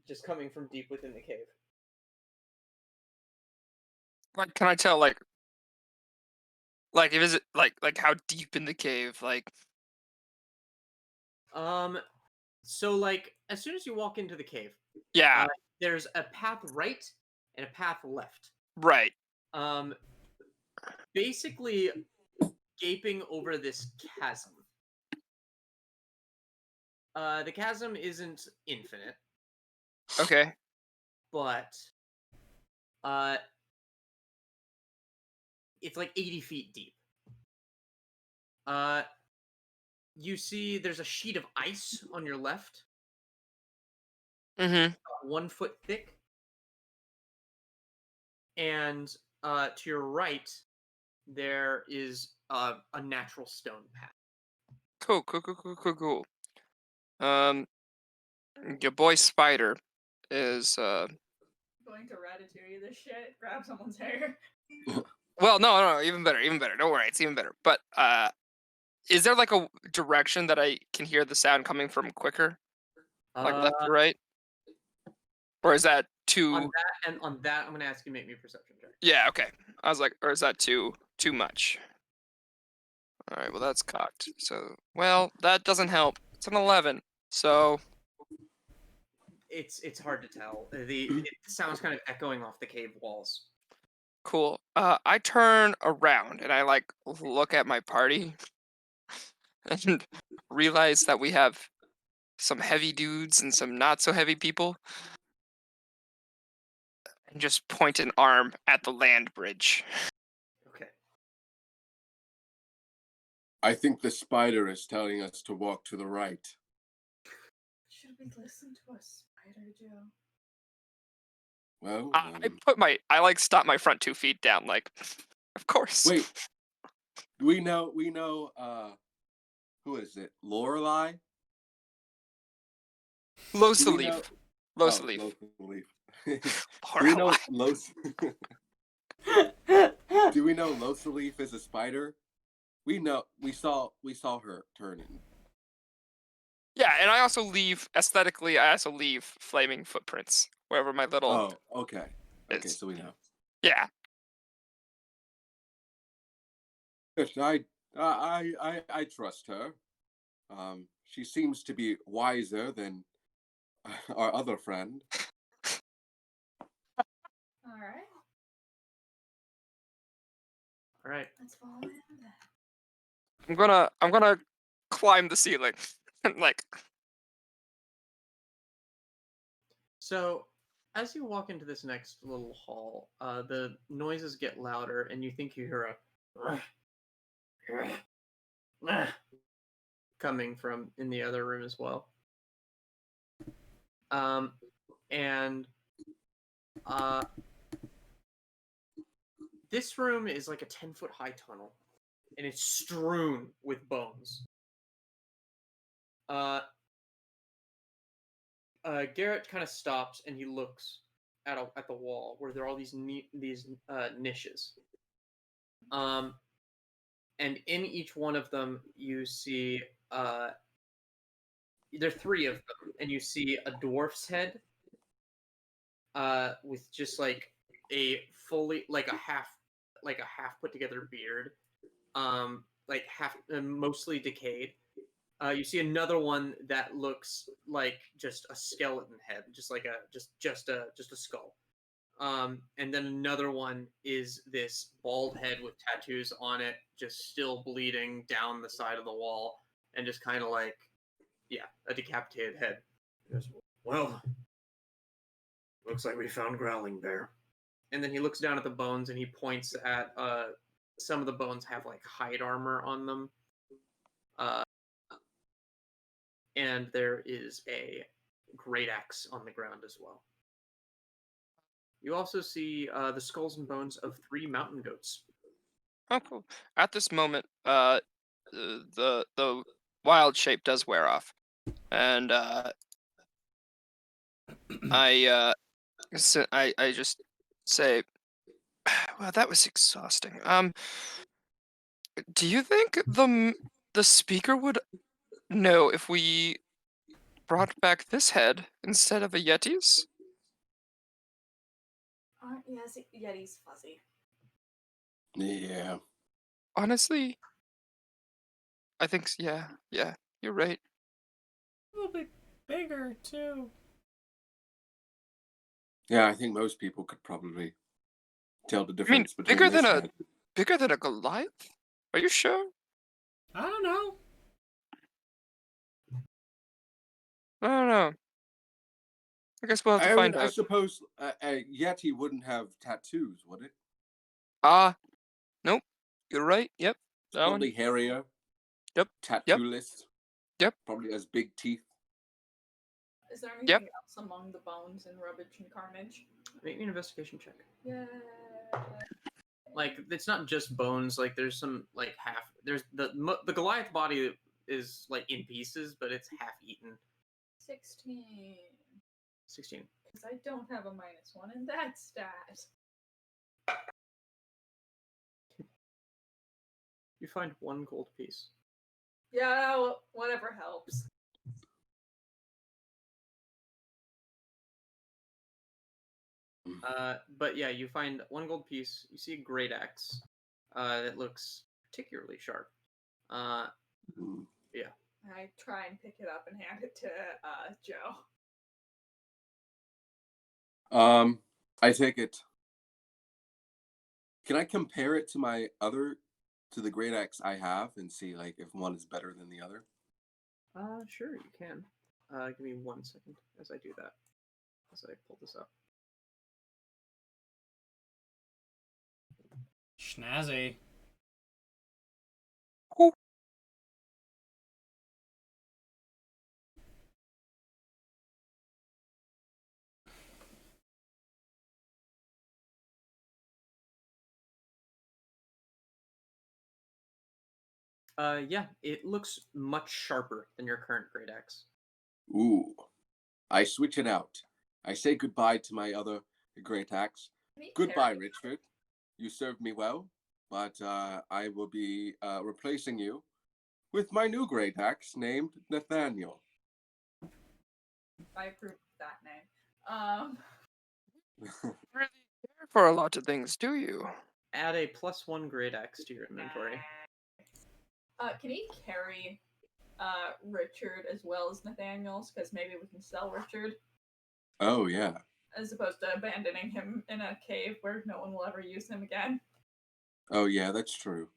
just coming from deep within the cave. Like, can I tell, like, if is it, like, how deep in the cave, like... So like, as soon as you walk into the cave, Yeah, there's a path right and a path left. right. Basically gaping over this chasm. The chasm isn't infinite, Okay. but it's like 80 feet deep. You see there's a sheet of ice on your left, Mm-hmm. 1 foot thick. And to your right, there is a natural stone path. Cool. Your boy Spider is, Going to Ratatouille this shit, grab someone's hair. well, no, even better. Don't worry, it's even better. But, is there, like, a direction that I can hear the sound coming from quicker? Like, left or right? Or is that too... On that, I'm gonna ask you to make me a perception check. Yeah, okay. I was like, or is that too much? All right, well, that's cocked. So, well, that doesn't help. It's an 11. So, It's hard to tell. It sounds kind of echoing off the cave walls. cool. I turn around and I, like, look at my party and realize that we have some heavy dudes and some not so heavy people. And just point an arm at the land bridge. Okay. I think the spider is telling us to walk to the right. Should we listen to a spider, Joe? Well, I like stop my front 2 feet down, like, of course. wait. We know, who is it? Lorelei? Losalif. Losalif. Losalif. Do we know Do we know Losalif is a spider? We know. We saw her turning. Yeah, and I also leave aesthetically. I also leave flaming footprints wherever my little. Oh, okay. Okay, is. so we know. Yeah. Yes, I trust her. She seems to be wiser than our other friend. All right. All right. Let's follow him then. I'm gonna climb the ceiling, like. So, as you walk into this next little hall, the noises get louder, and you think you hear a coming from in the other room as well. And this room is like a 10-foot high tunnel, and it's strewn with bones. Garrett kind of stops and he looks at the wall where there are all these niches. And in each one of them, you see there are 3 of them, and you see a dwarf's head, with just like a fully like a half put together beard, like half mostly decayed. You see another one that looks like just a skeleton head, just like a just a skull. And then another one is this bald head with tattoos on it, just still bleeding down the side of the wall, and just kind of like, yeah, a decapitated head. Yes. Well, looks like we found Growling Bear. And then he looks down at the bones and he points at some of the bones have like hide armor on them. And there is a great axe on the ground as well. You also see the skulls and bones of 3 mountain goats. Oh, cool. At this moment, the wild shape does wear off, and I just say, well, that was exhausting. Do you think the speaker would know if we brought back this head instead of a Yeti's? Yes, Yeti's fuzzy. Yeah. Honestly, I think yeah, you're right. A little bit bigger too. Yeah, I think most people could probably tell the I mean, difference between bigger than a Goliath? Are you sure? I don't know. I don't know. I guess we'll have to I find mean, I out. suppose a Yeti wouldn't have tattoos, would it? Nope. You're right. Yep. That one. Probably hairier. Yep. Tattooless. Yep. Probably has big teeth. Is there anything else among the bones and rubbish and carnage? Make me an investigation check. Yeah. Like, it's not just bones. Like, there's some like there's the Goliath body is like in pieces, but it's half eaten. 16. 16. Because I don't have a -1 in that stat. You find 1 gold piece. Yeah, well, whatever helps. But yeah, you find 1 gold piece. You see a great axe that looks particularly sharp. Yeah. I try and pick it up and hand it to Joe. I take it. Can I compare it to the great axe I have and see like if one is better than the other? Sure, you can. Give me 1 second as I do that. As I pull this up. Schnazzy. Cool. Yeah, it looks much sharper than your current great axe. Ooh. I switch it out. I say goodbye to my other great axe. Goodbye, Richard. You served me well, but I will be replacing you with my new great axe named Nathaniel. I approve of that name. Really care for a lot of things, do you? Add a +1 great axe to your inventory. Can he carry Richard as well as Nathaniel's? Because maybe we can sell Richard. Oh, yeah. As opposed to abandoning him in a cave where no one will ever use him again. Oh, yeah, that's true.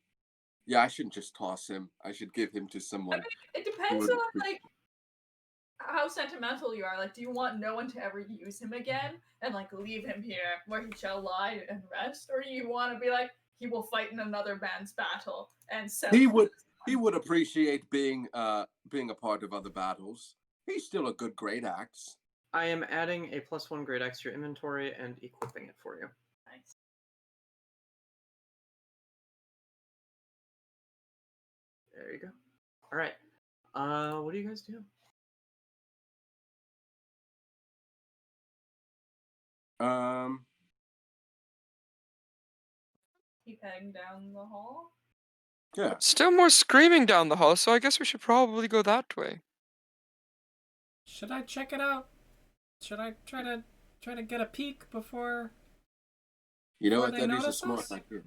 Yeah, I shouldn't just toss him. I should give him to someone. I mean, it depends on, like, how sentimental you are. Like, do you want no one to ever use him again and like leave him here where he shall lie and rest, or do you want to be like he will fight in another man's battle and settle? He would appreciate being a part of other battles. He's still a good great axe. I am adding a +1 great axe to your inventory and equipping it for you. Nice. There you go. All right. What do you guys do? Keep heading down the hall. Yeah. Still more screaming down the hall, so I guess we should probably go that way. Should I check it out? Should I try to get a peek before? You know Before what? they That is a notice smart us? idea.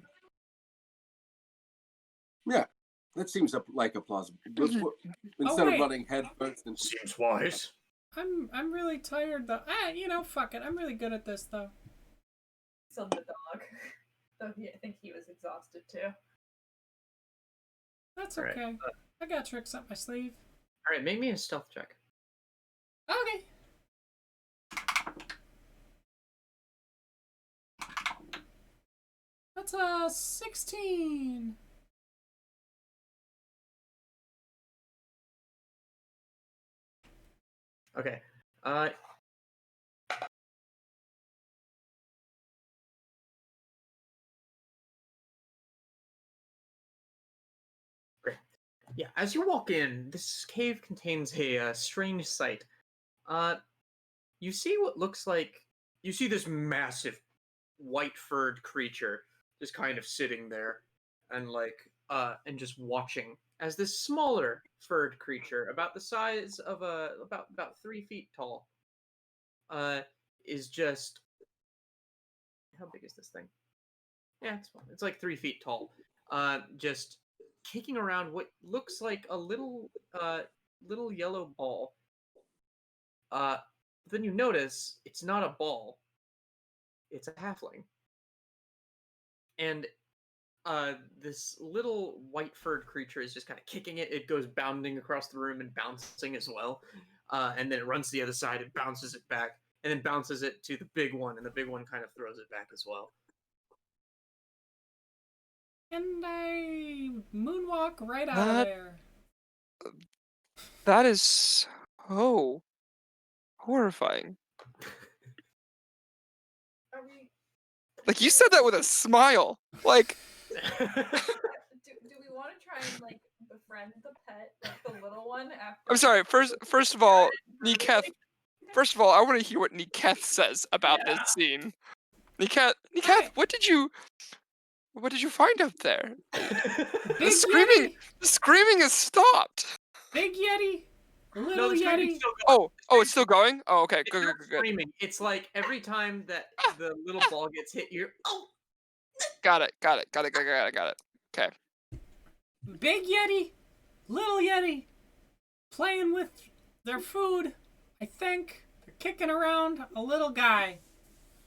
Yeah, that seems like a plausible. Instead of wait. running headfirst and Seems wise. I'm really tired though. Fuck it. I'm really good at this though. It's on the dog. Though I think he was exhausted too. That's All right. okay. I got tricks up my sleeve. All right, make me a stealth check. Okay. That's a 16. Okay. Great. Yeah, as you walk in, this cave contains a strange sight. You see what looks like you see this massive white-furred creature just kind of sitting there and and just watching as this smaller furred creature about the size of about 3 feet tall is just how big is this thing? Yeah, it's like 3 feet tall. Just kicking around what looks like a little yellow ball. Then you notice it's not a ball. It's a halfling. And this little white furred creature is just kind of kicking it. It goes bounding across the room and bouncing as well. And then it runs to the other side and bounces it back, and then bounces it to the big one, and the big one kind of throws it back as well. And I moonwalk right out of there. That is so horrifying. Are we? Like, you said that with a smile. Like, Do we want to try and like befriend the pet, like the little one? After I'm sorry. First of all, Niketh. First of all, I want to hear what Niketh says about this scene. Niketh, what did you find out there? Big Yeti! The screaming has stopped. Big Yeti! Little No, the screaming's Yeti! still going. Oh, it's still going? Oh, okay, It's good. not screaming. It's like every time that the little ball gets hit, you're Got it. Okay. Big Yeti! Little Yeti! Playing with their food, I think. They're kicking around a little guy.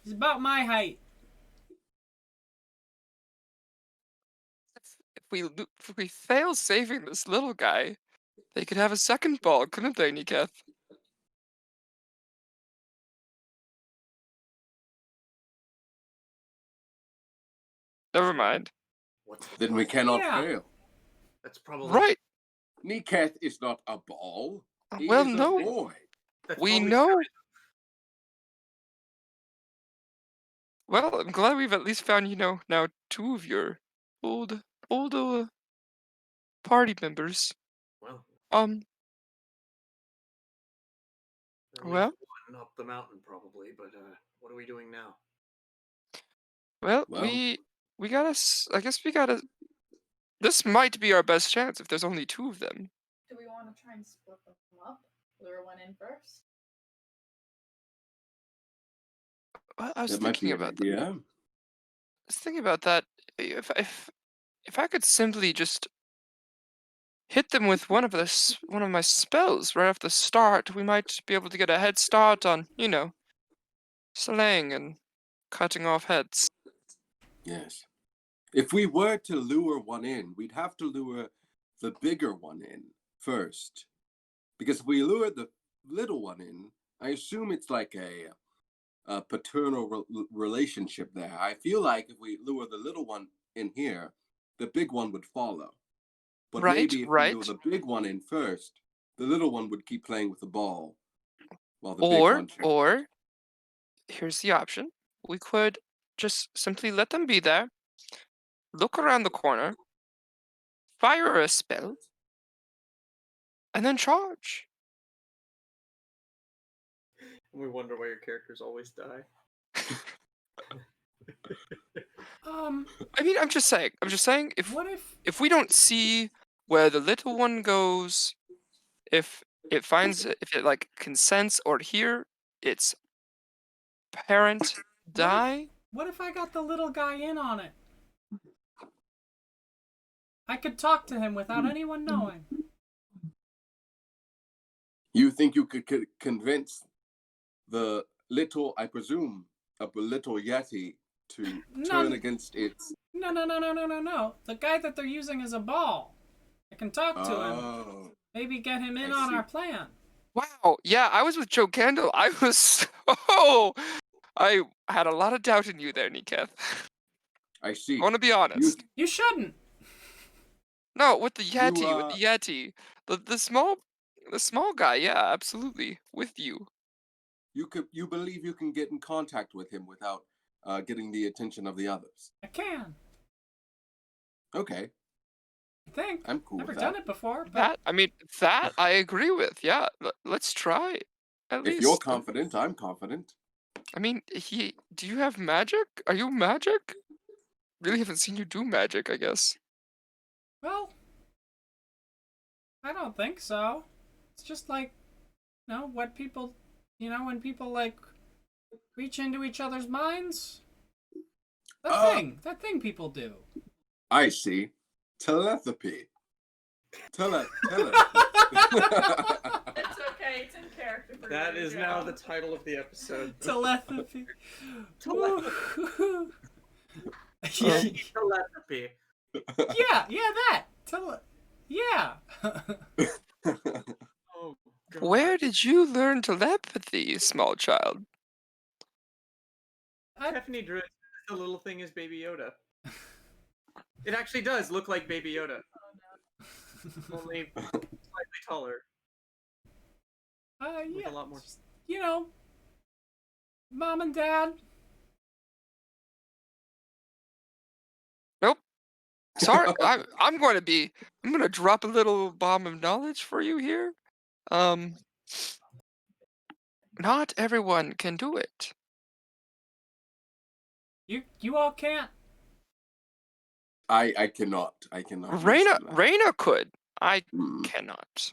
He's about my height. If we fail saving this little guy, they could have a second ball, couldn't they, Niketh? Never mind. then we cannot Yeah. fail. That's probably Right. Niketh is not a ball. He Well, is no. a boy. That's We probably know. Well, I'm glad we've at least found, now 2 of your old party members. Well, Um, there leaves well, one up the mountain probably, but what are we doing now? well, Well- we gotta. I guess we gotta. This might be our best chance if there's only 2 of them. Do we want to try and split them up? Lure one in first. Well, I was That might thinking be an about that. idea. I was thinking about that. If I could simply just hit them with one of my spells right off the start, we might be able to get a head start on, slaying and cutting off heads. Yes. If we were to lure one in, we'd have to lure the bigger one in first. Because if we lure the little one in, I assume it's like a paternal relationship there. I feel like if we lure the little one in here, the big one would follow. But Right, maybe if we right. lure the big one in first, the little one would keep playing with the ball while the big one. Or here's the option. We could just simply let them be there, look around the corner, fire a spell, and then charge. We wonder why your characters always die. I mean, I'm just saying. If What if? if we don't see where the little one goes, if if it like consents or hear its parent die, What if I got the little guy in on it? I could talk to him without anyone knowing. You think you could convince the little, I presume, a little yeti to turn against its... No. The guy that they're using is a ball. I can talk to him. Maybe get him in on our plan. wow, yeah, I was with Joe Candle. I had a lot of doubt in you there, Niketh. I see. I want to be honest. You shouldn't. No, with the Yeti, the small guy, yeah, absolutely, with you. You believe you can get in contact with him without getting the attention of the others? I can. Okay. I think. I'm cool Never with done that. it before. But... That I agree with. Yeah, let's try. At least. If you're confident, I'm confident. I mean, do you have magic? Are you magic? Really haven't seen you do magic, I guess. Well, I don't think so. It's just like, what people, when people like reach into each other's minds. That thing people do. I see. Telepathy. Telepathy. It's okay. It's in character for That you, is Joe. now the title of the episode. Telepathy. Telepathy. Yeah, that. Yeah. Oh, God. Where did you learn telepathy, small child? Stephanie Druid says the little thing is Baby Yoda. It actually does look like Baby Yoda. Only slightly taller. With Yeah. a lot more. Mom and Dad. Nope. Sorry, I'm going to drop a little bomb of knowledge for you here. Not everyone can do it. You all can't. I cannot. Reyna could. I Hmm. cannot.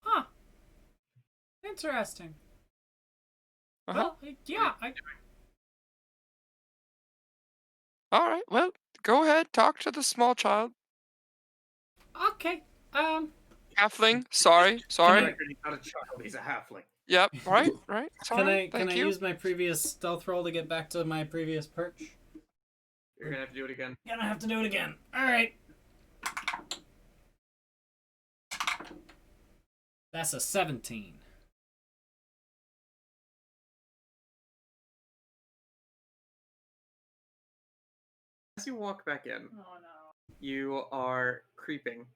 Huh. Interesting. Uh-huh. Well, yeah. All right. Well, go ahead. Talk to the small child. Okay. Halfling. Sorry. For the record, he's not a child, he's a halfling. Yep. Right. Sorry. Can I use my previous stealth roll to get back to my previous perch? You're gonna have to do it again. Gonna have to do it again. All right. That's a 17. As you walk back in, Oh no. you are creeping,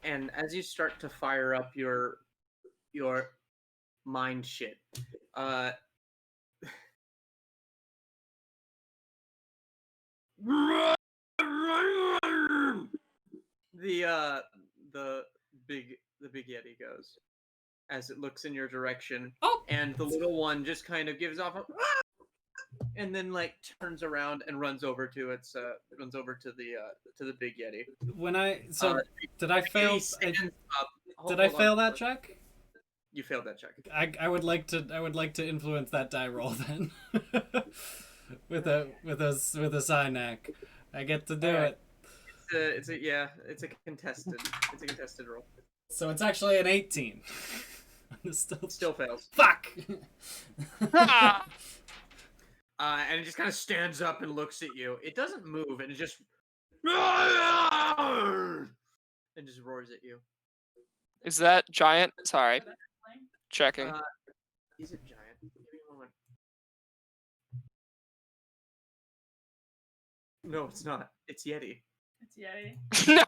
and as you start to fire up your mind shit, the big yeti goes as it looks in your direction, Oh. and the little one just kind of gives off a and then like turns around and runs over to the big yeti. Did I fail? Did I fail that check? You failed that check. I would like to influence that die roll then. with a Synac. I get to do it. It's a contested roll. So it's actually an 18. Still fails. Fuck. And it just kind of stands up and looks at you. It doesn't move, and it just roars at you. Is that giant? Sorry, That's fine. checking. Is it giant? Give me a moment. No, it's not. It's Yeti. It's Yeti. No.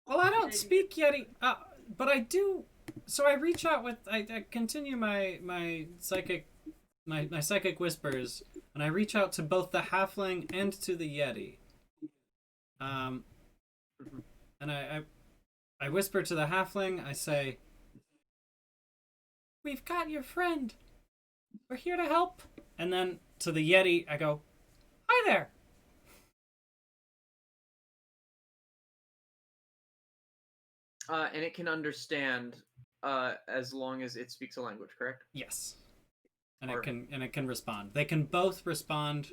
Well, I don't speak Yeti, but I do. So I reach out with I continue my psychic my psychic whispers, and I reach out to both the halfling and to the Yeti. And I whisper to the halfling. I say, "We've got your friend. We're here to help." And then to the Yeti, I go, "Hi there." And it can understand as long as it speaks a language, correct? Yes. And it can respond. They can both respond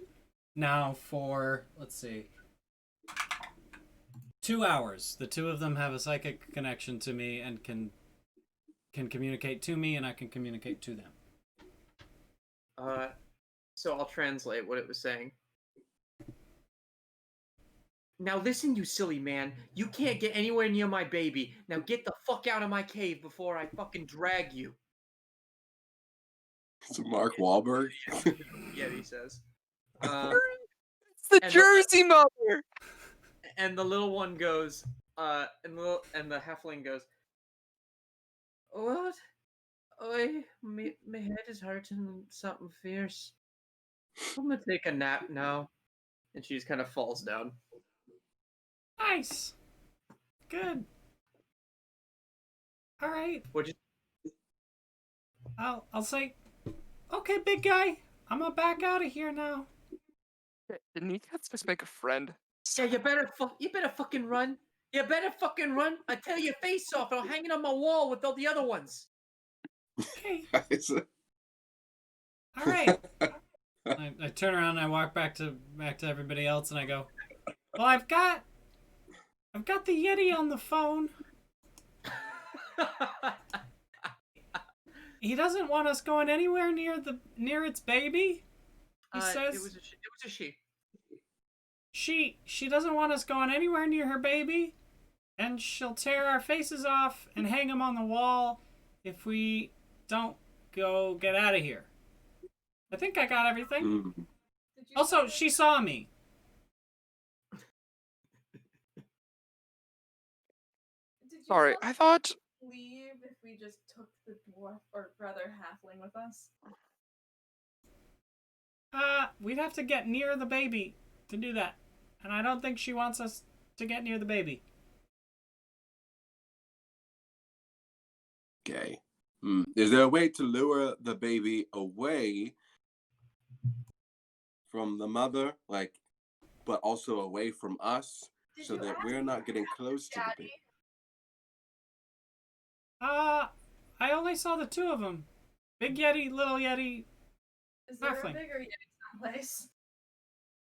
now for, let's see, 2 hours. The two of them have a psychic connection to me and can communicate to me, and I can communicate to them. So I'll translate what it was saying. Now listen, you silly man. You can't get anywhere near my baby. Now get the fuck out of my cave before I fucking drag you. It's Mark Wahlberg. Yeti says. It's the and Jersey mother. And the little one goes, and the halfling goes, "What? Oi, my head is hurting something fierce. I'm gonna take a nap now." And she just kind of falls down. Nice. Good. All right. What'd you? I'll say, okay, big guy. I'm gonna back out of here now. Didn't he just make a friend? Yeah, you better fucking run. You better fucking run. I tear your face off and I'll hang it on my wall with all the other ones. Okay. All right. I turn around and I walk back to everybody else and I go, well, I've got the Yeti on the phone. He doesn't want us going anywhere near its baby. He says it was a she. She doesn't want us going anywhere near her baby, and she'll tear our faces off and hang them on the wall if we don't go get out of here. I think I got everything. Also, she saw me. Sorry, I thought. Leave if we just took the dwarf or brother halfling with us. We'd have to get near the baby to do that, and I don't think she wants us to get near the baby. Okay. Is there a way to lure the baby away from the mother, but also away from us, so that we're not getting close to the baby? I only saw the two of them. Big Yeti, little Yeti. Is there halfling. a bigger Yeti someplace?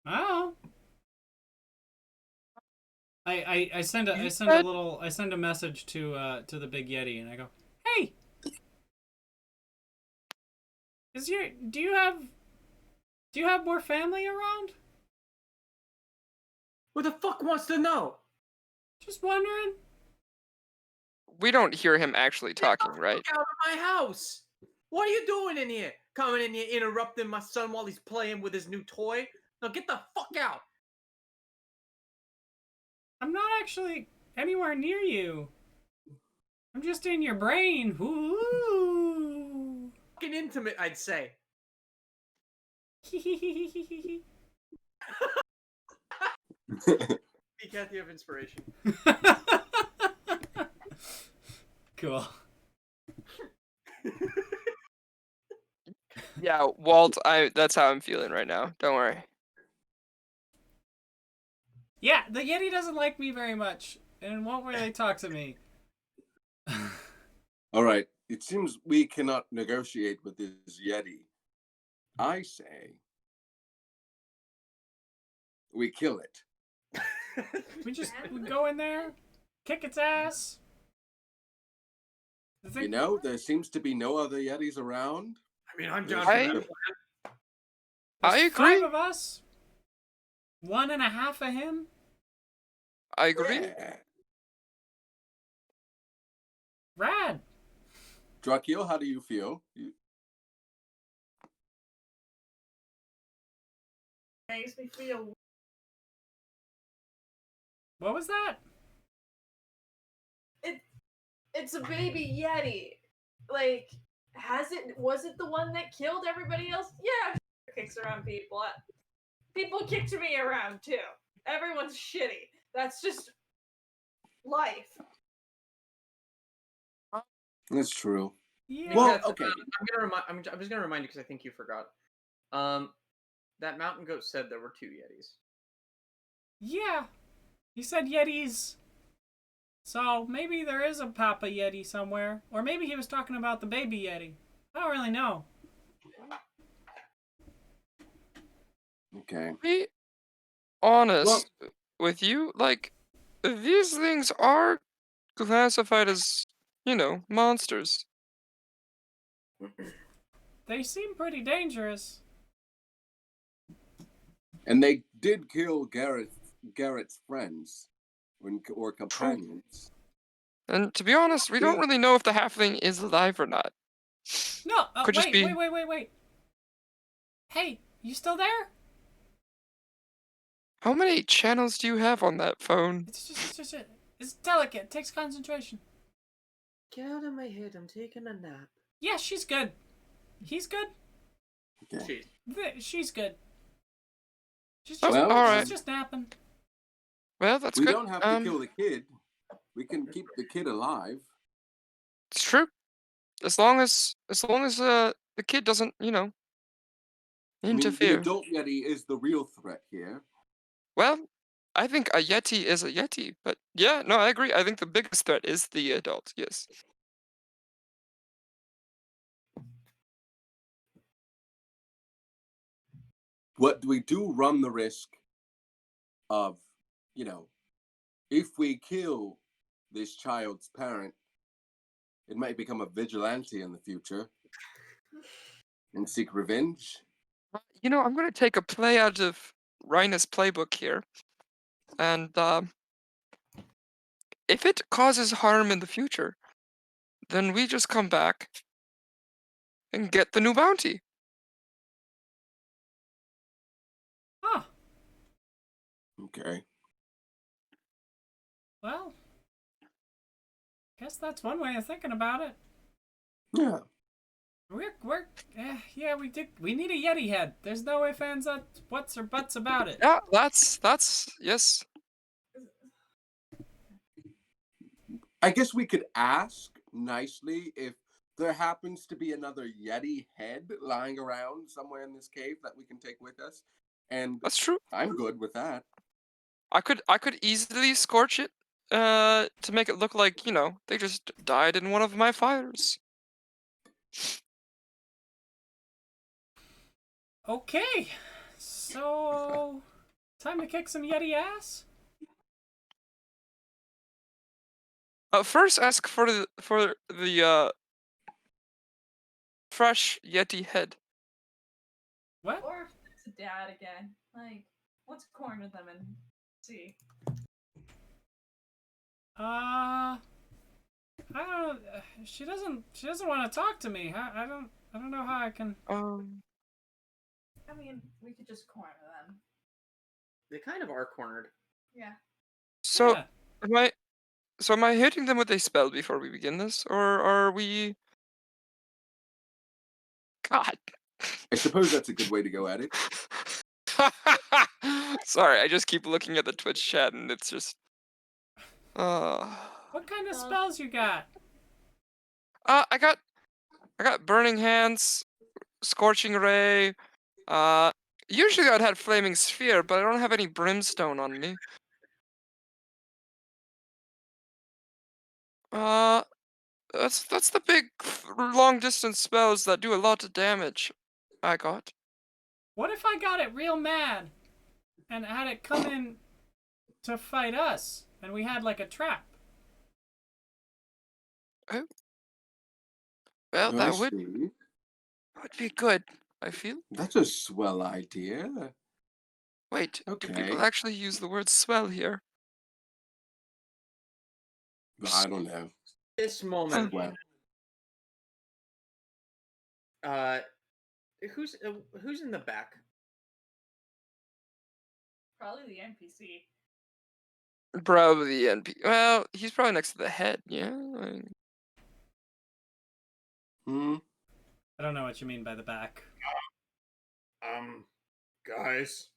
Oh. I send a message to the Big Yeti and I go, "Hey, do you have more family around? Who the fuck wants to know? Just wondering." We don't hear him actually talking, Get the right? fuck out of my house! What are you doing in here? Coming in here interrupting my son while he's playing with his new toy? Now get the fuck out! I'm not actually anywhere near you. I'm just in your brain. Ooh. Fucking intimate, I'd say. Be Kathy of inspiration. Cool. Yeah, Walt, that's how I'm feeling right now. Don't worry. Yeah, the Yeti doesn't like me very much and won't really talk to me. All right. It seems we cannot negotiate with this Yeti. I say we kill it. We go in there, kick its ass. You know, there seems to be no other Yetis around. I mean, I'm down I- for that. I There's agree. 5 of us. 1.5 of him. I agree. Yeah. Rad. Drakiel, how do you feel? Makes me feel. What was that? It's a baby Yeti. Like, was it the one that killed everybody else? Yeah, kicks around people. People kicked me around too. Everyone's shitty. That's just life. That's true. Yeah. Well, okay. I'm just gonna remind you because I think you forgot. That mountain goat said there were 2 Yetis. Yeah. He said Yetis. So maybe there is a Papa Yeti somewhere. Or maybe he was talking about the baby Yeti. I don't really know. Okay. Be honest with you, like, these things are classified as, monsters. They seem pretty dangerous. And they did kill Garrett's friends or companions. And to be honest, we don't really know if the halfling is alive or not. No, Could just be... wait. Hey, you still there? How many channels do you have on that phone? It's delicate. It takes concentration. Get out of my head. I'm taking a nap. Yeah, she's good. He's good. Okay. She's good. She's Oh, just, alright. she's just napping. Well, that's We good. don't have to kill the kid. We can keep the kid alive. It's true. As long as the kid doesn't, I mean, the interfere. adult Yeti is the real threat here. Well, I think a Yeti is a Yeti, but yeah, no, I agree. I think the biggest threat is the adult, yes. What we do run the risk of, if we kill this child's parent, it might become a vigilante in the future and seek revenge. I'm going to take a play out of Rhina's playbook here. And if it causes harm in the future, then we just come back and get the new bounty. Huh. Okay. Well, guess that's one way of thinking about it. Yeah. We need a Yeti head. There's no ifs, ands, whats, or buts about it. Yeah, that's yes. I guess we could ask nicely if there happens to be another Yeti head lying around somewhere in this cave that we can take with us. And That's true. I'm good with that. I could easily scorch it to make it look like, they just died in one of my fires. Okay. So, time to kick some Yeti ass? First ask for the fresh Yeti head. What? Or if it's a dad again. Like, let's corner them and see. I don't. She doesn't want to talk to me. I don't know how I can. I mean, we could just corner them. They kind of are cornered. Yeah. So Yeah. am I hitting them with a spell before we begin this, or are we? God. I suppose that's a good way to go at it. Sorry, I just keep looking at the Twitch chat and it's just. What kind of spells you got? I got Burning Hands, Scorching Ray. Usually I'd have Flaming Sphere, but I don't have any Brimstone on me. That's the big long distance spells that do a lot of damage. I got. What if I got it real mad and had it come in to fight us, and we had like a trap? Oh. Well, that would see. be good, I feel. That's a swell idea. Wait, Okay. do people actually use the word swell here? I don't know. This moment, Well, who's in the back? Probably the NPC. Probably the NP. Well, he's probably next to the head. Yeah. I don't know what you mean by the back. Guys.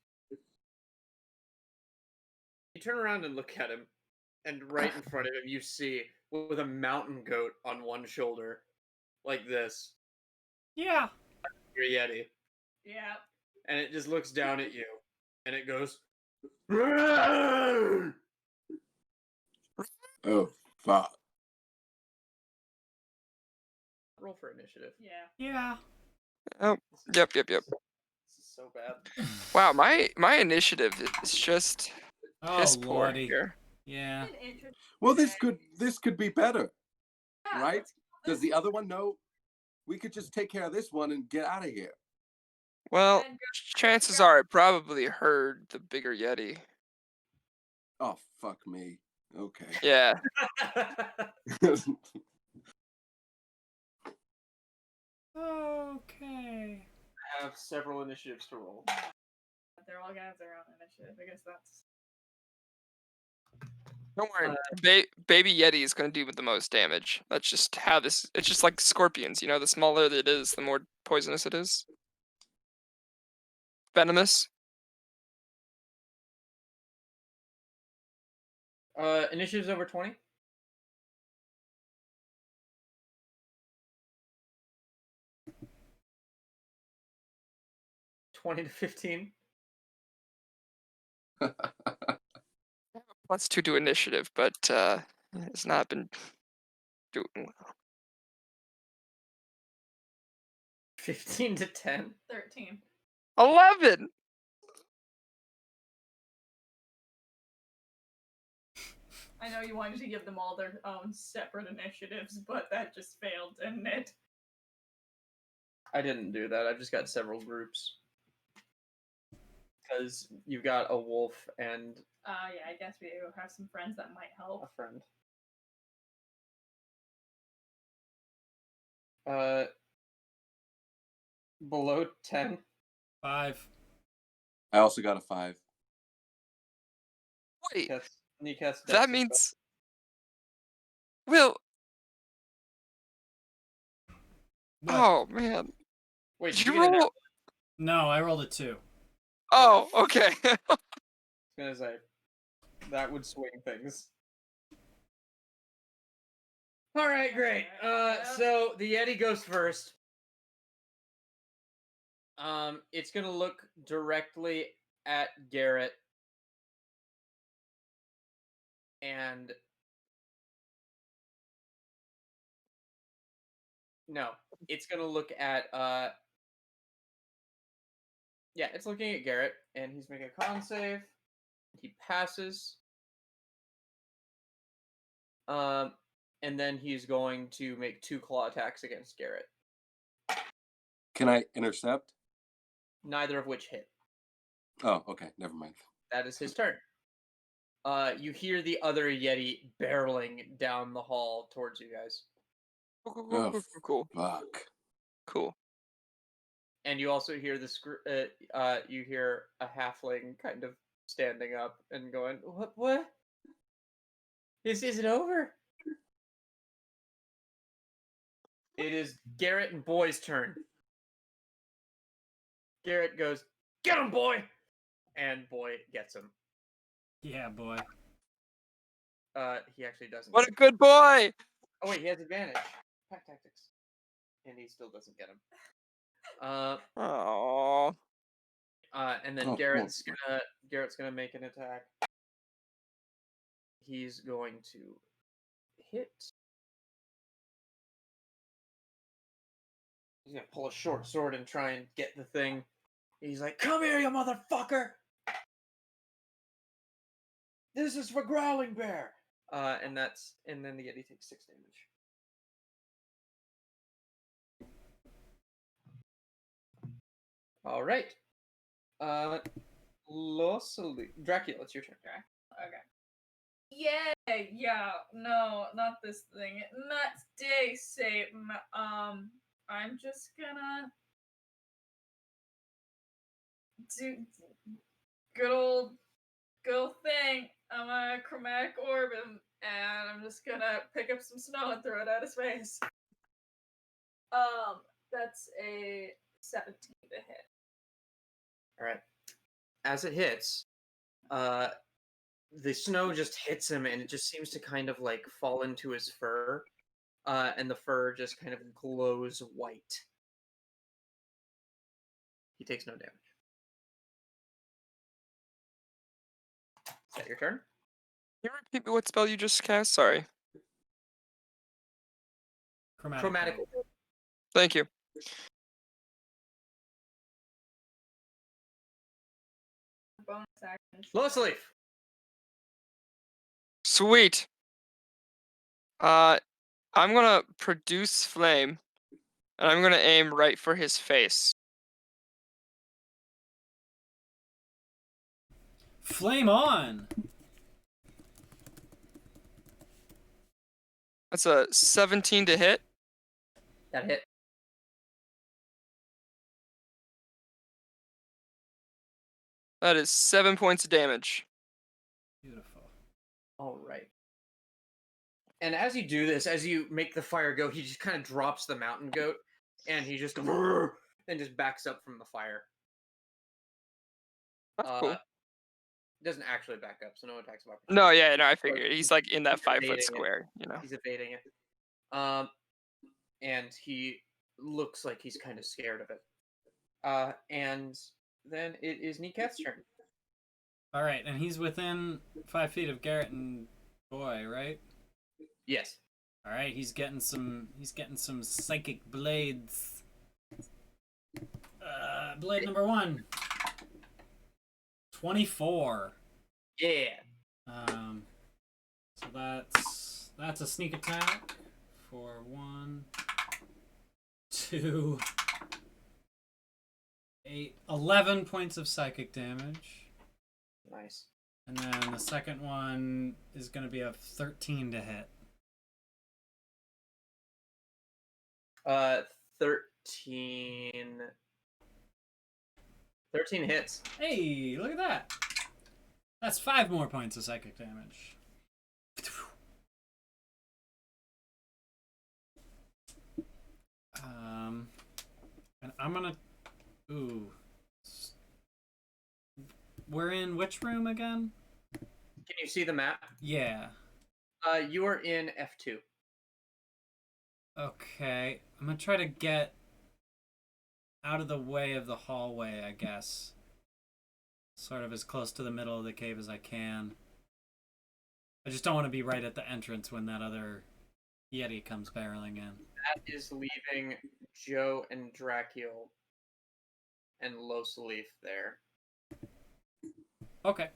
You turn around and look at him, and right in front of him, you see with a mountain goat on one shoulder, like this, Yeah. your Yeti, Yeah. and it just looks down at you, and it goes. oh fuck. Roll for initiative. Yeah. Yeah. Oh. Yep. This is so bad. Wow. My initiative is just Oh piss poor lordy. here. Yeah. An interesting Well, day. this could be better. Yeah, right? let's go Does this the other one know? We could just take care of this one and get out of here. Well, and go- chances are it probably heard the bigger Yeti. Oh fuck me. Okay. Yeah. Okay. I have several initiatives to roll. They're all gonna have their own initiative. I guess that's. Don't worry. Baby Yeti is going to do the most damage. That's just how this. It's just like scorpions. You know, the smaller it is, the more poisonous it is. Venomous. Initiatives over 20. +20 to 15. +2 to initiative, but it's not been doing well. 15 to 10. 13. 11. I know you wanted to give them all their own separate initiatives, but that just failed, didn't it? I didn't do that. I've just got several groups. Because you've got a wolf and Yeah, I guess we have some friends that might a help. friend. Below 10. 5. I also got a 5. Wait, You cast that Dex means. Will. What? Oh man. Wait, Did did you you get a roll? No, I rolled a 2. Oh, okay. I was gonna say that would swing things. All right, great. So the Yeti goes first. It's gonna look directly at Garrett, and no, it's gonna look at yeah, it's looking at Garrett, and he's making a con save. He passes. And then he's going to make 2 claw attacks against Garrett, Can I intercept? neither of which hit. Oh, okay. Never mind. That is his turn. You hear the other Yeti barreling down the hall towards you guys. Cool. Fuck. Cool. And you also hear you hear a halfling kind of standing up and going, What? Is it over? It is Garrett and Boy's turn. Garrett goes, "Get him, Boy!" And Boy gets him. Yeah, boy. He actually doesn't. What a good boy! Oh wait, he has advantage. Pack tactics. And he still doesn't get him. Oh. And then Oh, Garrett's gonna make an attack. He's going to hit. He's gonna pull a short sword and try and get the thing. He's like, "Come here, you motherfucker! This is for Growling Bear." And then the Yeti takes 6 damage. All right. Losalif. Drakiel, it's your turn. Okay. Yeah, no, not this thing. Not today, Satan. I'm just gonna do good old thing. I'm a chromatic orb him, and I'm just gonna pick up some snow and throw it at his face. That's a 17 to hit. All right. As it hits, the snow just hits him, and it just seems to kind of like fall into his fur, and the fur just kind of glows white. He takes no damage. Is that your turn? Can you repeat me what spell you just cast? Sorry. Chromatic. orb. Thank you. Bonus action. Losalif. Sweet. I'm gonna produce flame, and I'm gonna aim right for his face. Flame on! That's a 17 to hit. That hit. That is 7 points of damage. Beautiful. All right. And as you do this, as you make the fire go, he just kind of drops the mountain goat, and he just and just backs up from the fire. That's cool. Doesn't actually back up, so no attacks of opportunity. No, yeah, no, I figured. He's like in that He's 5 foot evading it. square, you know. He's evading it. And he looks like he's kind of scared of it. And then it is Niketh's turn. All right, and he's within 5 feet of Garrett and Boy, right? Yes. All right, he's getting some psychic blades. Blade number 1. 24. Yeah. So that's a sneak attack for 1, 2, 8, 11 points of psychic damage. Nice. And then the second one is going to be a 13 to hit. 13 hits. Hey, look at that. That's 5 more points of psychic damage. And I'm gonna... Ooh. We're in which room again? Can you see the map? Yeah. You are in F2. Okay. I'm gonna try to get out of the way of the hallway, I guess. Sort of as close to the middle of the cave as I can. I just don't want to be right at the entrance when that other Yeti comes barreling in. That is leaving Joe and Drakiel and Losalif there. Okay.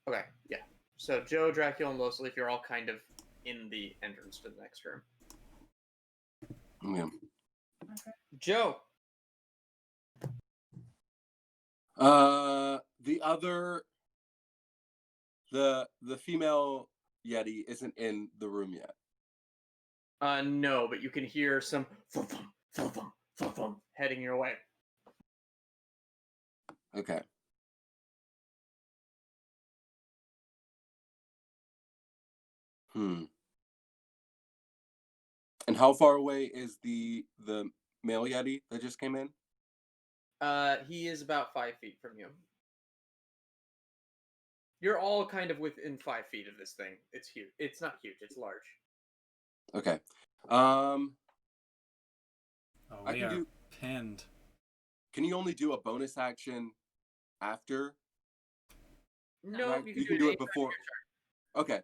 Okay, yeah. So Joe, Drakiel, and Losalif, you're all kind of in the entrance to the next room. Yeah. Joe. The other, the female Yeti isn't in the room yet. No, but you can hear some thump, thump, thump, thump, thump, heading your way. Okay. And how far away is the male Yeti that just came in? He is about 5 feet from you. You're all kind of within 5 feet of this thing. It's huge. It's not huge. It's large. Okay. Oh, I we can are do. pinned. Can you only do a bonus action after? No, Right? you You can can do it anytime before. your turn. Okay.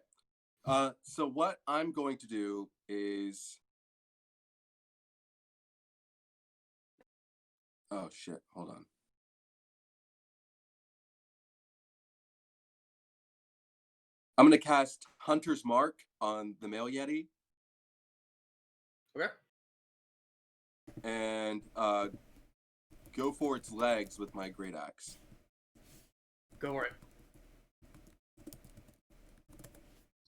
So what I'm going to do is. Oh shit! Hold on. I'm gonna cast Hunter's Mark on the male Yeti Okay. and go for its legs with my great axe. Go for it.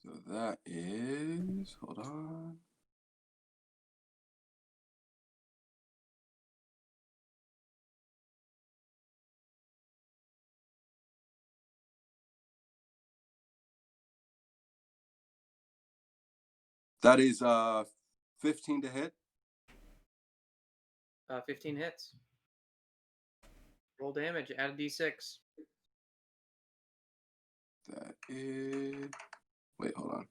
So that is, hold on. That is 15 to hit. 15 hits. Roll damage. Add a d6. That is. Wait, hold on.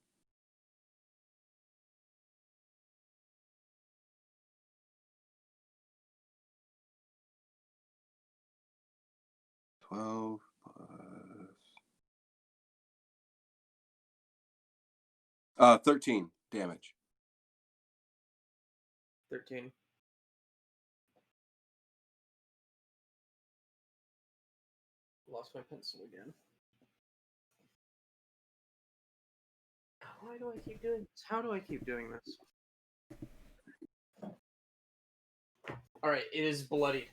$12 plus 13 damage. 13. Lost my pencil again. Why do I keep doing this? How do I keep doing this? Alright, it is bloodied.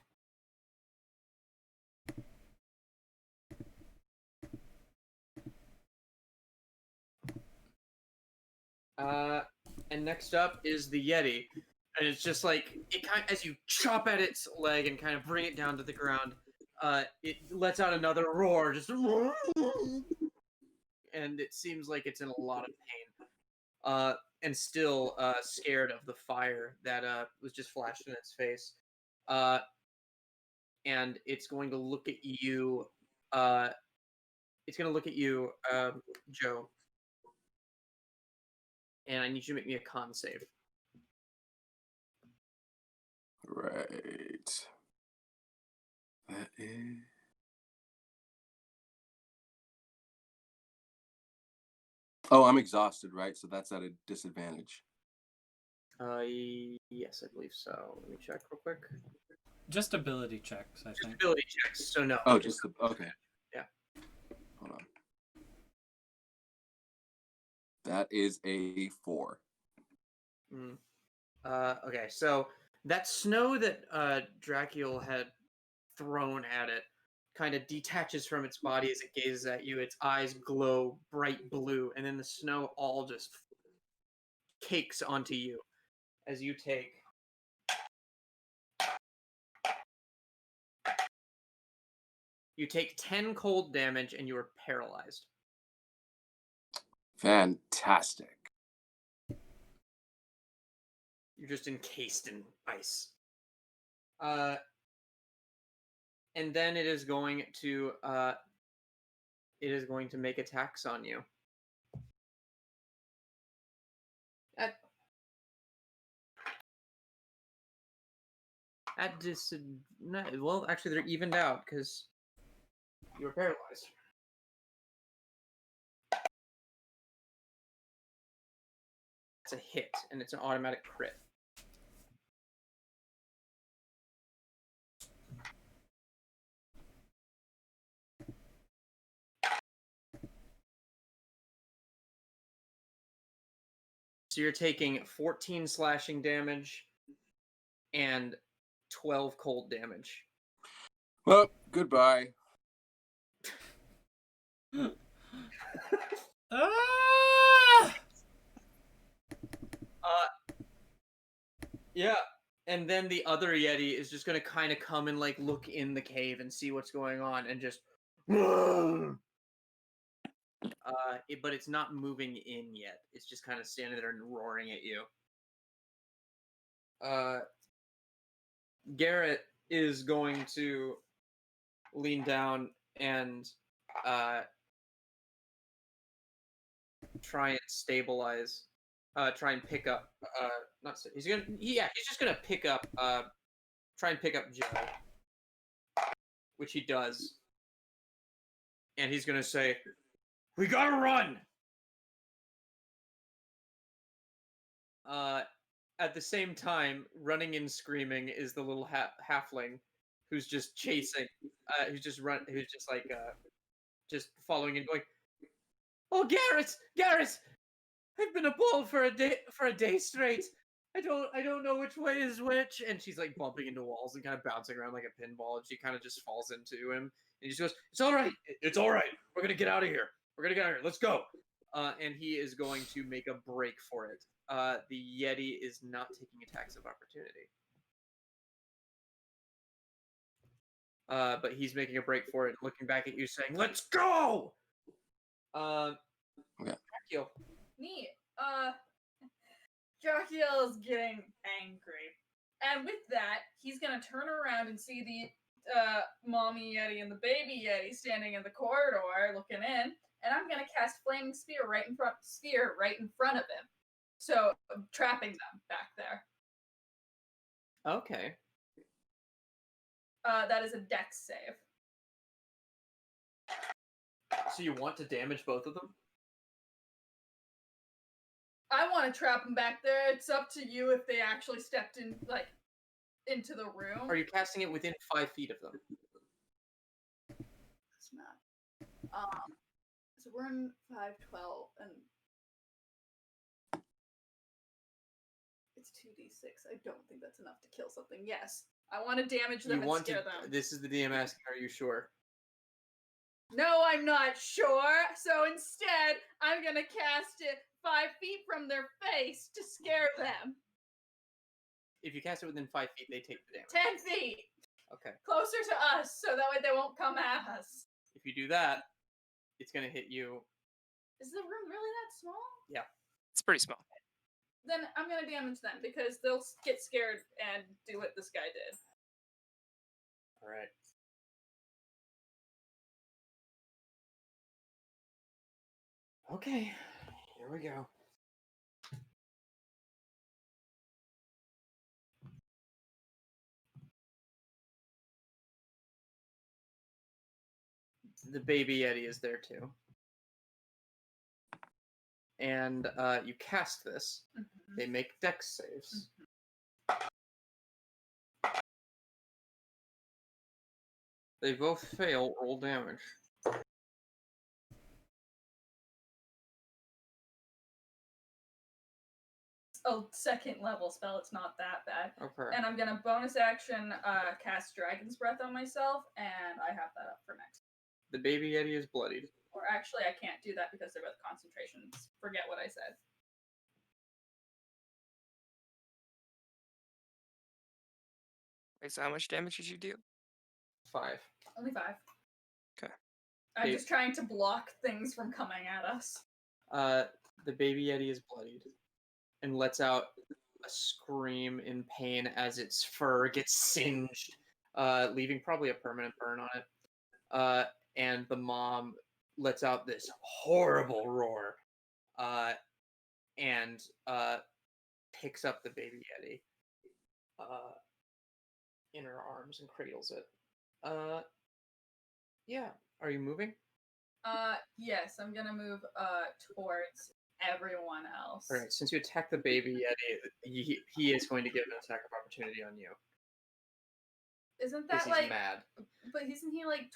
And next up is the Yeti. And it's just like, as you chop at its leg and kind of bring it down to the ground, it lets out another roar, just and it seems like it's in a lot of pain. And still scared of the fire that was just flashed in its face. And it's going to look at you. It's going to look at you, Joe. And I need you to make me a con save. Right. That is. Oh, I'm exhausted, right? So that's at a disadvantage. Yes, I believe so. Let me check real quick. Just ability checks, I Just think. ability checks, so no. Oh, just okay. Yeah. Hold on. That is a 4. Okay, so that snow that Drakiel had thrown at it kind of detaches from its body as it gazes at you. Its eyes glow bright blue, and then the snow all just cakes onto you as you take 10 cold damage and you are paralyzed. Fantastic. You're just encased in ice. And then it is going to make attacks on you. Well, actually, they're evened out because you were paralyzed. It's a hit, and it's an automatic crit. So you're taking 14 slashing damage and 12 cold damage. Well, goodbye. Yeah, and then the other Yeti is just gonna kind of come and like look in the cave and see what's going on, and just but it's not moving in yet. It's just kind of standing there and roaring at you. Garrett is going to lean down and try and stabilize. Try and pick up. He's just gonna pick up. Try and pick up Joe, which he does, and he's gonna say, "We gotta run." At the same time, running and screaming is the little halfling who's just chasing. Who's just just following and going. Oh, Garrett! I've been a bull for a day straight. I don't know which way is which. And she's like bumping into walls and kind of bouncing around like a pinball, and she kind of just falls into him. And he just goes, "It's all right. It's all right. We're gonna get out of here. Let's go." and he is going to make a break for it. The Yeti is not taking attacks of opportunity. But he's making a break for it, looking back at you, saying, "Let's go!" Okay. Drakiel. Neat. Drakiel is getting angry. And with that, he's gonna turn around and see the mommy Yeti and the baby Yeti standing in the corridor looking in, and I'm gonna cast Flaming Spear right in front of him. So I'm trapping them back there. Okay. That is a dex save. So you want to damage both of them? I want to trap them back there. It's up to you if they actually stepped in, like, into the room. Are you casting it within 5 feet of them? It's not. So we're in 512, and it's 2d6. I don't think that's enough to kill something. Yes, I want to damage them and scare them. This is the DM asking, are you sure? No, I'm not sure. So instead, I'm gonna cast it 5 feet from their face to scare them. If you cast it within 5 feet, they take the damage. 10 feet. Okay. Closer to us, so that way they won't come at us. If you do that, it's going to hit you. Is the room really that small? It's pretty small. Then I'm gonna damage them because they'll get scared and do what this guy did. All right. Okay. Here we go. The baby Yeti is there too. And you cast this. Mm-hmm. They make dex saves. They both fail, roll damage. A second level spell, it's not that bad. Okay. And I'm gonna bonus action cast Dragon's Breath on myself, and I have that up for next. The baby Yeti is bloodied. Or actually, I can't do that because they're both concentrations. Forget what I said. Wait, so how much damage did you do? 5. Only 5. Okay. I'm Hey. just trying to block things from coming at us. The baby Yeti is bloodied and lets out a scream in pain as its fur gets singed, leaving probably a permanent burn on it. And the mom lets out this horrible roar, and picks up the baby Yeti in her arms and cradles it. Yeah. Are you moving? Yes, I'm gonna move towards everyone else. All right. Since you attack the baby Yeti, he is going to give an attack of opportunity on you Isn't because that he's like? mad. But isn't he like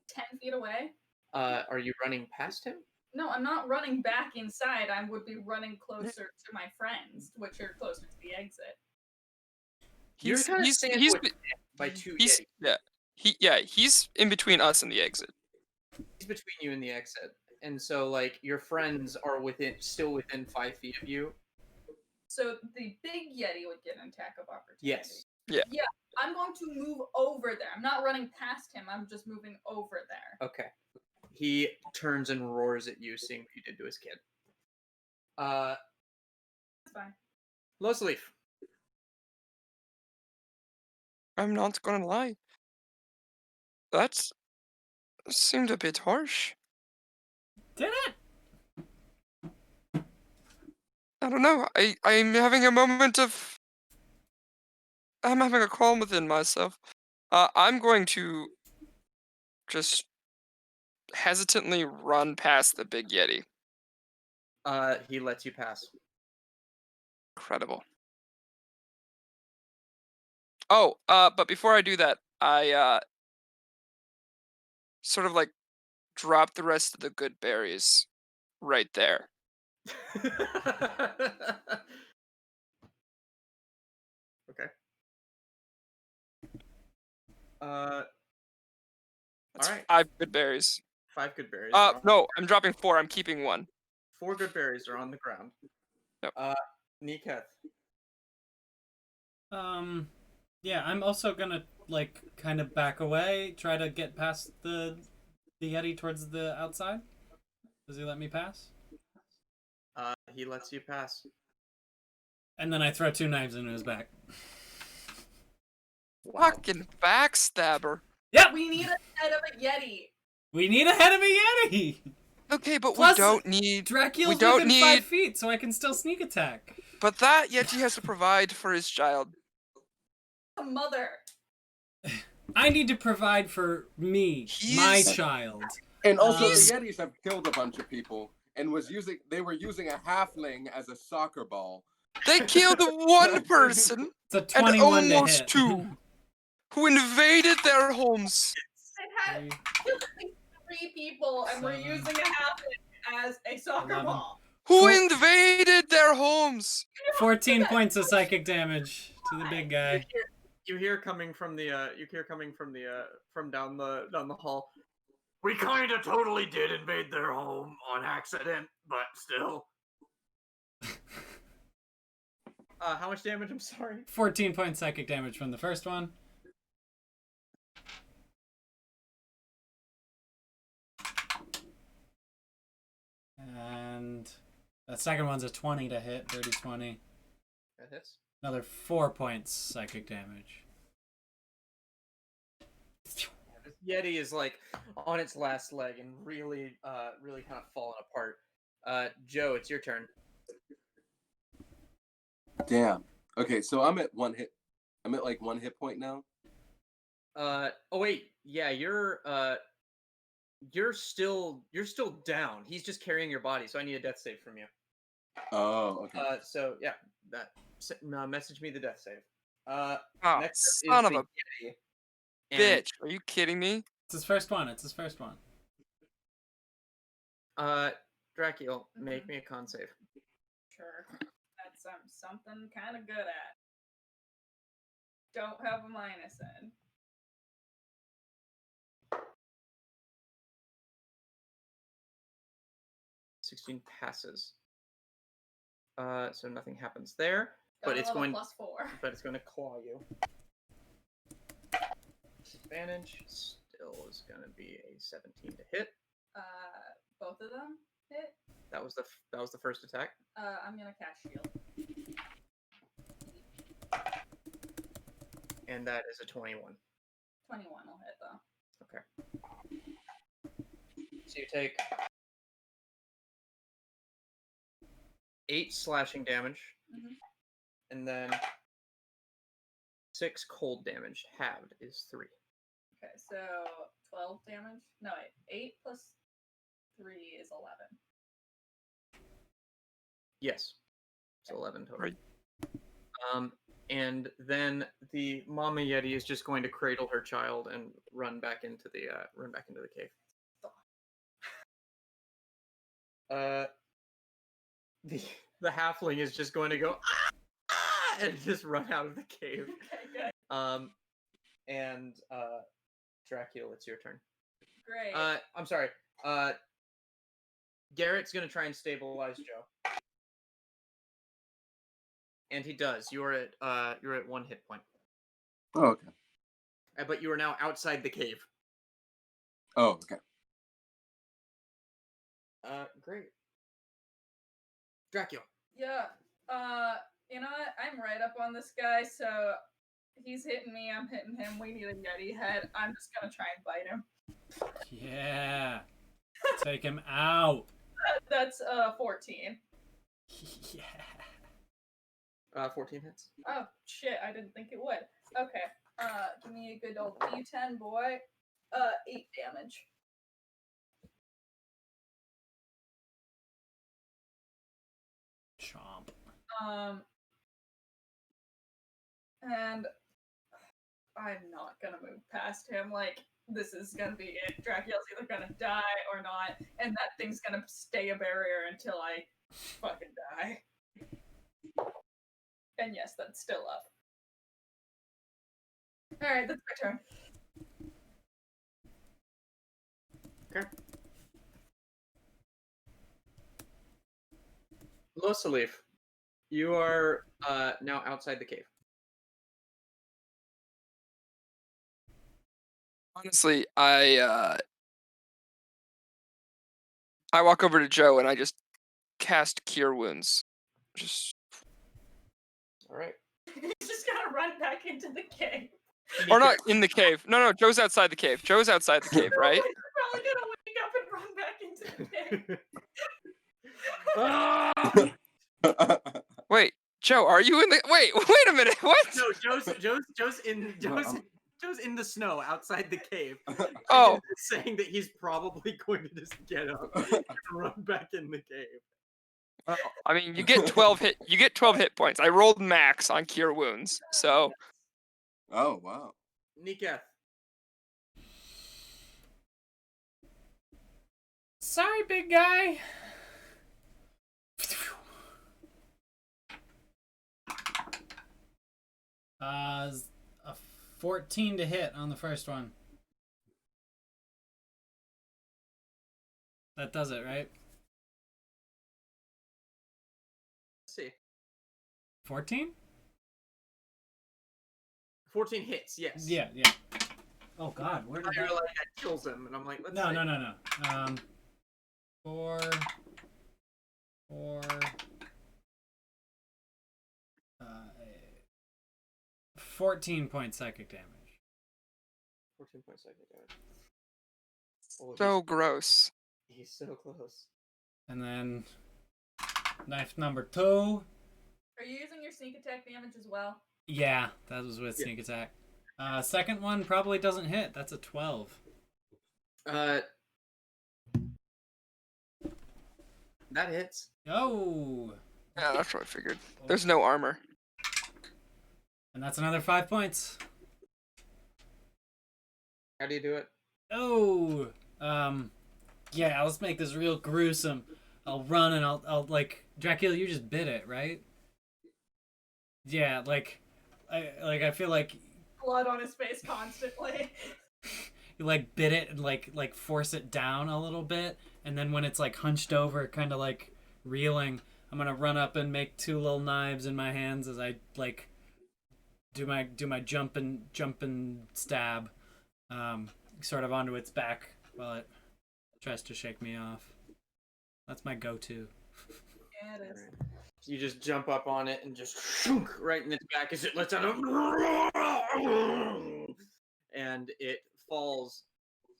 10 feet away? Are you running past him? No, I'm not running back inside. I would be running closer to my friends, which are closer to the exit. You're kind of sandwiched by 2 he's Yeti. he's in between us and the exit. He's between you and the exit, and so like your friends are still within 5 feet of you. So the big Yeti would get an attack of opportunity. Yes. Yeah. Yeah, I'm going to move over there. I'm not running past him. I'm just moving over there. Okay. He turns and roars at you, seeing what you did to his kid. That's fine. Losalif. I'm not gonna lie. That seemed a bit harsh. Did it? I don't know. I'm having a moment of. I'm having a calm within myself. I'm going to just hesitantly run past the big Yeti. He lets you pass. Incredible. Oh, but before I do that, I sort of like drop the rest of the good berries right there. Okay. All That's right. 5 good berries. 5 good berries. No, I'm dropping 4. I'm keeping 1. 4 good berries are on the ground. Yep. Niketh. Yeah, I'm also gonna like kind of back away, try to get past the Yeti towards the outside. Does he let me pass? He lets you pass. And then I throw 2 knives into his back. Wow. Fucking backstabber. Yep. We need a head of a Yeti. We need a head of a Yeti. Okay, but Plus, we don't need. Drakiel's we don't within need. 5 feet, so I can still sneak attack. But that Yeti has to provide for his child. A mother. I need to provide for me, my child. And also, the He's- Yetis have killed a bunch of people and they were using a halfling as a soccer ball. They killed 1 person It's a and 21 to almost hit. 2 who invaded their homes. It had killed at least 3 people, and we're 7, using a halfling as a soccer 11. ball. Who Four- invaded their homes? 14 points of psychic damage to the big guy. You hear coming from the from down the hall. We kind of totally did invade their home on accident, but still. How much damage? I'm sorry. 14 points psychic damage from the first one. And that second one's a 20 to hit, dirty 20. That hits. Another 4 points psychic damage. This Yeti is like on its last leg and really kind of falling apart. Joe, it's your turn. Damn. Okay, so I'm at 1 hit. I'm at like 1 hit point now. Oh wait, yeah, you're still down. He's just carrying your body, so I need a death save from you. Oh, okay. So yeah, message me the death save. Oh, Next son is of a the Yeti. And, bitch. Are you kidding me? It's his first one. It's his first one. Drakiel, make me a con save. Sure. That's something kind of good at. Don't have a minus in. $16 passes. So nothing happens there, Got but it's another going. +4. But it's going to claw you. Advantage still is going to be a 17 to hit. Both of them hit. That was the first attack. I'm gonna cast shield. And that is a 21. 21 will hit though. Okay. So you take 8 slashing damage, Mhm. and then 6 cold damage. Halved is 3. Okay, so 12 damage. No, wait. 8 plus 3 is 11. Yes. So 11 total. Right. And then the Mama Yeti is just going to cradle her child and run back into the cave. The halfling is just going to go and just run out of the cave. Okay, good. And Drakiel, it's your turn. Great. I'm sorry. Garrett's gonna try and stabilize Joe. And he does. You're at 1 hit point. Oh, okay. But you are now outside the cave. Oh, okay. Great. Drakiel. Yeah. You know what? I'm right up on this guy, so he's hitting me, I'm hitting him. We need a Yeti head. I'm just gonna try and bite him. Yeah. Take him out. That's 14. Yeah. 14 hits. Oh shit, I didn't think it would. Okay. Give me a good old D10, boy. 8 damage. Chomp. And I'm not gonna move past him. Like, this is gonna be it. Drakiel's either gonna die or not, and that thing's gonna stay a barrier until I fucking die. And yes, that's still up. Alright, that's my turn. Okay. Losalif, you are now outside the cave. Honestly, I walk over to Joe and I just cast Cure Wounds. Just All right. He's just gonna run back into the cave. or not in the cave. No, Joe's outside the cave. Joe's outside the cave, right? He's probably gonna wake up and run back into the cave. Ah! Wait, Joe, are you in the? Wait a minute. What? No, Joe's in the snow outside the cave. Oh, Saying that he's probably going to just get up and run back in the cave. well, I mean, you get 12 hit points. I rolled max on Cure Wounds, so Oh wow. Niketh. Sorry, big guy. A 14 to hit on the first one. That does it, right? Let's see. 14? 14 hits, yes. Yeah. Oh God, where did I that? like that kills him, and I'm like, let's No. see. 4. 14 point psychic damage. 14 points psychic damage. Oh, so gross. he's so close. And then knife number 2. Are you using your sneak attack damage as well? Yeah, that was with sneak attack. Second one probably doesn't hit. That's a 12. That hits. Oh! Yeah, that's what I figured. There's no armor. And that's another 5 points. How do you do it? Oh! Yeah, let's make this real gruesome. I'll run and I'll like, Drakiel, you just bit it, right? Yeah, I feel like Blood on his face constantly. you like bit it and like force it down a little bit, and then when it's like hunched over, kind of like reeling, I'm gonna run up and make 2 little knives in my hands as I like do my jump and stab, sort of onto its back while it tries to shake me off. That's my go-to. Yeah, it is. You just jump up on it and just shook right in its back as it lets out and it falls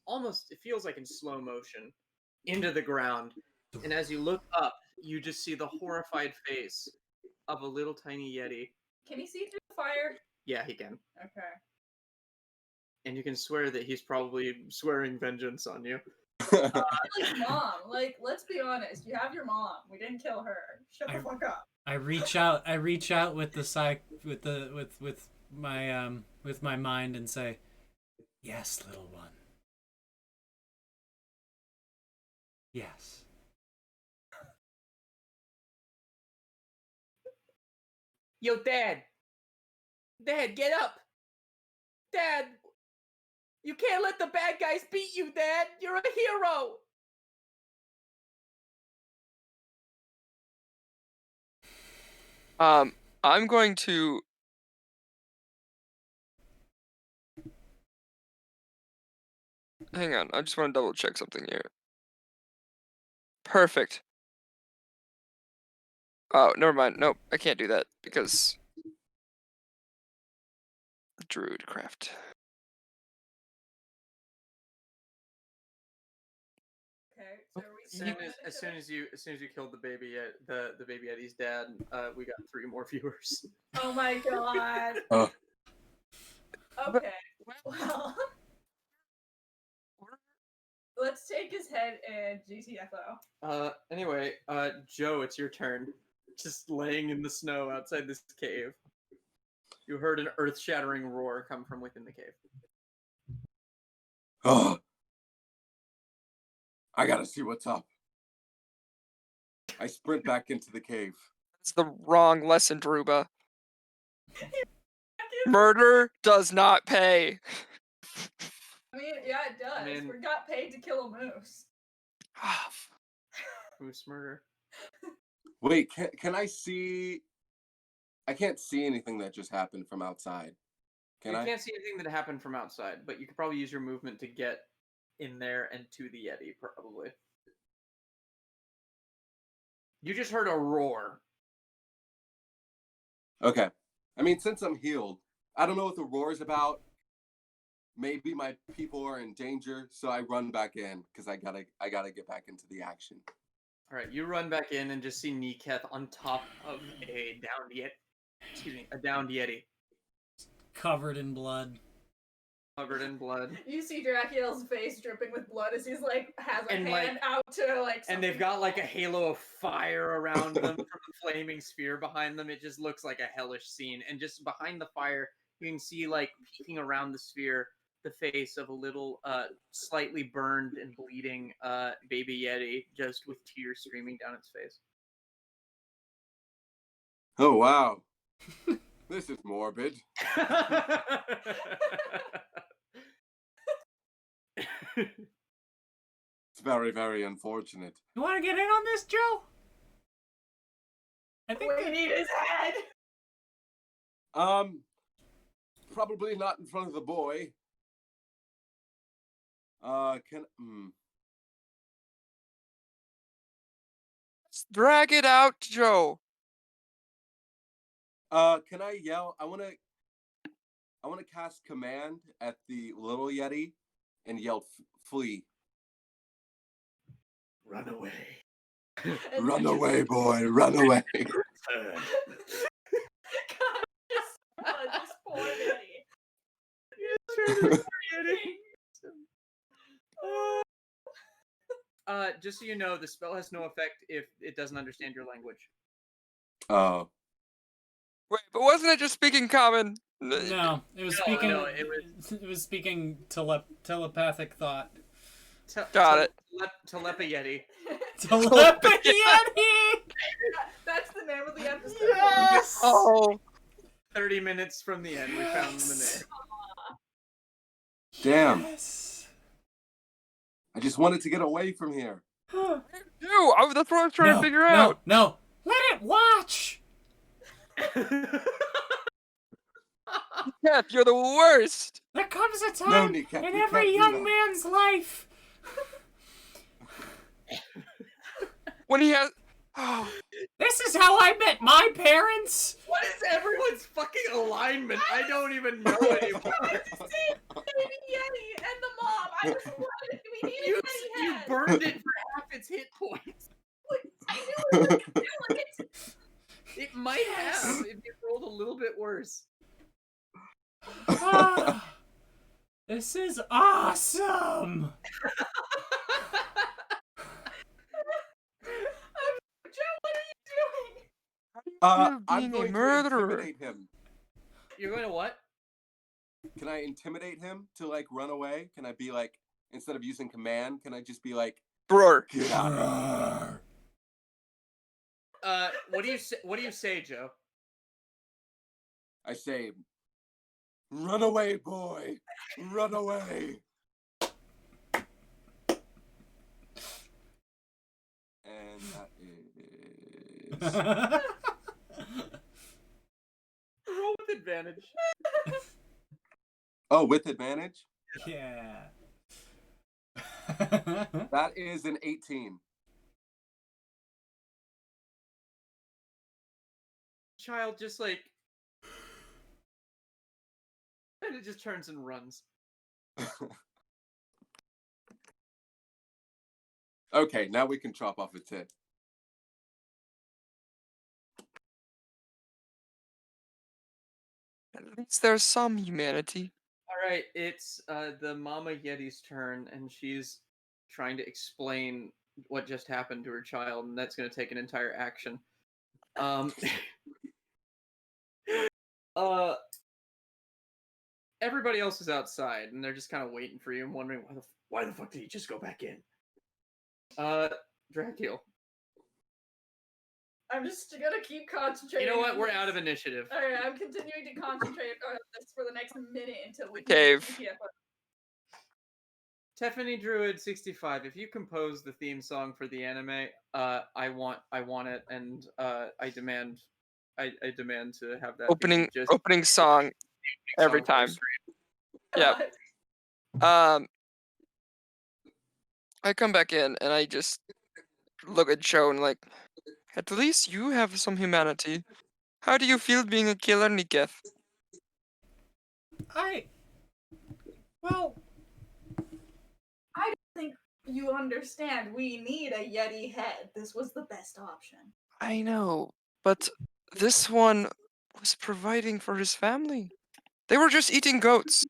almost, it feels like in slow motion, into the ground. And as you look up, you just see the horrified face of a little tiny Yeti. Can he see through the fire? Yeah, he can. Okay. And you can swear that he's probably swearing vengeance on you. Like mom, like let's be honest. You have your mom. We didn't kill her. Shut the fuck up. I reach out with the with my mind and say, "Yes, little one. Yes." Yo, Dad! Dad, get up! Dad! You can't let the bad guys beat you, Dad! You're a hero! I'm going to. Hang on, I just want to double check something here. Perfect. Oh, never mind. Nope, I can't do that because Druid craft. Okay. So are we As soon as you killed the baby the baby Eddie's dad, we got 3 more viewers. Oh my god. Oh. Okay. Well. Let's take his head and GTFO. Anyway, Joe, it's your turn. Just laying in the snow outside this cave. You heard an earth-shattering roar come from within the cave. Oh. I gotta see what's up. I sprint back into the cave. That's the wrong lesson, Druba. Murder does not pay. I mean, yeah, it does. mean- We got paid to kill a moose. Moose murder. Wait, can I see? I can't see anything that just happened from outside. Can You I? can't see anything that happened from outside, but you could probably use your movement to get in there and to the Yeti, probably. You just heard a roar. Okay. I mean, since I'm healed, I don't know what the roar is about. Maybe my people are in danger, so I run back in because I gotta get back into the action. All right, you run back in and just see Niketh on top of a downed Yeti. Excuse me, a downed Yeti Covered in blood. covered in blood. You see Drakiel's face dripping with blood as he's like has a And, hand out to like. And they've got like a halo of fire around them from the flaming sphere behind them. It just looks like a hellish scene. And just behind the fire, you can see like peeking around the sphere the face of a little slightly burned and bleeding baby Yeti, just with tears streaming down its face. Oh wow, this is morbid. It's very, very unfortunate. You want to get in on this, Joe? I think We need his head. Probably not in front of the boy. Drag it out, Joe. Can I yell? I wanna cast command at the little Yeti and yell flee. Run away. Run away, boy, run away. God, this poor Yeti. Just so you know, the spell has no effect if it doesn't understand your language. Oh. Wait, but wasn't it just speaking common? no. It was No, speaking. no, it was speaking telepathic thought. Got it. Telepayeti. Telepathy. That's the name of the episode. Yes. Oh, 30 minutes from the end, we found the name. Damn. Yes. I just wanted to get away from here. Ew, that's what I was trying to figure out. No. Let it watch. Yes, you're the worst. There comes a No, time Nika, in you every can't do young that. man's life. When he has... Oh, This is how I met my parents. What is everyone's fucking alignment? I don't even know anymore. Baby Yeti and the mom. I was wondering, do we need You, a Yeti you head? burned it for half its hit points. I knew it was doing it. It might have if you rolled a little bit worse. Ah, this is awesome. Joe, what are you doing? you're I'm being a going to murderer. intimidate him. You're going to what? Can I intimidate him to like run away? Can I be like, instead of using command, can I just be like, Brr. get out of here? What do you say? What do you say, Joe? I say, run away, boy, run away. And that is Roll with advantage. oh, with advantage. Yeah. That is an 18. Child just like, and it just turns and runs. Okay, now we can chop off its head. At least there's some humanity. All right, it's the Mama Yeti's turn, and she's trying to explain what just happened to her child, and that's going to take an entire action. Everybody else is outside, and they're just kind of waiting for you and wondering why the fuck did he just go back in? Drakiel. I'm just gonna keep concentrating. You know what? on We're this. out of initiative. Alright, I'm continuing to concentrate on this for the next minute until we Cave. can Tiffany Druid 65. If you compose the theme song for the anime, I want it, and I demand to have that be just Opening song every song for time. stream. Yeah. I come back in and I just look at Joe and like, at least you have some humanity. How do you feel being a killer, Niketh? Well, I don't think you understand. We need a Yeti head. This was the best option. I know, but this one was providing for his family. They were just eating goats.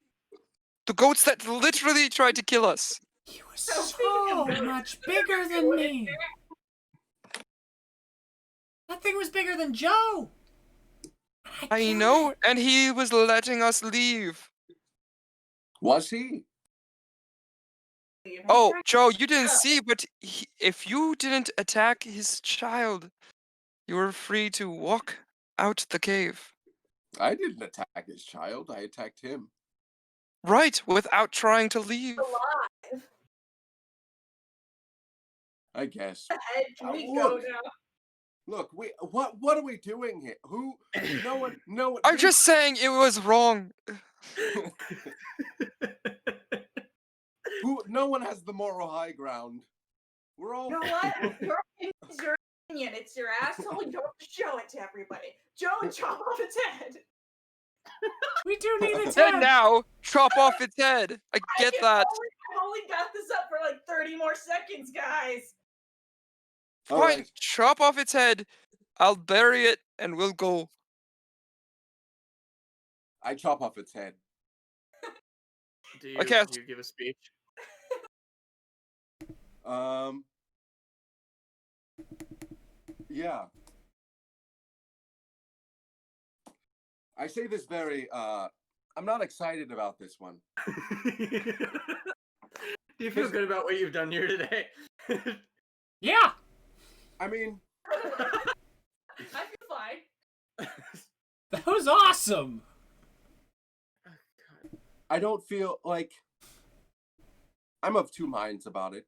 The goats that literally tried to kill us. he was So speaking so of goats, much bigger than me. That thing was bigger than Joe. I know, and he was letting us leave. Was he? Oh, Joe, you didn't see, but if you didn't attack his child, you were free to walk out the cave. I didn't attack his child. I attacked him. Right, without trying to leave. alive. I guess. Head, can we look. go now? Look, what are we doing here? No one. I'm just saying it was wrong. No one has the moral high ground. We're all. You know what? Your opinion is your opinion. It's your asshole. You don't have to show it to everybody. Joe, chop off its head. We do need its Then head. now, chop off its head. I get that. I've only got this up for like 30 more seconds, guys. All Fine, right. chop off its head. I'll bury it and we'll go. I chop off its head. Do you give a speech? Yeah. I say this very. I'm not excited about this one. Do you feel good about what you've done here today? Yeah. I mean, I feel fine. That was awesome. I don't feel like I'm of two minds about it.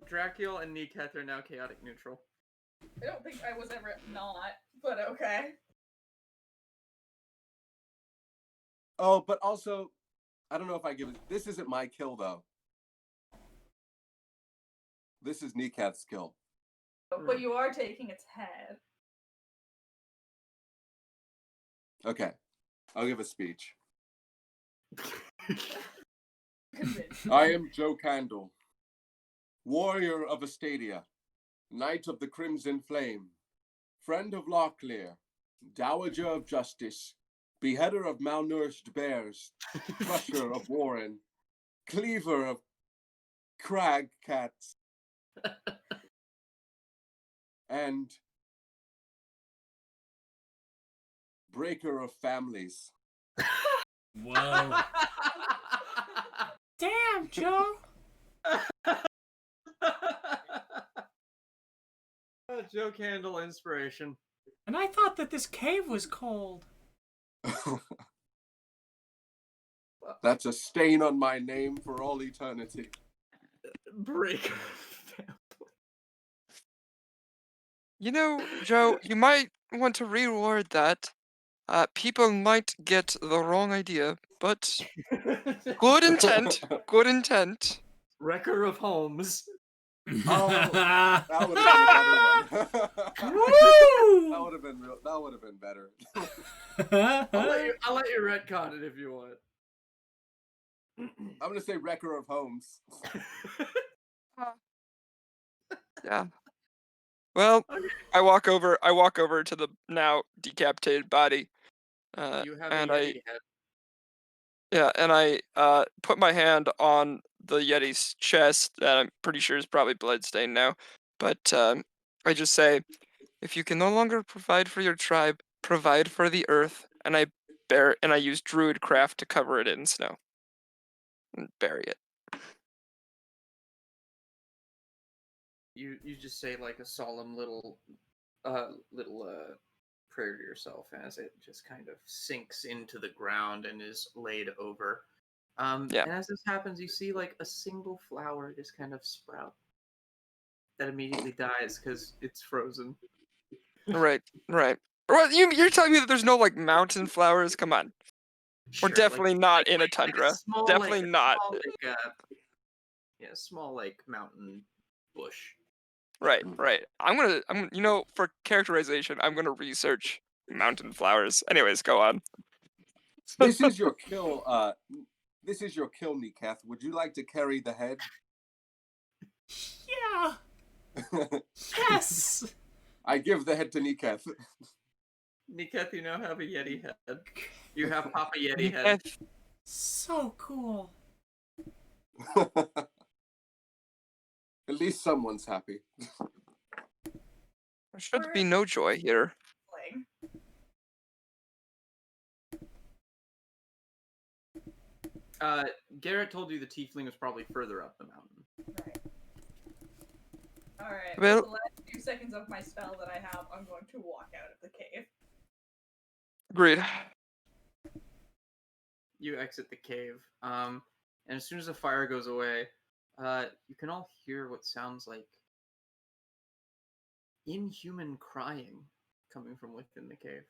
Drakiel and Niketh are now chaotic neutral. I don't think I was ever not, but okay. Oh, but also, I don't know if I give it. This isn't my kill though. This is Niketh's kill. But you are taking its head. Okay, I'll give a speech. Convinced. I am Joe Candle, warrior of Astadia, knight of the Crimson Flame, friend of Locklear, dowager of justice, beheader of malnourished bears, crusher of Warren, cleaver of crag cats, and breaker of families. Whoa. Damn, Joe. Joe Candle inspiration. And I thought that this cave was cold. That's a stain on my name for all eternity. Break. You know, Joe, you might want to reword that. People might get the wrong idea, but good intent. Good intent. Wrecker of homes. Oh, that would have been a better one. Woo! That would have been real. That would have been better. I'll let you retcon it if you want. I'm gonna say wrecker of homes. Yeah. Well, I walk over to the now decapitated body. You have and a Yeti head. Yeah, and I put my hand on the Yeti's chest that I'm pretty sure is probably bloodstained now. But I just say, if you can no longer provide for your tribe, provide for the earth, and I use Druid craft to cover it in snow. And bury it. You just say like a solemn little prayer to yourself as it just kind of sinks into the ground and is laid over. Yeah. And as this happens, you see like a single flower just kind of sprout that immediately dies because it's frozen. Right. Right. Well, you're telling me that there's no like mountain flowers? Come on. We're Sure, definitely not like, in a like a tundra. small, Definitely like, a not. small, like, yeah, small like mountain bush. Right, right. For characterization, I'm gonna research mountain flowers. Anyways, go on. This is your kill. This is your kill, Niketh. Would you like to carry the head? Yeah. Yes. I give the head to Niketh. Niketh, you now have a Yeti head. You have Papa Yeti head. Yes. So cool. At least someone's happy. There should be no joy here. Garrett told you the tiefling was probably further up the mountain. Right. Alright, Well- the last few seconds of my spell that I have, I'm going to walk out of the cave. Agreed. You exit the cave, and as soon as the fire goes away, you can all hear what sounds like inhuman crying coming from within the cave.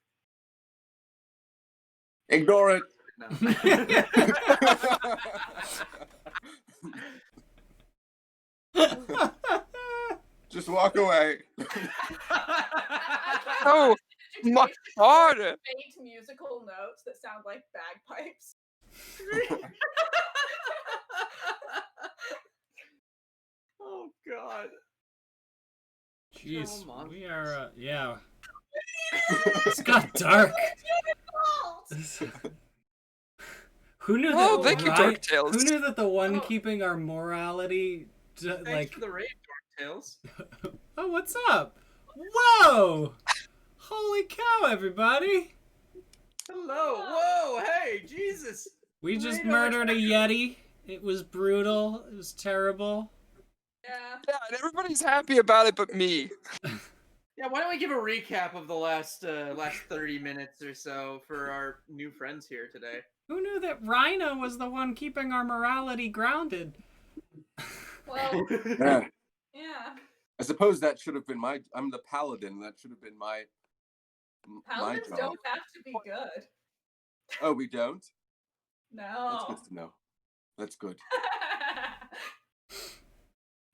Ignore it. No. Just walk away. Oh, my God. Faint musical notes that sound like bagpipes. Oh God. Jeez, Come on. we are, yeah. It's got dark. Who knew Oh, that? thank you, Dark Tales. Who knew that the one Oh. keeping our morality, Thanks like, for the raid, Dark Tales. oh, what's up? Whoa! Holy cow, everybody! Hello. Whoa. Hey, Jesus. We just Radar murdered a Yeti. It was brutal. It was terrible. Yeah. Yeah, and everybody's happy about it but me. Yeah, why don't we give a recap of the last 30 minutes or so for our new friends here today? Who knew that Rhina was the one keeping our morality grounded? Well, Yeah. yeah. I suppose that should have been my. I'm the paladin. That should have been my Paladins job. don't have to be good. Oh, we don't. No. That's good to know. That's good.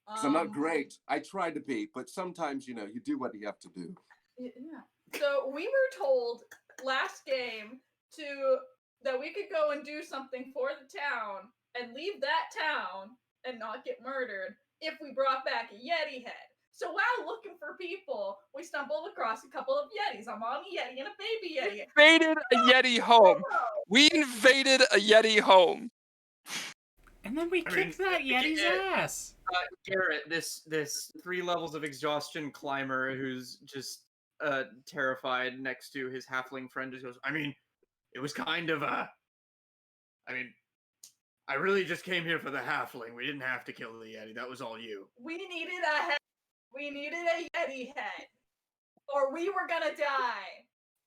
Because I'm not great. I try to be, but sometimes you do what you have to do. Yeah. So we were told last game that we could go and do something for the town and leave that town and not get murdered if we brought back a Yeti head. So while looking for people, we stumbled across a couple of Yetis. A mommy Yeti and a baby Yeti. Invaded a Yeti home. We invaded a Yeti home. And then we kicked that Yeti's ass. Garrett, this 3 levels of exhaustion climber who's just terrified next to his halfling friend just goes, I mean, it was kind of I really just came here for the halfling. We didn't have to kill the Yeti. That was all you. We needed a head. We needed a Yeti head. Or we were gonna die.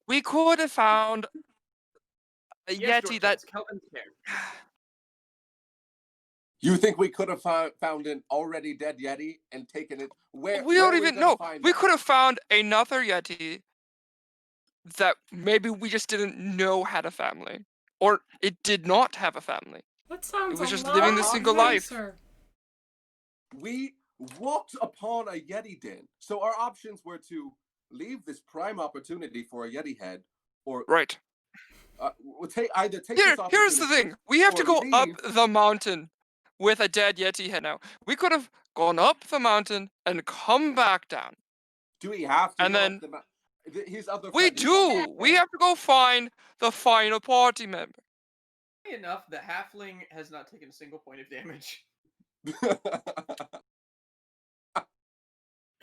We could have found a Yes, Yeti George, that. it's Kelvin's care. You think we could have found an already dead Yeti and taken it? Where We where don't are we even gonna know. find We that? could have found another Yeti that maybe we just didn't know had a family. Or it did not have a family. That sounds It was a just lot living the single life. nicer. We walked upon a Yeti den. So our options were to leave this prime opportunity for a Yeti head, or Right. we'll either take this Here's the opportunity. thing. We have to or go up leave. the mountain with a dead Yeti head now. We could have gone up the mountain and come back down. Do we have to? And go then- up his other We friend- do. We have to go find the final party member. Funny enough, the halfling has not taken a single point of damage.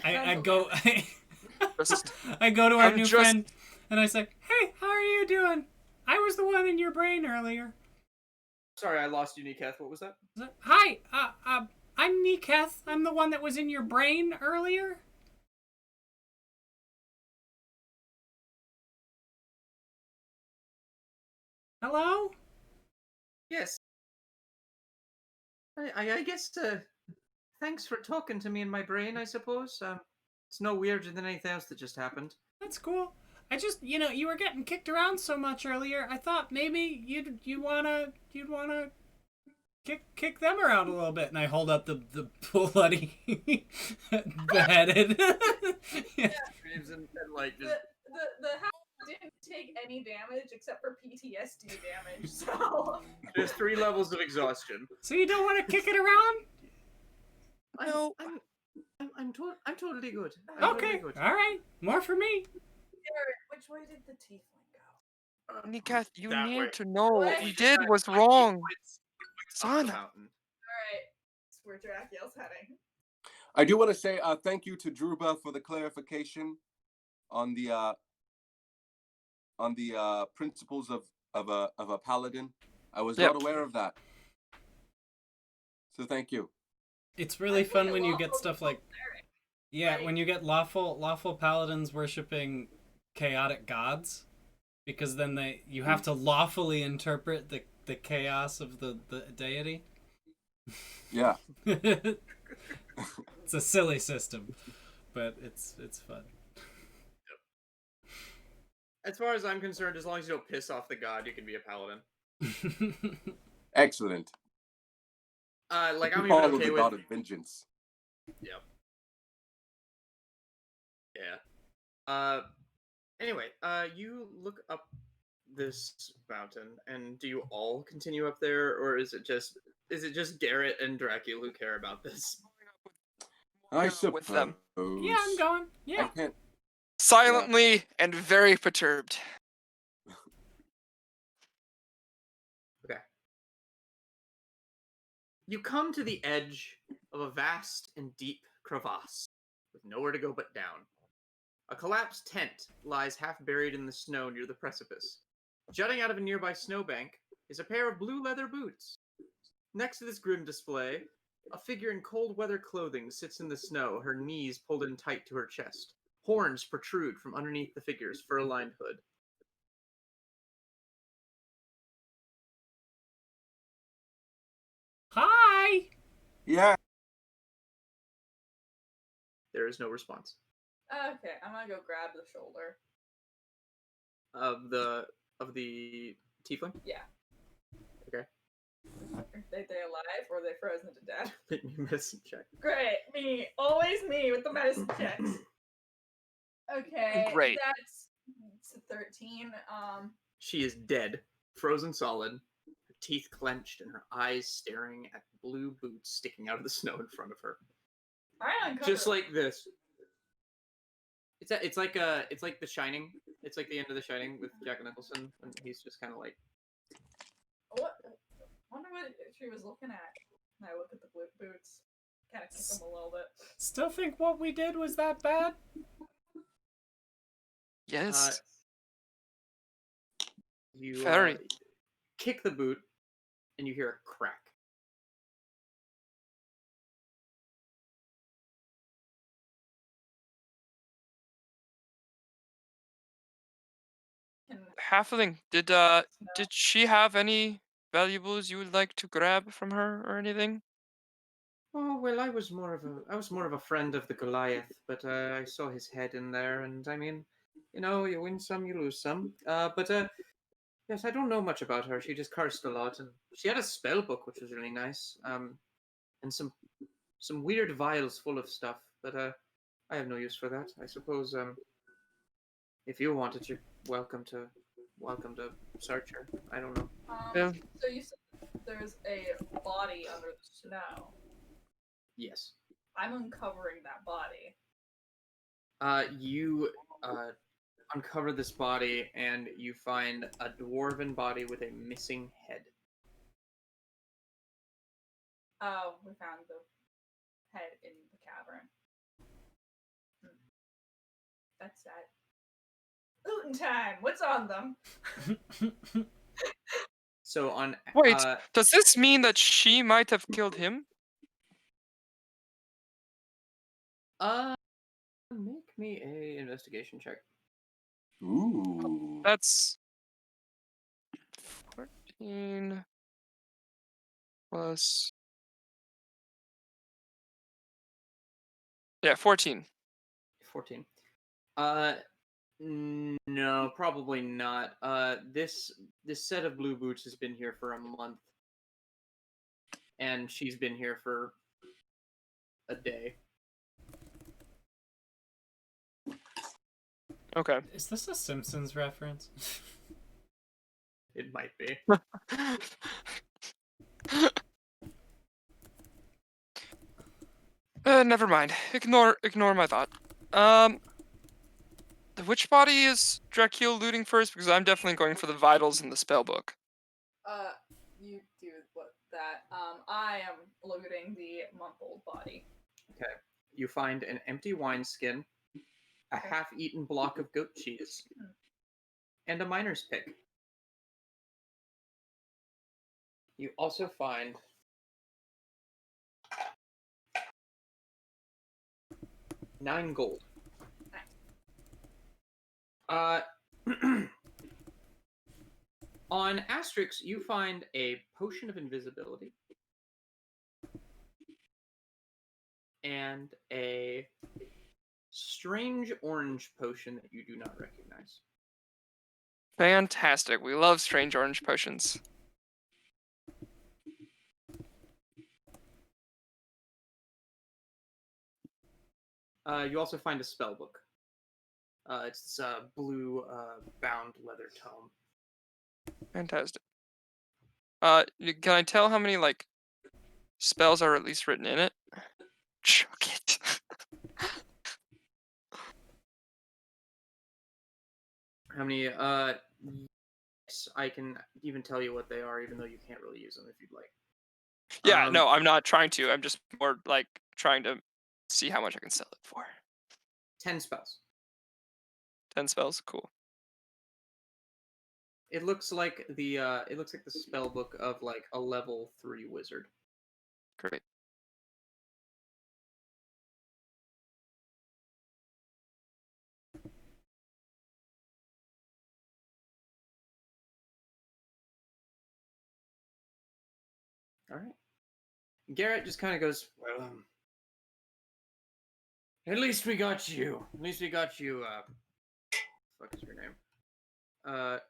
I go Just- I go to our I'm new just- friend and I say, "Hey, how are you doing? I was the one in your brain earlier." Sorry, I lost you, Niketh. What was that? Hi, I'm Niketh. I'm the one that was in your brain earlier. Hello? Yes. I guess. Thanks for talking to me in my brain. I suppose. It's no weirder than anything else that just happened. That's cool. I just, you were getting kicked around so much earlier. I thought maybe you'd wanna kick them around a little bit. And I hold up the bloody beheaded. And like just The house didn't take any damage except for PTSD damage, so there's 3 levels of exhaustion. So you don't want to kick it around? No. I'm totally good. Okay, Totally good. all right. More for me. Garrett, which way did the tiefling go? Nikath, you That way. need to know what Way. we did was wrong. Up the Son. mountain. Alright, that's where Drakiel's heading. I do want to say thank you to Druba for the clarification on the principles of a paladin. I was Yep. not aware of that. So thank you. It's really I fun think when you lawful get stuff like cleric. yeah, Like- when you get lawful paladins worshiping chaotic gods, because then you have to lawfully interpret the chaos of the deity. Yeah. It's a silly system, but it's fun. As far as I'm concerned, as long as you don't piss off the god, you can be a paladin. Excellent. Like I'm even Follow okay the with. god of vengeance. Yep. Yeah. Anyway, you look up this mountain, and do you all continue up there, or is it just Garrett and Drakiel who care about this? I With suppose. them. Yeah, I'm going. I Yeah. can't. Silently and very perturbed. Okay. You come to the edge of a vast and deep crevasse, with nowhere to go but down. A collapsed tent lies half buried in the snow near the precipice. Jutting out of a nearby snowbank is a pair of blue leather boots. Next to this grim display, a figure in cold weather clothing sits in the snow, her knees pulled in tight to her chest. Horns protrude from underneath the figure's fur-lined hood. Hi. Yeah. There is no response. Okay, I'm gonna go grab the shoulder. Of the tiefling? Yeah. Okay. Are they alive or are they frozen to death? Make me medicine check. Great, me. Always me with the medicine checks. Okay, Great. that's 13. She is dead, frozen solid, her teeth clenched, and her eyes staring at blue boots sticking out of the snow in front of her. I uncover. Just like this. It's like The Shining. It's like the end of The Shining with Jack Nicholson, and he's just kind of like. What? Wonder what she was looking at. And I look at the blue boots. Kind of kick them a little bit. Still think what we did was that bad? Yes. You Very. kick the boot, and you hear a crack. Can Halfling, did no. she have any valuables you would like to grab from her or anything? Oh well, I was more of a friend of the Goliath, but I saw his head in there, and I mean, you win some, you lose some. But yes, I don't know much about her. She just cursed a lot, and she had a spell book, which was really nice. And some weird vials full of stuff, but I have no use for that. I suppose if you wanted, you're welcome to search her. I don't know. Yeah. So you said there's a body under the snow. Yes. I'm uncovering that body. You uncover this body, and you find a dwarven body with a missing head. Oh, we found the head in the cavern. That's sad. Ootin time! What's on them? So on Wait, does this mean that she might have killed him? Make me a investigation check. Ooh. That's 14 plus Yeah, 14. 14. No, probably not. This set of blue boots has been here for a month, and she's been here for a day. Okay. Is this a Simpsons reference? It might be. Never mind. Ignore my thought. Which body is Drakiel looting first? Because I'm definitely going for the vitals in the spell book. You do that. I am looting the month-old body. Okay. You find an empty wineskin, a Okay. half-eaten block of goat cheese, and a miner's pick. You also find 9 gold. On Asterix, you find a potion of invisibility and a strange orange potion that you do not recognize. Fantastic. We love strange orange potions. You also find a spell book. It's this blue bound leather tome. Fantastic. Can I tell how many like spells are at least written in it? Chuck it. How many? Yes, I can even tell you what they are, even though you can't really use them if you'd like. Yeah, no, I'm not trying to. I'm just more like trying to see how much I can sell it for. 10 spells. 10 spells, cool. It looks like the spell book of like a level 3 wizard. Great. All right. Garrett just kind of goes, well, at least we got you. At least we got you. Fuck is your name? At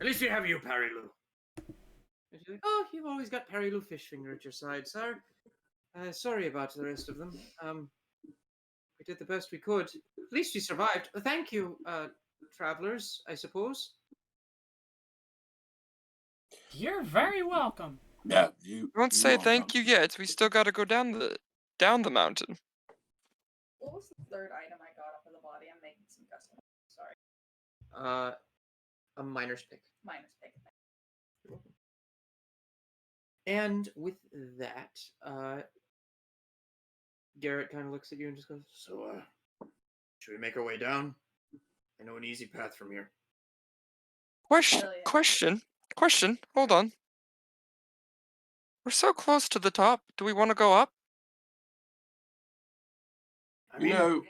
least we have you, Parilu. And she's like, oh, you've always got Parilu Fishfinger at your side, sir. Sorry about the rest of them. We did the best we could. At least you survived. Thank you, travelers, I suppose. You're very welcome. Yeah, Don't say thank you yet. We still got to go down the mountain. What was the third item I got off of the body? I'm making some custom. Sorry. A miner's pick. Minus pick. And with that, Garrett kind of looks at you and just goes, so, should we make our way down? I know an easy path from here. Question. Hold on. We're so close to the top. Do we want to go up? I You mean, know,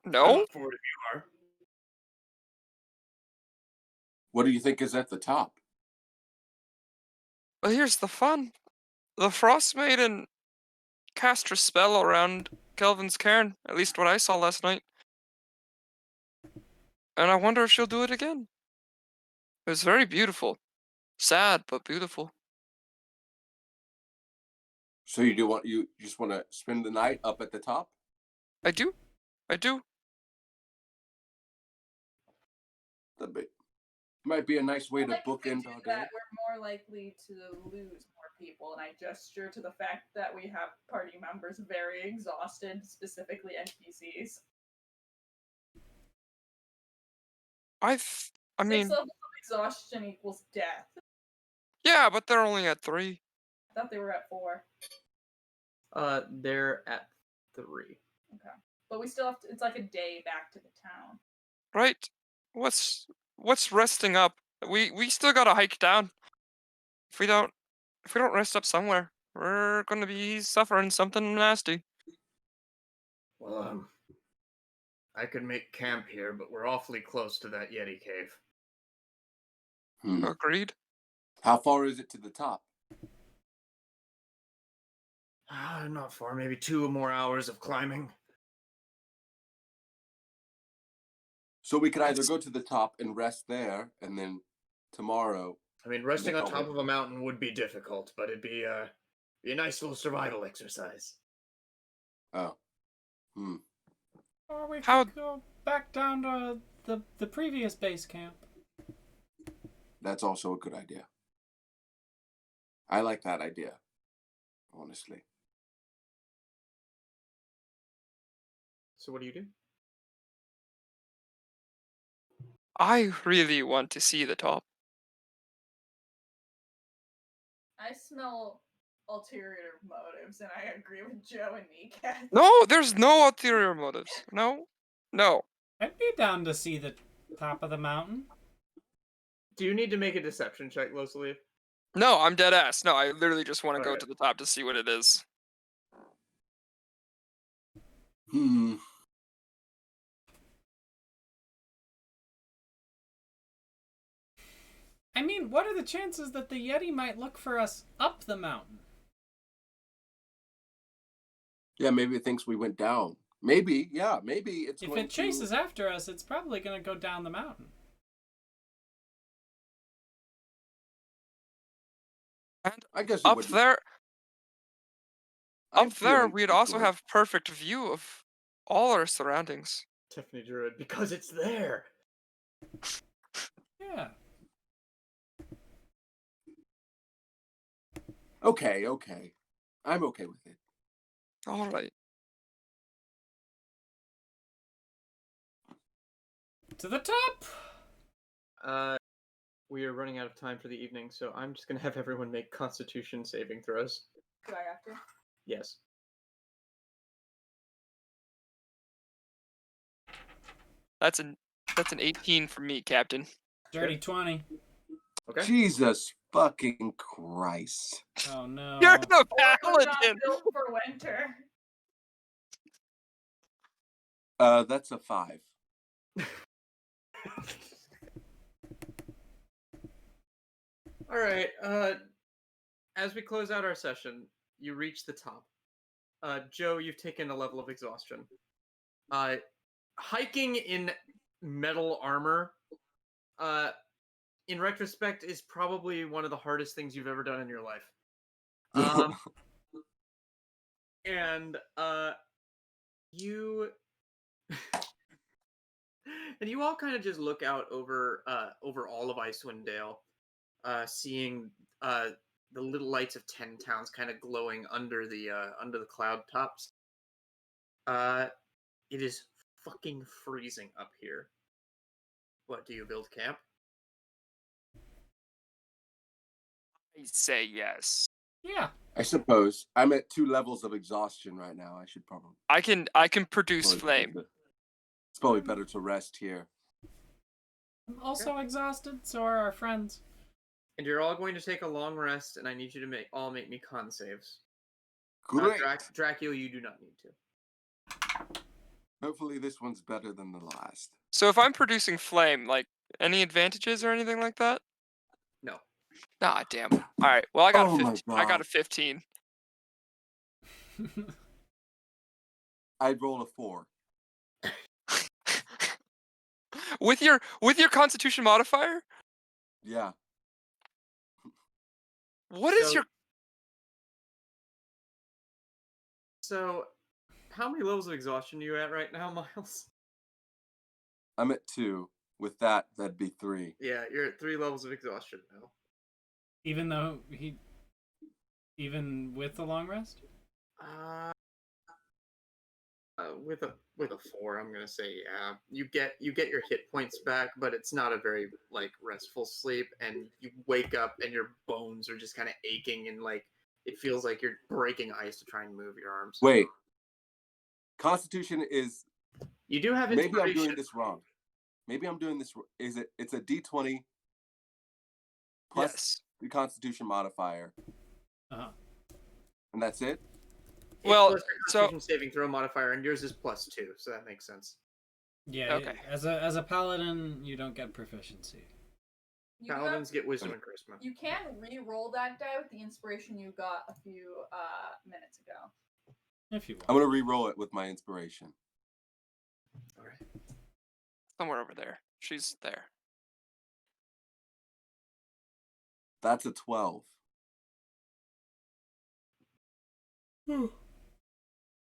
I'm No? up for it if you are. what do you think is at the top? Well, here's the fun. The Frost Maiden cast her spell around Kelvin's Cairn, at least what I saw last night. And I wonder if she'll do it again. It was very beautiful. Sad, but beautiful. So you just want to spend the night up at the top? I do. That might be a nice way to Like, if we bookend do our day. that, we're more likely to lose more people, and I gesture to the fact that we have party members very exhausted, specifically NPCs. I mean, 6 levels of exhaustion equals death. yeah, but they're only at 3. I thought they were at 4. They're at 3. Okay. But we still have to, it's like a day back to the town. Right? What's resting up? We still gotta hike down. If we don't rest up somewhere, we're gonna be suffering something nasty. Well, I could make camp here, but we're awfully close to that Yeti cave. Hmm. Agreed. How far is it to the top? Not far, maybe 2 more hours of climbing. So we could either go to the top and rest there, and then tomorrow. I mean, resting on Make our top way. of a mountain would be difficult, but it'd be a nice little survival exercise. Oh. Or we How- could go back down to the previous base camp. That's also a good idea. I like that idea, honestly. So what do you do? I really want to see the top. I smell ulterior motives, and I agree with Joe and Kneecap. No, there's no ulterior motives. No. I'd be down to see the top of the mountain. Do you need to make a deception check, Losalif? No, I'm dead ass. No, I literally just want to go Alright. to the top to see what it is. I mean, what are the chances that the Yeti might look for us up the mountain? Yeah, maybe it thinks we went down. Maybe, yeah, maybe it's If going it chases after us, it's probably going to go down the mountain. And I guess it up wouldn't. there, I'm up there, feeling we'd it's also going- have perfect view of all our surroundings. Tiffany Druid, because it's there. Yeah. Okay. I'm okay with it. All right. To the top! We are running out of time for the evening, so I'm just gonna have everyone make Constitution saving throws. Do I have to? Yes. That's an 18 for me, Captain. Dirty 20. Okay. Jesus fucking Christ. Oh no. You're the Or we're not paladin. built for winter. That's a 5. All right. As we close out our session, you reach the top. Joe, you've taken a level of exhaustion. Hiking in metal armor, in retrospect, is probably one of the hardest things you've ever done in your life. And you and you all kind of just look out over all of Icewind Dale, seeing the little lights of 10 towns kind of glowing under the cloud tops. It is fucking freezing up here. What, do you build camp? I say yes. Yeah. I suppose. I'm at 2 levels of exhaustion right now. I should probably. I can produce flame. It's probably better to rest here. I'm also exhausted, so are our friends. And you're all going to take a long rest, and I need you to make me con saves. Great. Drakiel, you do not need to. Hopefully this one's better than the last. So if I'm producing flame, like any advantages or anything like that? No. Ah, damn. All right. Well, I got Oh a my 15. I got God. a 15. I'd roll a 4. With your Constitution modifier? Yeah. What is So- your? So, how many levels of exhaustion are you at right now, Myles? I'm at 2. With that, that'd be 3. Yeah, you're at 3 levels of exhaustion now. Even with the long rest? With a 4, I'm gonna say yeah. You get your hit points back, but it's not a very restful sleep, and you wake up and your bones are just kind of aching, and it feels like you're breaking ice to try and move your arms. Wait. Constitution is. You do have Maybe I'm inspiration. doing this wrong. Maybe I'm doing this. Is it? It's a D20 plus Yes. the Constitution modifier, Uh-huh. and that's it. It's Well, plus your so- Constitution saving throw modifier, and yours is +2, so that makes sense. Yeah. Okay. As a paladin, you don't get proficiency. You do Paladins have- get wisdom and charisma. You can re-roll that die with the inspiration you got a few minutes ago. If you want. I'm gonna re-roll it with my inspiration. All right. Somewhere over there. She's there. That's a 12.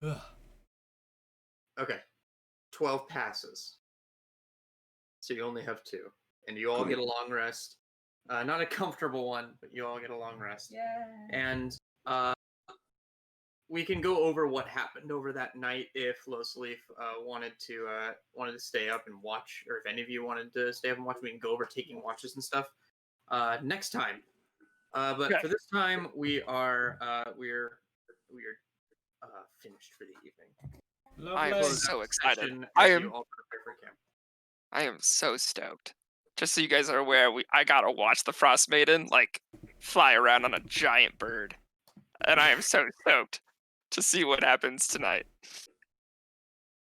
Ugh. Okay. 12 passes. So you only have 2. And you all Great. get a long rest. Not a comfortable one, but you all get a long rest. Yeah. And we can go over what happened over that night if Losalif wanted to stay up and watch, or if any of you wanted to stay up and watch. We can go over taking watches and stuff next time. But Okay. for this time, we're finished for the evening. I am Lovely. Close so out excited. session I as am- you all prepare for camp. I am so stoked. Just so you guys are aware, I gotta watch the Frost Maiden like fly around on a giant bird, and I am so stoked to see what happens tonight.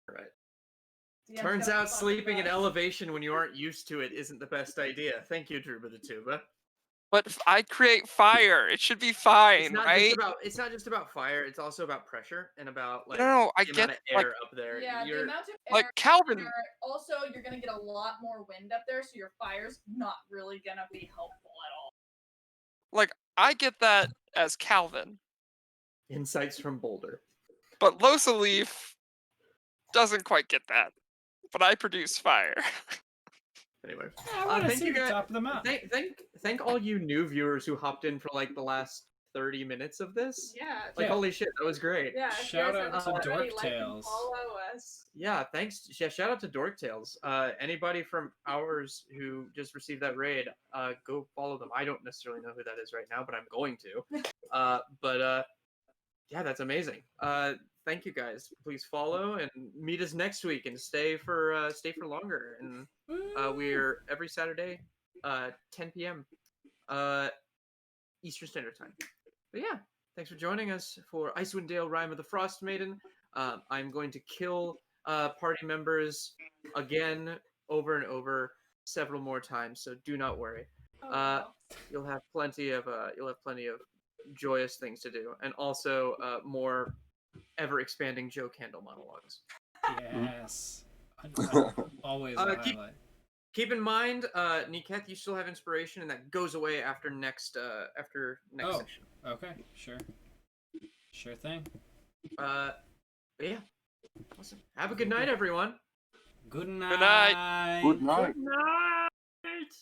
Right. DM's Turns gonna out fuck with sleeping in us. elevation when you aren't used to it isn't the best idea. Thank you, Druid the Tuba. But I create fire. It should be fine, It's not right? just about fire. It's also about pressure and about like No, I the get amount of like air up there. Yeah, the You're, amount of air. like Kelvin. there- Also, you're gonna get a lot more wind up there, so your fire's not really gonna be helpful at all. Like I get that as Calvin, insights from Boulder. but Losalif doesn't quite get that. But I produce fire. Anyway, I want to thank see you the guys. top of the mountain. Thank all you new viewers who hopped in for like the last 30 minutes of this. Yeah. Like Yeah. holy shit, that was great. Yeah. if you Shout guys out haven't to already, Dork like and Tales. Follow us. Yeah, thanks. Yeah, shout out to Dork Tales. Anybody from ours who just received that raid, go follow them. I don't necessarily know who that is right now, but I'm going to. Yeah, that's amazing. Thank you guys. Please follow and meet us next week and stay for longer. And we're every Saturday, 10 p.m. Eastern Standard Time. But yeah, thanks for joining us for Icewind Dale Rime of the Frost Maiden. I'm going to kill party members again over and over several more times, so do not worry. Oh, wow. You'll have plenty of joyous things to do, and also more ever expanding Joe Candle monologues. Yes. Always a keep- highlight. Keep in mind, Niketh, you still have inspiration, and that goes away after next Oh. session. Okay, sure. Sure thing. But yeah, awesome. Have a good night, everyone. Good night. night. Good night. Good night.